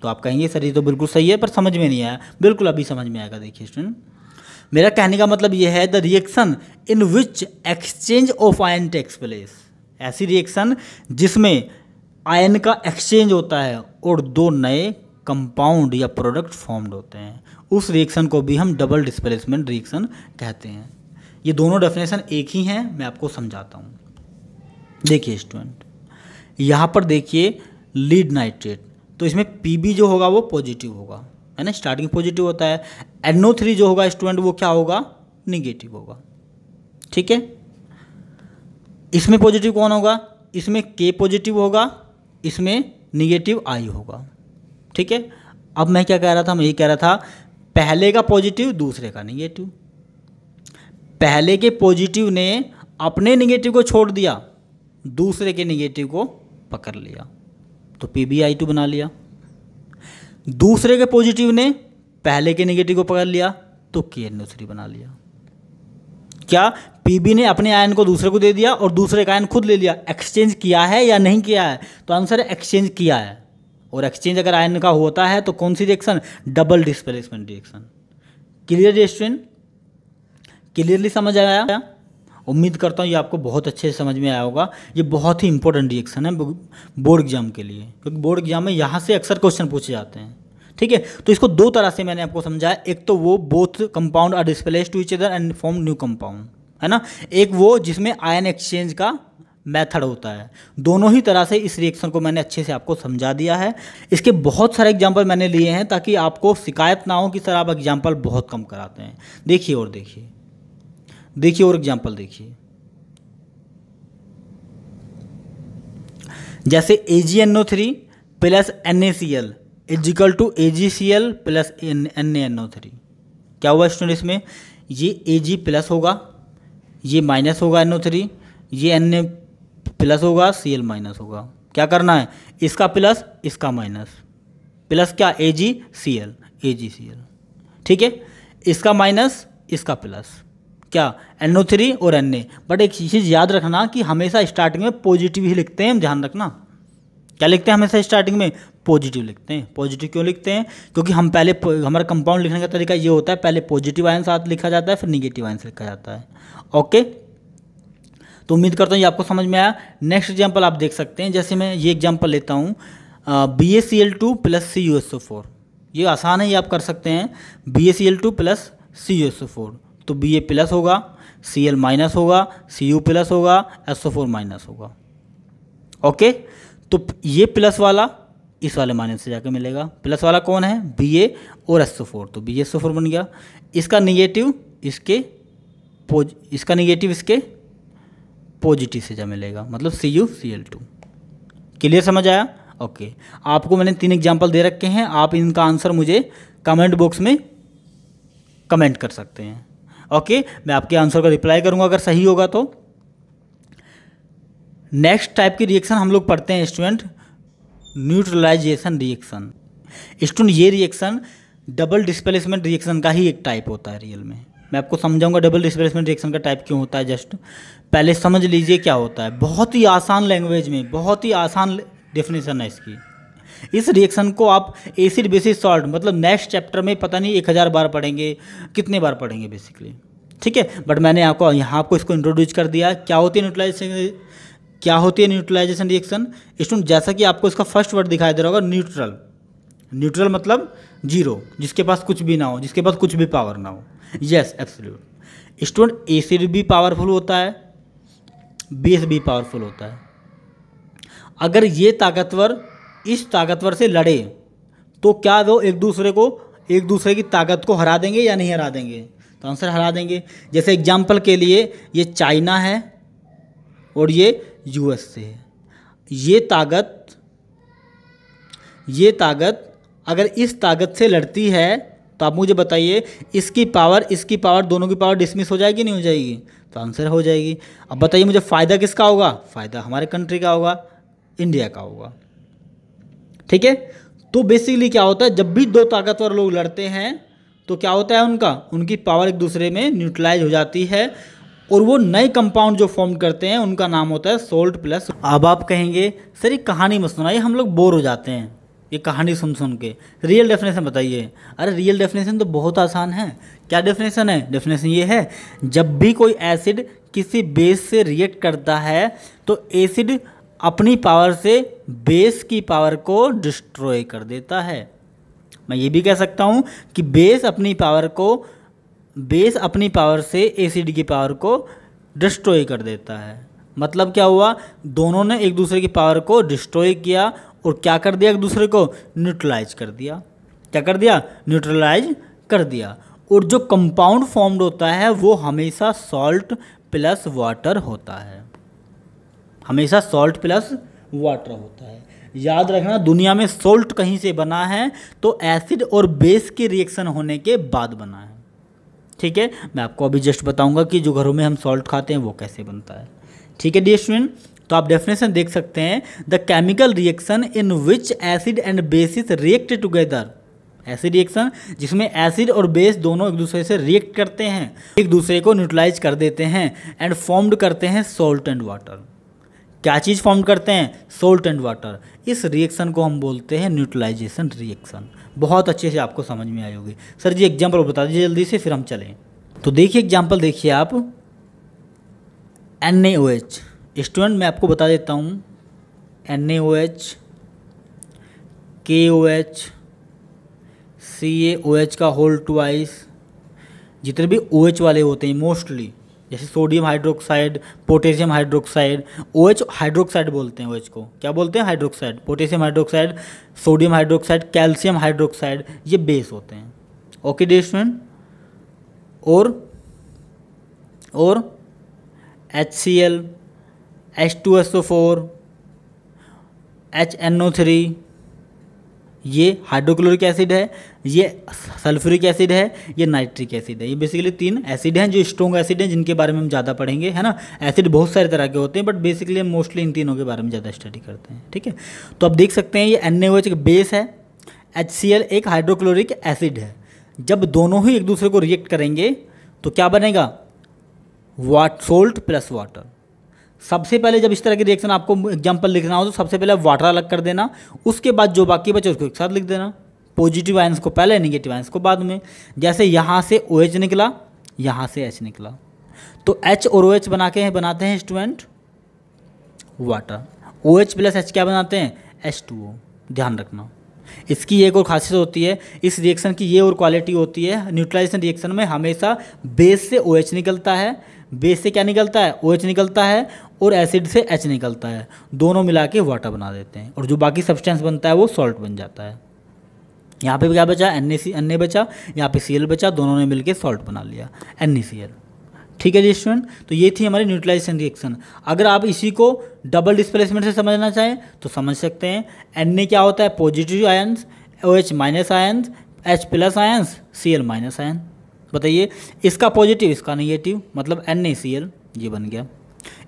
तो आप कहेंगे सर ये तो बिल्कुल सही है पर समझ में नहीं आया। बिल्कुल अभी समझ में आएगा। देखिए स्टूडेंट, मेरा कहने का मतलब ये है the reaction in which exchange of ion takes place, ऐसी रिएक्शन जिसमें आयन का एक्सचेंज होता है और दो नए कंपाउंड या प्रोडक्ट फॉर्म्ड होते हैं, उस रिएक्शन को भी हम डबल डिस्प्लेसमेंट रिएक्शन कहते हैं। ये दोनों डेफिनेशन एक ही हैं, मैं आपको समझाता हूँ। देखिए स्टूडेंट, यहाँ पर देखिए लीड नाइट्रेट, तो इसमें Pb जो होगा वो पॉजिटिव होगा, है ना, स्टार्टिंग पॉजिटिव होता है। NO3 जो होगा स्टूडेंट वो क्या होगा, नेगेटिव होगा। ठीक है, इसमें पॉजिटिव कौन होगा, इसमें K पॉजिटिव होगा, इसमें निगेटिव I होगा। ठीक है, अब मैं क्या कह रहा था, मैं ये कह रहा था पहले का पॉजिटिव दूसरे का निगेटिव, पहले के पॉजिटिव ने अपने निगेटिव को छोड़ दिया, दूसरे के निगेटिव को पकड़ लिया, तो PbI2 बना लिया। दूसरे के पॉजिटिव ने पहले के नेगेटिव को पकड़ लिया, तो KNO3 बना लिया। क्या Pb ने अपने आयन को दूसरे को दे दिया और दूसरे का आयन खुद ले लिया? एक्सचेंज किया है या नहीं किया है? तो आंसर है एक्सचेंज किया है। और एक्सचेंज अगर आयन का होता है तो कौन सी reaction? Double displacement reaction. Clear student? Clearly समझ आया? उम्मीद करता हूँ ये आपको बहुत अच्छे से समझ में आया होगा। ये बहुत ही इंपॉर्टेंट रिएक्शन है बोर्ड एग्जाम के लिए, क्योंकि बोर्ड एग्जाम में यहाँ से अक्सर क्वेश्चन पूछे जाते हैं। ठीक है, तो इसको दो तरह से मैंने आपको समझाया। एक तो वो both compound are displaced to each other and form new compound, है ना। एक वो जिसमें आयन एक्सचेंज का मेथड होता है। दोनों ही तरह से इस रिएक्शन को मैंने अच्छे से आपको समझा दिया है। इसके बहुत सारे एग्जाम्पल मैंने लिए हैं ताकि आपको शिकायत ना हो कि सर आप एग्जाम्पल बहुत कम कराते हैं। देखिए और देखिए, देखिए और एग्जाम्पल देखिए। जैसे AgNO3 plus NaCl is equal to AgCl plus NaNO3। क्या हुआ स्टूडेंट? इसमें ये Ag प्लस होगा, ये माइनस होगा NO3, ये Na प्लस होगा, Cl माइनस होगा। क्या करना है? इसका प्लस इसका माइनस, प्लस क्या? AgCl। ठीक है, इसका माइनस इसका प्लस, क्या? NO3 और Na। बट एक चीज़ याद रखना कि हमेशा स्टार्टिंग में पॉजिटिव ही लिखते हैं, ध्यान रखना। क्या लिखते हैं? हमेशा स्टार्टिंग में पॉजिटिव लिखते हैं। पॉजिटिव क्यों लिखते हैं? क्योंकि हम पहले, हमारा कंपाउंड लिखने का तरीका ये होता है, पहले पॉजिटिव आयन साथ लिखा जाता है, फिर निगेटिव आयन से लिखा जाता है। ओके, तो उम्मीद करता हूँ ये आपको समझ में आया। नेक्स्ट एग्जाम्पल आप देख सकते हैं। जैसे मैं ये एग्जाम्पल लेता हूँ BaCl2 प्लस CuSO4। ये आसान है, ये आप कर सकते हैं। BaCl2 प्लस CuSO4, तो Ba प्लस होगा, Cl माइनस होगा, Cu प्लस होगा, SO4 माइनस होगा। ओके, तो ये प्लस वाला इस वाले माइनस से जाके मिलेगा। प्लस वाला कौन है? Ba और SO4, तो BaSO4 बन गया। इसका निगेटिव इसका निगेटिव इसके पॉजिटिव से जा मिलेगा, मतलब CuCl2। क्लियर समझ आया? ओके, आपको मैंने 3 एग्जाम्पल दे रखे हैं, आप इनका आंसर मुझे कमेंट बॉक्स में कमेंट कर सकते हैं। ओके, मैं आपके आंसर का रिप्लाई करूंगा अगर सही होगा तो। नेक्स्ट टाइप की रिएक्शन हम लोग पढ़ते हैं स्टूडेंट, न्यूट्रलाइजेशन रिएक्शन। स्टूडेंट ये रिएक्शन डबल डिस्प्लेसमेंट रिएक्शन का ही एक टाइप होता है रियल में। मैं आपको समझाऊंगा डबल डिस्प्लेसमेंट रिएक्शन का टाइप क्यों होता है। जस्ट पहले समझ लीजिए क्या होता है। बहुत ही आसान लैंग्वेज में, बहुत ही आसान डेफिनेशन है इसकी। इस रिएक्शन को आप एसिड बेसिस सॉल्ट, मतलब नेक्स्ट चैप्टर में पता नहीं 1000 बार पढ़ेंगे, कितने बार पढ़ेंगे बेसिकली। ठीक है, बट मैंने आपको यहाँ आपको इसको इंट्रोड्यूस कर दिया। क्या होती है न्यूट्रलाइजेशन, क्या होती है न्यूट्रलाइजेशन रिएक्शन? स्टूडेंट जैसा कि आपको इसका फर्स्ट वर्ड दिखाई दे रहा होगा, न्यूट्रल। न्यूट्रल मतलब जीरो, जिसके पास कुछ भी ना हो, जिसके पास कुछ भी पावर ना हो। Yes, absolute. स्टूडेंट एसिड भी पावरफुल होता है, बेस भी पावरफुल होता है। अगर ये ताकतवर इस ताकतवर से लड़े तो क्या वो एक दूसरे की ताकत को हरा देंगे या नहीं हरा देंगे? तो आंसर हरा देंगे। जैसे एग्जाम्पल के लिए ये चाइना है और ये USA है। ये ताकत अगर इस ताकत से लड़ती है तो आप मुझे बताइए, इसकी पावर दोनों की पावर डिसमिस हो जाएगी नहीं हो जाएगी? तो आंसर हो जाएगी। अब बताइए मुझे फ़ायदा किसका होगा? फ़ायदा हमारे कंट्री का होगा, इंडिया का होगा। ठीक है, तो बेसिकली क्या होता है, जब भी दो ताकतवर लोग लड़ते हैं तो क्या होता है, उनकी पावर एक दूसरे में न्यूट्रलाइज हो जाती है और वो नए कंपाउंड जो फॉर्म करते हैं उनका नाम होता है सोल्ट प्लस। अब आप कहेंगे सर ये कहानी मत सुनाइए, हम लोग बोर हो जाते हैं ये कहानी सुन के, रियल डेफिनेशन बताइए। अरे रियल डेफिनेशन तो बहुत आसान है। क्या डेफिनेशन है? डेफिनेशन ये है, जब भी कोई एसिड किसी बेस से रिएक्ट करता है तो एसिड अपनी पावर से बेस की पावर को डिस्ट्रॉय कर देता है। मैं ये भी कह सकता हूँ कि बेस अपनी पावर से एसिड की पावर को डिस्ट्रॉय कर देता है। मतलब क्या हुआ, दोनों ने एक दूसरे की पावर को डिस्ट्रॉय किया और क्या कर दिया, एक दूसरे को न्यूट्रलाइज कर दिया। क्या कर दिया? न्यूट्रलाइज कर दिया। और जो कंपाउंड फॉर्म्ड होता है वो हमेशा सॉल्ट प्लस वाटर होता है। हमेशा सॉल्ट प्लस वाटर होता है। याद रखना, दुनिया में सॉल्ट कहीं से बना है तो एसिड और बेस के रिएक्शन होने के बाद बना है। ठीक है, मैं आपको अभी जस्ट बताऊंगा कि जो घरों में हम सॉल्ट खाते हैं वो कैसे बनता है। ठीक है डियर स्टूडेंट, तो आप डेफिनेशन देख सकते हैं, the chemical reaction in which acid and bases react together. ऐसी रिएक्शन जिसमें एसिड और बेस दोनों एक दूसरे से रिएक्ट करते हैं, एक दूसरे को न्यूट्रलाइज कर देते हैं एंड फॉर्म्ड करते हैं सॉल्ट एंड वाटर। क्या चीज़ फॉर्म करते हैं? Salt and water. इस रिएक्शन को हम बोलते हैं न्यूट्रलाइजेशन रिएक्शन। बहुत अच्छे से आपको समझ में आई होगी। सर जी एग्जाम्पल बता दीजिए जल्दी से, फिर हम चलें। तो देखिए एग्जाम्पल देखिए आप, NaOH। स्टूडेंट मैं आपको बता देता हूँ, NaOH, KOH, CaOH का होल ट्वाइस, जितने भी OH वाले होते हैं मोस्टली, जैसे sodium hydroxide, potassium hydroxide, OH hydroxide बोलते हैं, OH को क्या बोलते हैं? Hydroxide. Potassium hydroxide, sodium hydroxide, calcium hydroxide, ये बेस होते हैं। ओके डियर स्टूडेंट, और HCl, H2SO4, HNO3, ये हाइड्रोक्लोरिक एसिड है, ये सल्फ्यूरिक एसिड है, ये नाइट्रिक एसिड है। ये बेसिकली 3 एसिड हैं जो स्ट्रॉन्ग एसिड हैं, जिनके बारे में हम ज़्यादा पढ़ेंगे, है ना। एसिड बहुत सारे तरह के होते हैं, बट बेसिकली हम मोस्टली इन तीनों के बारे में ज़्यादा स्टडी करते हैं। ठीक है, तो आप देख सकते हैं ये NaOH एक बेस है, HCl एक हाइड्रोक्लोरिक एसिड है। जब दोनों ही एक दूसरे को रिएक्ट करेंगे तो क्या बनेगा? Salt plus water. सबसे पहले जब इस तरह की रिएक्शन आपको एग्जांपल लिखना हो तो सबसे पहले वाटर अलग कर देना, उसके बाद जो बाकी बचे उसको एक साथ लिख देना। पॉजिटिव आयंस को पहले, नेगेटिव आयंस को बाद में। जैसे यहाँ से OH निकला, यहाँ से H निकला, तो H और OH बनाते हैं student water. OH plus H क्या बनाते हैं? H2O। ध्यान रखना, इसकी एक और खासियत होती है, इस रिएक्शन की ये और क्वालिटी होती है, न्यूट्रलाइजेशन रिएक्शन में हमेशा बेस से OH निकलता है, बेस से क्या निकलता है? OH निकलता है, और एसिड से H निकलता है, दोनों मिला के वाटर बना देते हैं, और जो बाकी सब्सटेंस बनता है वो सॉल्ट बन जाता है। यहाँ पे क्या बचा? Na बचा, यहाँ पे Cl बचा, दोनों ने मिलके सॉल्ट बना लिया, NaCl। ठीक है जी स्टूडेंट, तो ये थी हमारी न्यूट्रलाइजेशन रिएक्शन। अगर आप इसी को डबल डिस्प्लेसमेंट से समझना चाहें तो समझ सकते हैं। Na क्या होता है? Positive ions, OH minus ions, H plus ions, Cl minus ion. बताइए, इसका पॉजिटिव इसका नेगेटिव, मतलब NaCl, ये बन गया।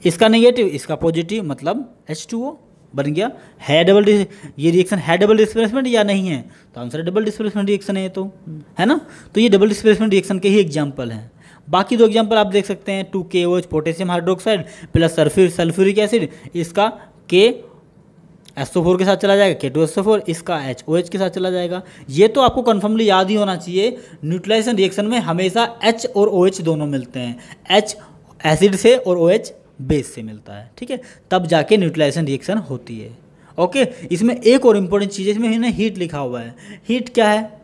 इसका नेगेटिव इसका पॉजिटिव, मतलब H2O बन गया। है डबल, ये रिएक्शन है डबल डिस्प्लेसमेंट या नहीं है? तो आंसर डबल डिस्प्लेसमेंट रिएक्शन है, तो है ना। तो ये डबल डिस्प्लेसमेंट रिएक्शन के ही एग्जांपल हैं। बाकी 2 एग्जांपल आप देख सकते हैं, 2KOH potassium hydroxide plus sulphuric acid, इसका KSO4 के साथ चला जाएगा, K2SO4, इसका HOH के साथ चला जाएगा। ये तो आपको कन्फर्मली याद ही होना चाहिए, न्यूट्रलाइजेशन रिएक्शन में हमेशा H और OH दोनों मिलते हैं, H एसिड से और OH बेस से मिलता है। ठीक है, तब जाके न्यूट्रलाइजेशन रिएक्शन होती है। ओके, इसमें एक और इम्पोर्टेंट चीज़ है, इसमें इन्हें हीट लिखा हुआ है। हीट क्या है?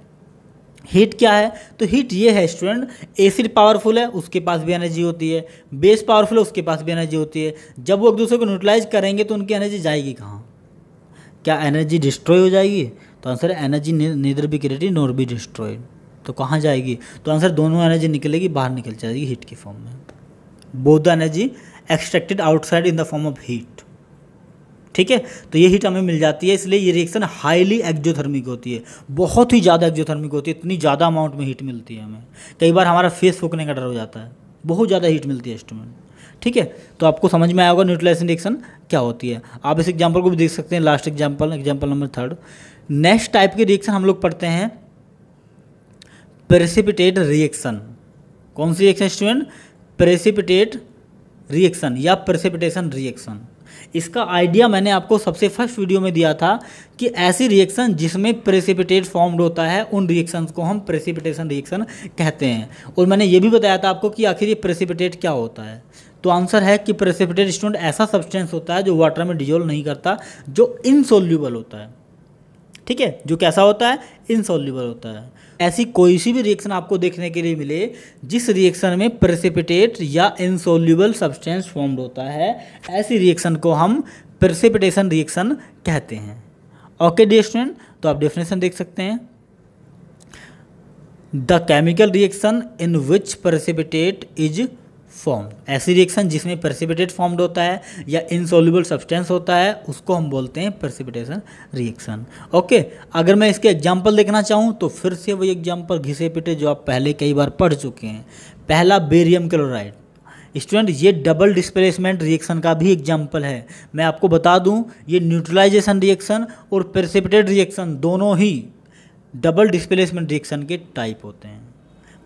हीट क्या है? तो हीट ये है स्टूडेंट, एसिड पावरफुल है उसके पास भी एनर्जी होती है, बेस पावरफुल है उसके पास भी एनर्जी होती है। जब वो एक दूसरे को न्यूट्रलाइज करेंगे तो उनकी एनर्जी जाएगी कहाँ? क्या एनर्जी डिस्ट्रॉय हो जाएगी? तो आंसर है energy neither be created nor be destroyed. तो कहाँ जाएगी? तो आंसर दोनों एनर्जी निकलेगी, बाहर निकल जाएगी हीट की फॉर्म में। Both the energy extracted outside in the form of heat. ठीक है, तो ये हीट हमें मिल जाती है, इसलिए ये रिएक्शन हाईली एक्जोथर्मिक होती है, बहुत ही ज़्यादा एक्जोथर्मिक होती है। इतनी ज़्यादा अमाउंट में हीट मिलती है हमें, कई बार हमारा फेस फूकने का डर हो जाता है, बहुत ज़्यादा हीट मिलती है स्टूडेंट। ठीक है, तो आपको समझ में आया होगा न्यूट्रलाइजेशन रिएक्शन क्या होती है। आप इस एग्जाम्पल को भी देख सकते हैं, last example number 3। Next type की रिएक्शन हम लोग पढ़ते हैं प्रेसिपिटेट रिएक्शन। कौन सी रिएक्शन स्टूडेंट? प्रेसिपिटेट रिएक्शन या प्रेसिपिटेशन रिएक्शन। इसका आइडिया मैंने आपको सबसे फर्स्ट वीडियो में दिया था कि ऐसी रिएक्शन जिसमें प्रेसिपिटेट फॉर्म्ड होता है उन रिएक्शंस को हम प्रेसिपिटेशन रिएक्शन कहते हैं। और मैंने ये भी बताया था आपको कि आखिर ये प्रेसिपिटेट क्या होता है। तो आंसर है कि प्रेसिपिटेट स्टूडेंट ऐसा सब्सटेंस होता है जो वाटर में डिजोल्व नहीं करता, जो इनसोल्यूबल होता है। ठीक है, जो कैसा होता है? इनसोल्यूबल होता है। ऐसी कोई सी भी रिएक्शन आपको देखने के लिए मिले जिस रिएक्शन में प्रेसिपिटेट या इनसोल्यूबल सब्सटेंस फॉर्म्ड होता है, ऐसी रिएक्शन को हम प्रेसिपिटेशन रिएक्शन कहते हैं। ओके डियर स्टूडेंट, तो आप डेफिनेशन देख सकते हैं, the chemical reaction in which precipitate is form. ऐसी रिएक्शन जिसमें प्रेसिपिटेट फॉर्म्ड होता है या इनसॉल्युबल सब्सटेंस होता है उसको हम बोलते हैं प्रेसिपिटेशन रिएक्शन। ओके, अगर मैं इसके एग्जांपल देखना चाहूँ तो फिर से वही एग्जांपल घिसे पिटे जो आप पहले कई बार पढ़ चुके हैं। पहला बेरियम क्लोराइड। स्टूडेंट ये डबल डिस्प्लेसमेंट रिएक्शन का भी एग्जाम्पल है। मैं आपको बता दूं ये न्यूट्रलाइजेशन रिएक्शन और प्रेसिपिटेट रिएक्शन दोनों ही डबल डिस्प्लेसमेंट रिएक्शन के टाइप होते हैं।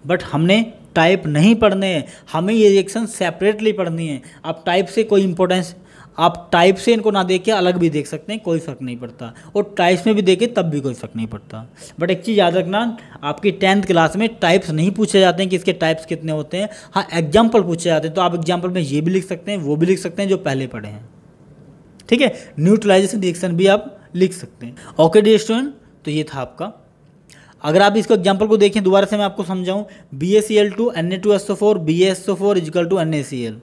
बट हमने टाइप नहीं पढ़ने हैं, हमें ये रिएक्शन सेपरेटली पढ़नी है। आप टाइप से कोई इंपॉर्टेंस, आप टाइप से इनको ना देख के अलग भी देख सकते हैं, कोई फ़र्क नहीं पड़ता, और टाइप्स में भी देखें तब भी कोई फ़र्क नहीं पड़ता। बट एक चीज़ याद रखना, आपकी 10th क्लास में टाइप्स नहीं पूछे जाते हैं कि इसके टाइप्स कितने होते हैं। हाँ, एग्जाम्पल पूछे जाते हैं, तो आप एग्जाम्पल में ये भी लिख सकते हैं, वो भी लिख सकते हैं जो पहले पढ़े हैं। ठीक है, न्यूट्रलाइजेशन रिएक्शन भी आप लिख सकते हैं। ओके डियर स्टूडेंट, तो ये था आपका। अगर आप इसको एग्जाम्पल को देखें दोबारा से मैं आपको समझाऊं, BaCl2 Na2SO4 BaSO4 = NaCl।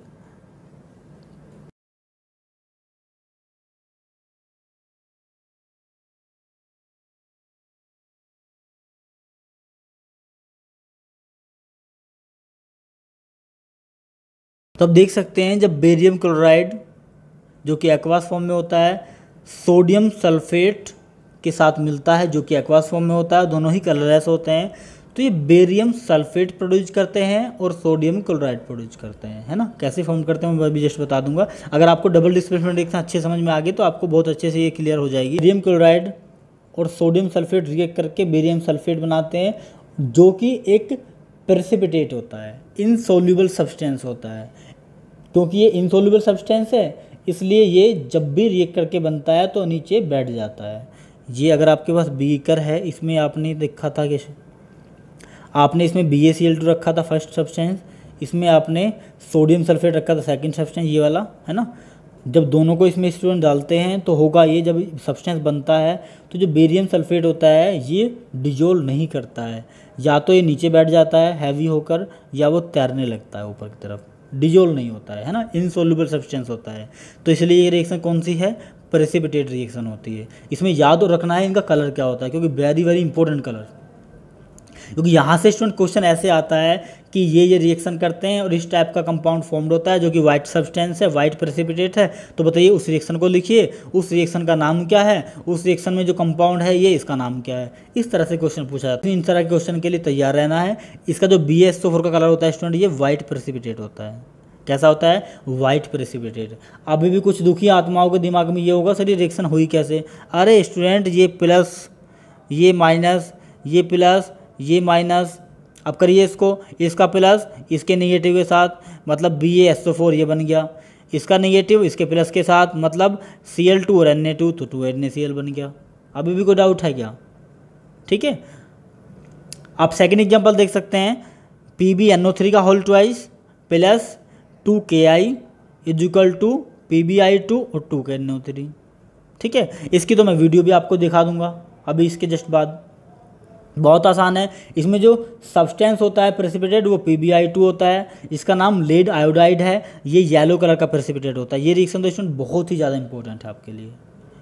तो आप देख सकते हैं जब बेरियम क्लोराइड जो कि एक्वास फॉर्म में होता है सोडियम सल्फेट के साथ मिलता है जो कि एक्वास फॉर्म में होता है, दोनों ही कलरलेस होते हैं, तो ये बेरियम सल्फेट प्रोड्यूस करते हैं और सोडियम क्लोराइड प्रोड्यूस करते हैं, है ना। कैसे फॉर्म करते हैं मैं भी जस्ट बता दूंगा। अगर आपको डबल डिस्प्लेसमेंट रिएक्शन अच्छे समझ में आ गई तो आपको बहुत अच्छे से ये क्लियर हो जाएगी। बेरियम क्लोराइड और सोडियम सल्फेट रिएक्ट करके बेरियम सल्फेट बनाते हैं जो कि एक प्रेसिपिटेट होता है, इनसॉल्युबल सब्सटेंस होता है। क्योंकि ये इनसॉल्युबल सब्सटेंस है इसलिए ये जब भी रिएक्ट करके बनता है तो नीचे बैठ जाता है। ये अगर आपके पास बीकर है, इसमें आपने देखा था कि आपने इसमें BaCl2 रखा था फर्स्ट सब्सटेंस, इसमें आपने सोडियम सल्फेट रखा था सेकंड सब्सटेंस, ये वाला है ना। जब दोनों को इसमें स्टूडेंट डालते हैं तो होगा ये, जब सब्सटेंस बनता है तो जो बेरियम सल्फेट होता है ये डिजोल्व नहीं करता है, या तो ये नीचे बैठ जाता है हैवी होकर या वो तैरने लगता है ऊपर की तरफ, डिजोल्व नहीं होता है ना, इनसॉल्युबल सब्सटेंस होता है। तो इसलिए ये रिएक्शन कौन सी है, प्रेसिपिटेट रिएक्शन होती है। इसमें याद रखना है इनका कलर क्या होता है, क्योंकि वेरी इंपॉर्टेंट कलर, क्योंकि यहाँ से स्टूडेंट क्वेश्चन ऐसे आता है कि ये रिएक्शन करते हैं और इस टाइप का कंपाउंड फॉर्म्ड होता है जो कि वाइट सब्सटेंस है, वाइट प्रेसिपिटेट है, तो बताइए उस रिएक्शन को लिखिए, उस रिएक्शन का नाम क्या है, उस रिएक्शन में जो कंपाउंड है ये इसका नाम क्या है। इस तरह से क्वेश्चन पूछा जाता है। इन तरह के क्वेश्चन के लिए तैयार रहना है। इसका जो BaSO4 का कलर होता है स्टूडेंट ये वाइट प्रेसिपिटेट होता है। कैसा होता है, वाइट प्रेसिपिटेट। अभी भी कुछ दुखी आत्माओं के दिमाग में ये होगा सर ये रिएक्शन हुई कैसे। अरे स्टूडेंट ये प्लस, ये माइनस, ये प्लस, ये माइनस, अब करिए इसको, इसका प्लस इसके नेगेटिव के साथ मतलब BaSO4 ये बन गया, इसका नेगेटिव इसके प्लस के साथ मतलब Cl2 और Na2 तो 2NaCl बन गया। अभी भी कोई डाउट है क्या? ठीक है, आप सेकंड एग्जांपल देख सकते हैं, PbNO3 का whole twice plus 2Ki = PbI2 और 2KNO3। ठीक है, इसकी तो मैं वीडियो भी आपको दिखा दूंगा अभी इसके जस्ट बाद। बहुत आसान है। इसमें जो सब्सटेंस होता है प्रेसिपिटेट वो PbI2 होता है, इसका नाम लेड आयोडाइड है, ये येलो कलर का प्रेसिपिटेट होता है। ये रिएक्शन तो स्टूडेंट बहुत ही ज़्यादा इंपॉर्टेंट है आपके लिए,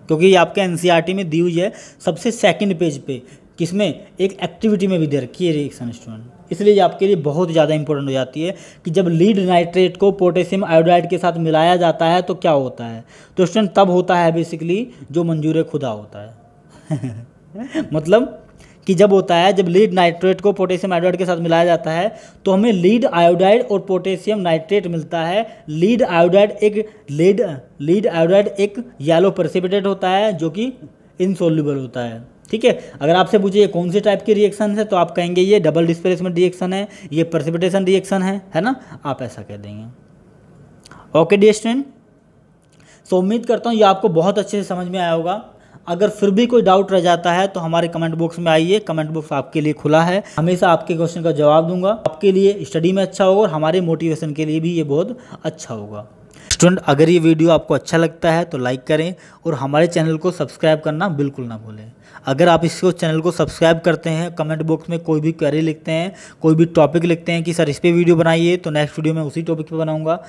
क्योंकि ये आपके NCERT में दी हुई है सबसे सेकंड पेज पे, किसमें, एक एक्टिविटी में भी दे रखी है रिएक्शन स्टूडेंट, इसलिए ये आपके लिए बहुत ज़्यादा इंपॉर्टेंट हो जाती है कि जब लीड नाइट्रेट को पोटेशियम आयोडाइड के साथ मिलाया जाता है तो क्या होता है। तो स्टूडेंट तब होता है बेसिकली जो मंजूर खुदा होता है मतलब कि जब होता है, जब लीड नाइट्रेट को पोटेशियम आयोडाइड के साथ मिलाया जाता है तो हमें लीड आयोडाइड और पोटेशियम नाइट्रेट मिलता है। लीड आयोडाइड एक येलो प्रेसिपिटेट होता है जो कि इनसॉल्युबल होता है। ठीक है, अगर आपसे पूछे ये कौन से टाइप की रिएक्शन है तो आप कहेंगे ये डबल डिस्प्लेसमेंट रिएक्शन है, ये प्रेसिपिटेशन रिएक्शन है ना, आप ऐसा कह देंगे। ओके डियर स्टूडेंट, सो उम्मीद करता हूँ ये आपको बहुत अच्छे से समझ में आया होगा। अगर फिर भी कोई डाउट रह जाता है तो हमारे कमेंट बॉक्स में आइए, कमेंट बॉक्स आपके लिए खुला है, हमेशा आपके क्वेश्चन का जवाब दूंगा। आपके लिए स्टडी में अच्छा होगा और हमारे मोटिवेशन के लिए भी ये बहुत अच्छा होगा। स्टूडेंट, अगर ये वीडियो आपको अच्छा लगता है तो लाइक करें और हमारे चैनल को सब्सक्राइब करना बिल्कुल ना भूलें। अगर आप इसको चैनल को सब्सक्राइब करते हैं, कमेंट बॉक्स में कोई भी क्वेरी लिखते हैं, कोई भी टॉपिक लिखते हैं कि सर इस पर वीडियो बनाइए, तो नेक्स्ट वीडियो में उसी टॉपिक पर बनाऊँगा।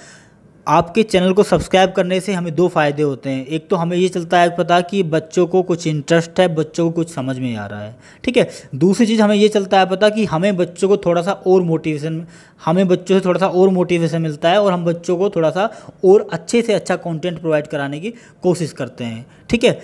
आपके चैनल को सब्सक्राइब करने से हमें दो फ़ायदे होते हैं। एक तो हमें ये चलता है पता कि बच्चों को कुछ इंटरेस्ट है, बच्चों को कुछ समझ में आ रहा है, ठीक है। दूसरी चीज़ हमें ये चलता है पता कि हमें बच्चों को थोड़ा सा और मोटिवेशन, हमें बच्चों से थोड़ा सा और मोटिवेशन मिलता है और हम बच्चों को थोड़ा सा और अच्छे से अच्छा कंटेंट प्रोवाइड कराने की कोशिश करते हैं, ठीक है।